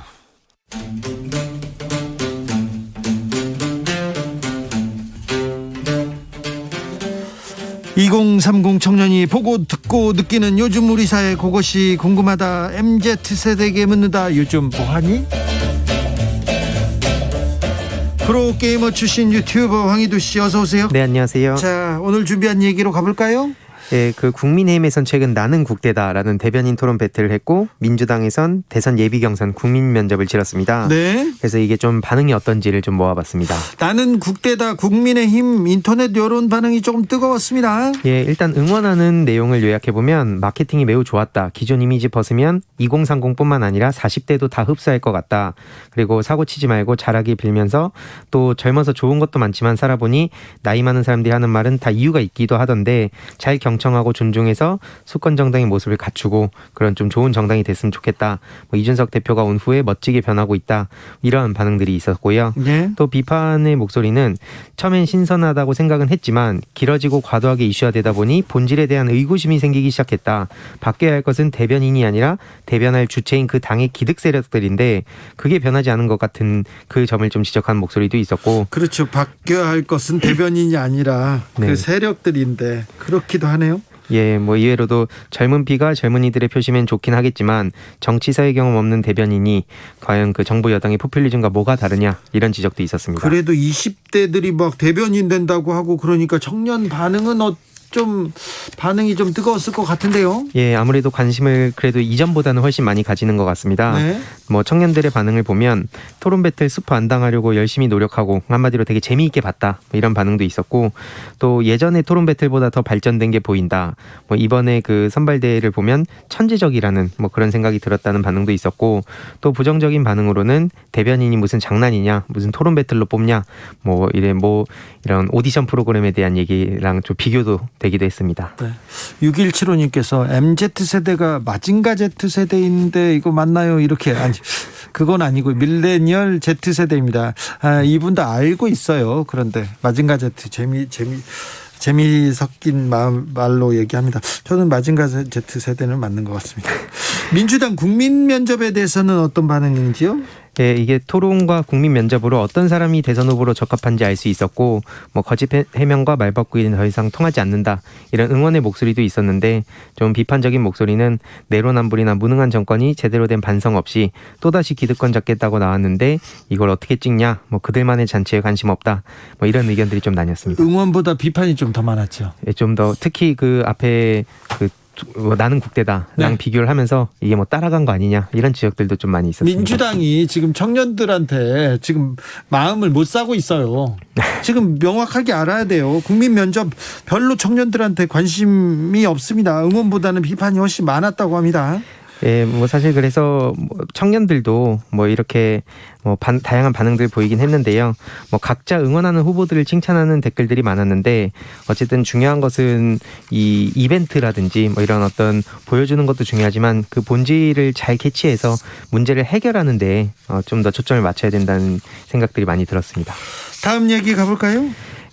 (2030) 청년이 보고 듣고 느끼는 요즘 우리 사회, 그것이 궁금하다. MZ세대에게 묻는다. 요즘 뭐하니? 프로게이머 출신 유튜버 황희두씨, 어서오세요. 네, 안녕하세요. 자, 오늘 준비한 얘기로 가볼까요? 네, 국민의힘에선 최근 나는 국대다라는 대변인 토론 배틀을 했고, 민주당에선 대선 예비 경선 국민 면접을 치렀습니다. 네. 그래서 이게 좀 반응이 어떤지를 좀 모아봤습니다. 나는 국대다, 국민의힘 인터넷 여론 반응이 조금 뜨거웠습니다. 예, 일단 응원하는 내용을 요약해보면 마케팅이 매우 좋았다. 기존 이미지 벗으면 2030뿐만 아니라 40대도 다 흡수할 것 같다. 그리고 사고 치지 말고 잘하기 빌면서, 또 젊어서 좋은 것도 많지만 살아보니 나이 많은 사람들이 하는 말은 다 이유가 있기도 하던데, 잘 경청하고 존중해서 수권 정당의 모습을 갖추고 그런 좀 좋은 정당이 됐으면 좋겠다. 이준석 대표가 온 후에 멋지게 변하고 있다. 이런 반응들이 있었고요. 네. 또 비판의 목소리는 처음엔 신선하다고 생각은 했지만 길어지고 과도하게 이슈화되다 보니 본질에 대한 의구심이 생기기 시작했다. 바뀌어야 할 것은 대변인이 아니라 대변할 주체인 그 당의 기득 세력들인데 그게 변하지 않은 것 같은 그 점을 좀 지적한 목소리도 있었고. 그렇죠. 바뀌어야 할 것은 대변인이 아니라 네. 그 세력들인데 그렇기도 하네요. 예, 이외로도 젊은 피가 젊은이들의 표시면 좋긴 하겠지만 정치사회 경험 없는 대변인이 과연 그 정부 여당의 포퓰리즘과 뭐가 다르냐, 이런 지적도 있었습니다. 그래도 20대들이 막 대변인 된다고 하고 그러니까 청년 반응은 좀 반응이 좀 뜨거웠을 것 같은데요. 예, 아무래도 관심을 그래도 이전보다는 훨씬 많이 가지는 것 같습니다. 네. 청년들의 반응을 보면 토론 배틀 스포 안 당하려고 열심히 노력하고 한마디로 되게 재미있게 봤다, 이런 반응도 있었고, 또 예전의 토론 배틀보다 더 발전된 게 보인다. 이번에 그 선발대회를 보면 천재적이라는 그런 생각이 들었다는 반응도 있었고, 또 부정적인 반응으로는 대변인이 무슨 장난이냐, 무슨 토론 배틀로 뽑냐, 이런 오디션 프로그램에 대한 얘기랑 좀 비교도 되기도 했습니다. 네. 6175님께서 MZ세대가 마징가 Z세대인데 이거 맞나요? 이렇게. 아니, 그건 아니고 밀레니얼 Z세대입니다. 이분 다 알고 있어요. 그런데 마징가 Z 재미 섞인 말로 얘기합니다. 저는 마징가 Z세대는 맞는 것 같습니다. 민주당 국민 면접에 대해서는 어떤 반응인지요? 네, 이게 토론과 국민 면접으로 어떤 사람이 대선 후보로 적합한지 알 수 있었고, 거짓 해명과 말바꾸기는 더 이상 통하지 않는다, 이런 응원의 목소리도 있었는데, 좀 비판적인 목소리는 내로남불이나 무능한 정권이 제대로 된 반성 없이 또다시 기득권 잡겠다고 나왔는데 이걸 어떻게 찍냐, 그들만의 잔치에 관심 없다, 이런 의견들이 좀 나뉘었습니다. 응원보다 비판이 좀 더 많았죠. 좀 더 특히 그 앞에 나는 국대다랑 네. 비교를 하면서 이게 뭐 따라간 거 아니냐 이런 지적들도 좀 많이 있었습니다. 민주당이 지금 청년들한테 지금 마음을 못 사고 있어요. 지금 명확하게 알아야 돼요. 국민 면접 별로 청년들한테 관심이 없습니다. 응원보다는 비판이 훨씬 많았다고 합니다. 예, 뭐 사실 그래서 뭐 청년들도 뭐 이렇게 뭐 다양한 반응들 보이긴 했는데요. 뭐 각자 응원하는 후보들을 칭찬하는 댓글들이 많았는데 어쨌든 중요한 것은 이 이벤트라든지 뭐 이런 어떤 보여주는 것도 중요하지만 그 본질을 잘 캐치해서 문제를 해결하는데 좀 더 초점을 맞춰야 된다는 생각들이 많이 들었습니다. 다음 얘기 가볼까요?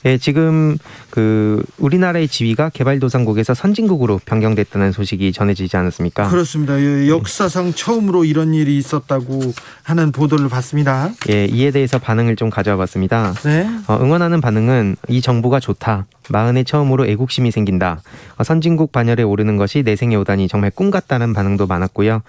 예, 지금 그 우리나라의 지위가 개발도상국에서 선진국으로 변경됐다는 소식이 전해지지 않았습니까? 그렇습니다. 역사상 처음으로 이런 일이 있었다고 하는 보도를 봤습니다. 예, 이에 대해서 반응을 좀 가져와 봤습니다. 네. 응원하는 반응은 이 정부가 좋다. 마흔에 처음으로 애국심이 생긴다. 선진국 반열에 오르는 것이 내 생에 오다니 정말 꿈 같다는 반응도 많았고요.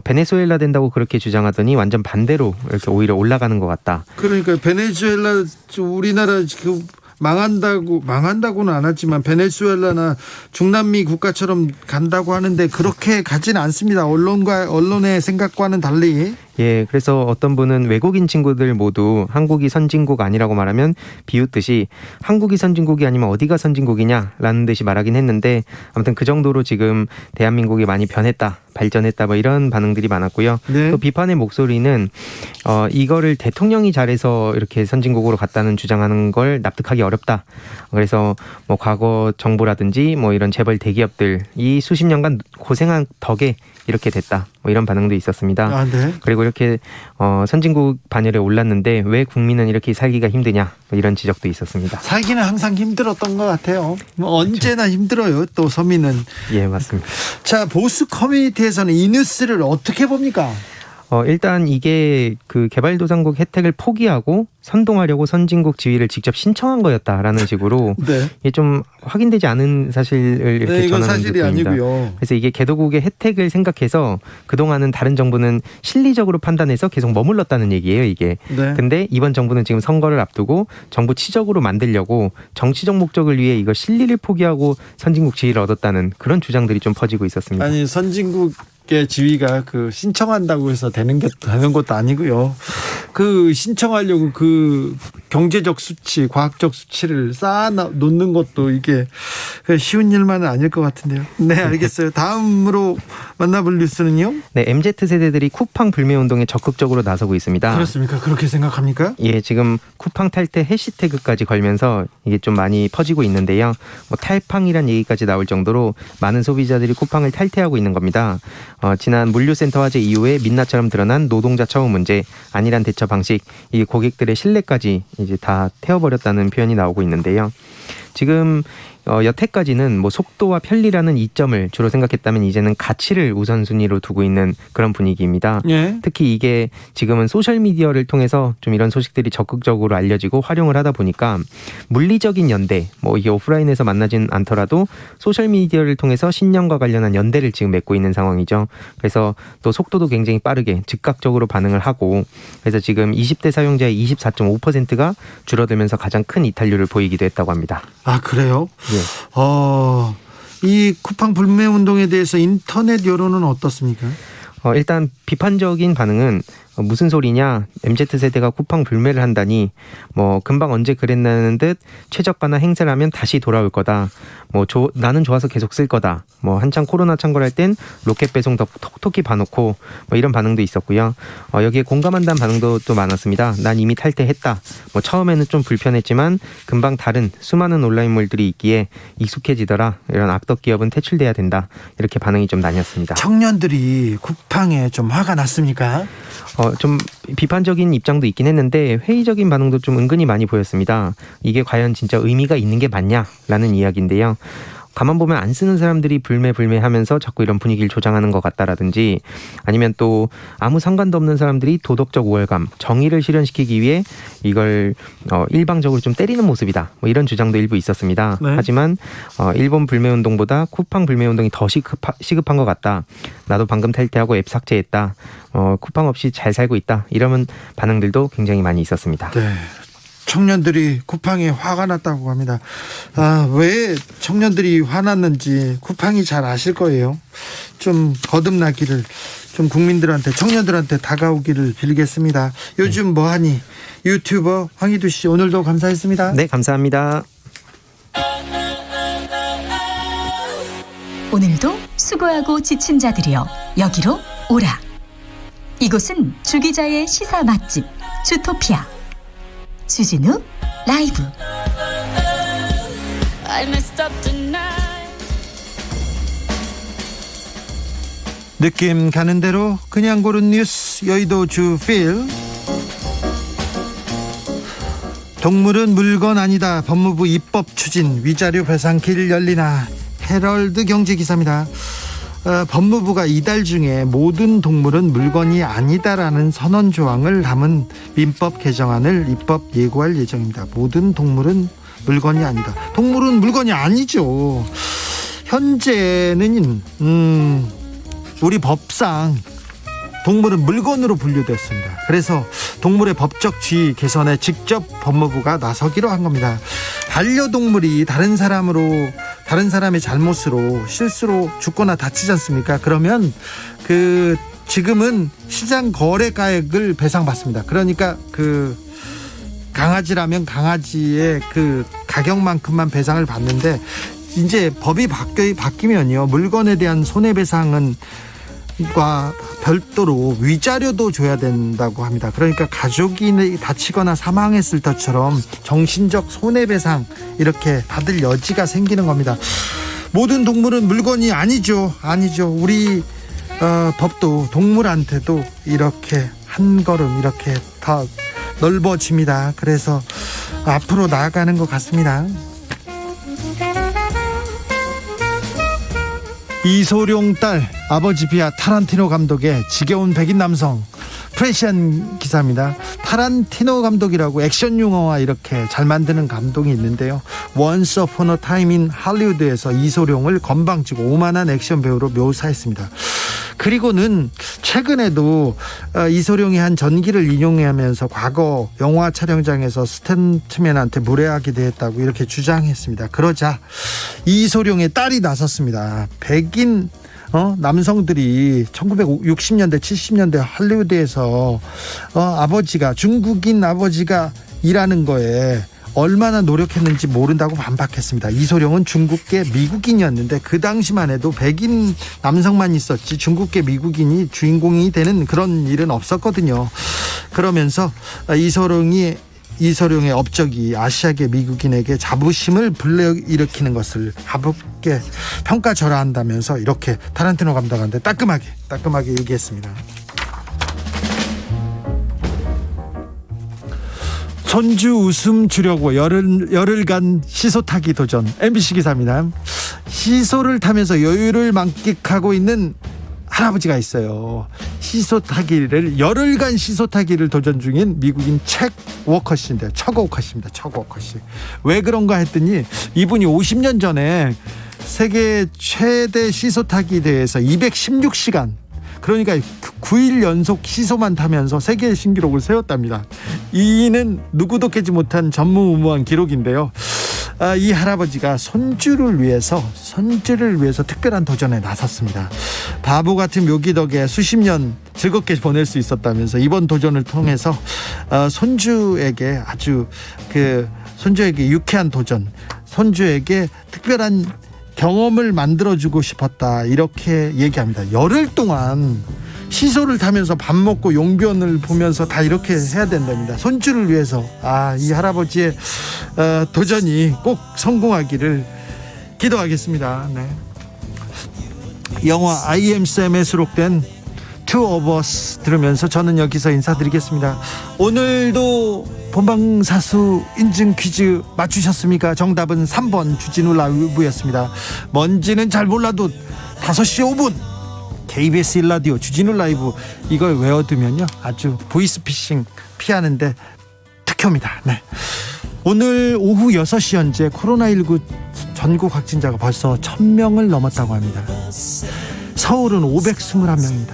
베네수엘라 된다고 그렇게 주장하더니 완전 반대로 이렇게 오히려 올라가는 것 같다. 그러니까 베네수엘라 우리나라 지금 망한다고는 안 하지만 베네수엘라나 중남미 국가처럼 간다고 하는데 그렇게 가지는 않습니다. 언론의 생각과는 달리. 예, 그래서 어떤 분은 외국인 친구들 모두 한국이 선진국 아니라고 말하면 비웃듯이 한국이 선진국이 아니면 어디가 선진국이냐라는 듯이 말하긴 했는데 아무튼 그 정도로 지금 대한민국이 많이 변했다, 발전했다 뭐 이런 반응들이 많았고요. 네. 또 비판의 목소리는 이거를 대통령이 잘해서 이렇게 선진국으로 갔다는 주장하는 걸 납득하기 어렵다. 그래서 뭐 과거 정부라든지 뭐 이런 재벌 대기업들이 수십 년간 고생한 덕에 이렇게 됐다. 뭐 이런 반응도 있었습니다. 아, 네. 그리고 이렇게 선진국 반열에 올랐는데 왜 국민은 이렇게 살기가 힘드냐 뭐 이런 지적도 있었습니다. 살기는 항상 힘들었던 것 같아요. 뭐 언제나 힘들어요. 또 서민은. 예, 맞습니다. 자, 보수 커뮤니티에서는 이 뉴스를 어떻게 봅니까? 일단 이게 그 개발도상국 혜택을 포기하고 선동하려고 선진국 지위를 직접 신청한 거였다라는 식으로 네. 이게 좀 확인되지 않은 사실을 이렇게 네, 이건 전하는 사실이 느낌입니다. 아니고요. 그래서 이게 개도국의 혜택을 생각해서 그동안은 다른 정부는 실리적으로 판단해서 계속 머물렀다는 얘기예요, 이게. 네. 근데 이번 정부는 지금 선거를 앞두고 정부 치적으로 만들려고 정치적 목적을 위해 이거 실리를 포기하고 선진국 지위를 얻었다는 그런 주장들이 좀 퍼지고 있었습니다. 아니, 선진국의 지위가 그 신청한다고 해서 되는 것도 아니고요. 그 신청하려고 그 경제적 수치, 과학적 수치를 쌓아 놓는 것도 이게 쉬운 일만은 아닐 것 같은데요. 네, 알겠어요. 다음으로 만나볼 뉴스는요? 네, MZ세대들이 쿠팡 불매 운동에 적극적으로 나서고 있습니다. 그렇습니까? 그렇게 생각합니까? 예, 지금 쿠팡 탈퇴 해시태그까지 걸면서 이게 좀 많이 퍼지고 있는데요. 뭐 탈팡이란 얘기까지 나올 정도로 많은 소비자들이 쿠팡을 탈퇴하고 있는 겁니다. 지난 물류센터 화재 이후에 민낯처럼 드러난 노동자 처우 문제, 안일한 대처 방식, 이 고객들의 신뢰까지 이제 다 태워버렸다는 표현이 나오고 있는데요. 지금 여태까지는 뭐 속도와 편리라는 이점을 주로 생각했다면 이제는 가치를 우선순위로 두고 있는 그런 분위기입니다. 예. 특히 이게 지금은 소셜미디어를 통해서 좀 이런 소식들이 적극적으로 알려지고 활용을 하다 보니까 물리적인 연대, 뭐 이게 오프라인에서 만나진 않더라도 소셜미디어를 통해서 신념과 관련한 연대를 지금 맺고 있는 상황이죠. 그래서 또 속도도 굉장히 빠르게 즉각적으로 반응을 하고 그래서 지금 20대 사용자의 24.5%가 줄어들면서 가장 큰 이탈률을 보이기도 했다고 합니다. 아, 그래요? 예. 이 쿠팡 불매 운동에 대해서 인터넷 여론은 어떻습니까? 일단 비판적인 반응은 무슨 소리냐, MZ세대가 쿠팡 불매를 한다니 뭐 금방 언제 그랬나는 듯 최저가나 행세를 하면 다시 돌아올 거다, 뭐 나는 좋아서 계속 쓸 거다, 뭐 한창 코로나 창궐할 땐 로켓 배송 톡톡히 봐놓고 뭐 이런 반응도 있었고요. 여기에 공감한다는 반응도 또 많았습니다. 난 이미 탈퇴했다, 뭐 처음에는 좀 불편했지만 금방 다른 수많은 온라인몰들이 있기에 익숙해지더라, 이런 악덕 기업은 퇴출돼야 된다, 이렇게 반응이 좀 나뉘었습니다. 청년들이 쿠팡에 좀 화가 났습니까? 좀 비판적인 입장도 있긴 했는데 회의적인 반응도 좀 은근히 많이 보였습니다. 이게 과연 진짜 의미가 있는 게 맞냐라는 이야기인데요. 가만 보면 안 쓰는 사람들이 불매하면서 자꾸 이런 분위기를 조장하는 것 같다라든지 아니면 또 아무 상관도 없는 사람들이 도덕적 우월감, 정의를 실현시키기 위해 이걸 일방적으로 좀 때리는 모습이다, 뭐 이런 주장도 일부 있었습니다. 네. 하지만 일본 불매운동보다 쿠팡 불매운동이 더 시급한 것 같다, 나도 방금 탈퇴하고 앱 삭제했다, 쿠팡 없이 잘 살고 있다, 이런 반응들도 굉장히 많이 있었습니다. 네. 청년들이 쿠팡에 화가 났다고 합니다. 왜 청년들이 화났는지 쿠팡이 잘 아실 거예요. 좀 거듭나기를, 좀 국민들한테, 청년들한테 다가오기를 빌겠습니다. 요즘 뭐하니? 유튜버 황희두 씨, 오늘도 감사했습니다. 네, 감사합니다. 오늘도 수고하고 지친 자들이여 여기로 오라. 이곳은 주기자의 시사 맛집 주토피아 주진우 라이브. 느낌 가는 대로 그냥 고른 뉴스, 여의도 주필. 동물은 물건 아니다. 법무부 입법 추진, 위자료 배상길 열리나. 헤럴드 경제 기사입니다. 법무부가 이달 중에 모든 동물은 물건이 아니다라는 선언 조항을 담은 민법 개정안을 입법 예고할 예정입니다. 모든 동물은 물건이 아니다. 동물은 물건이 아니죠. 현재는 우리 법상 동물은 물건으로 분류됐습니다. 그래서 동물의 법적 지위 개선에 직접 법무부가 나서기로 한 겁니다. 반려동물이 다른 사람의 잘못으로, 실수로 죽거나 다치지 않습니까? 그러면 지금은 시장 거래가액을 배상받습니다. 그러니까 강아지라면 강아지의 가격만큼만 배상을 받는데, 이제 법이 바뀌면요, 물건에 대한 손해배상은 과 별도로 위자료도 줘야 된다고 합니다. 그러니까 가족이 다치거나 사망했을 때처럼 정신적 손해배상 이렇게 받을 여지가 생기는 겁니다. 모든 동물은 물건이 아니죠. 우리 법도 동물한테도 이렇게 한 걸음 이렇게 더 넓어집니다. 그래서 앞으로 나아가는 것 같습니다. 이소룡 딸, 아버지 비하 타란티노 감독의 지겨운 백인 남성, 프레시안 기사입니다. 타란티노 감독이라고 액션 영화 이렇게 잘 만드는 감독이 있는데요. Once Upon a Time in 할리우드에서 이소룡을 건방지고 오만한 액션 배우로 묘사했습니다. 그리고는 최근에도 이소룡이 한 전기를 인용하면서 과거 영화 촬영장에서 스탠트맨한테 무례하기도 했다고 이렇게 주장했습니다. 그러자 이소룡의 딸이 나섰습니다. 백인 남성들이 1960년대 70년대 할리우드에서 아버지가, 중국인 아버지가 일하는 거에 얼마나 노력했는지 모른다고 반박했습니다. 이소룡은 중국계 미국인이었는데 그 당시만 해도 백인 남성만 있었지 중국계 미국인이 주인공이 되는 그런 일은 없었거든요. 그러면서 이소룡의 업적이 아시아계 미국인에게 자부심을 불러일으키는 것을 가볍게 평가절하한다면서 이렇게 타란티노 감독한테 따끔하게 얘기했습니다. 손주 웃음 주려고 열흘간 시소 타기 도전. MBC 기사입니다. 시소를 타면서 여유를 만끽하고 있는 할아버지가 있어요. 열흘간 시소 타기를 도전 중인 미국인 척 워커씨인데, 척 워커씨. 왜 그런가 했더니 이분이 50년 전에 세계 최대 시소 타기 대회에서 216시간, 그러니까 9일 연속 시소만 타면서 세계 신기록을 세웠답니다. 이는 누구도 깨지 못한 전무후무한 기록인데요. 이 할아버지가 손주를 위해서 특별한 도전에 나섰습니다. 바보 같은 묘기 덕에 수십 년 즐겁게 보낼 수 있었다면서 이번 도전을 통해서 손주에게 유쾌한 도전, 손주에게 특별한 경험을 만들어주고 싶었다, 이렇게 얘기합니다. 열흘 동안 시소를 타면서 밥 먹고 용변을 보면서 다 이렇게 해야 된답니다. 손주를 위해서. 이 할아버지의 도전이 꼭 성공하기를 기도하겠습니다. 네. 영화 I Am Sam에 수록된 Two of Us 들으면서 저는 여기서 인사드리겠습니다. 오늘도 본방사수 인증 퀴즈 맞추셨습니까? 정답은 3번 주진우 라이브였습니다. 뭔지는 잘 몰라도 5시 5분 KBS 1라디오 주진우 라이브, 이걸 외워두면요 아주 보이스피싱 피하는데 특효입니다. 네. 오늘 오후 6시 현재 코로나19 전국 확진자가 벌써 1000명을 넘었다고 합니다. 서울은 521명입니다.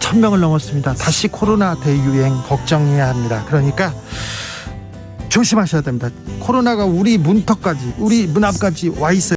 1000명을 넘었습니다. 다시 코로나 대유행 걱정해야 합니다. 그러니까 조심하셔야 됩니다. 코로나가 우리 문턱까지, 우리 문 앞까지 와 있어요.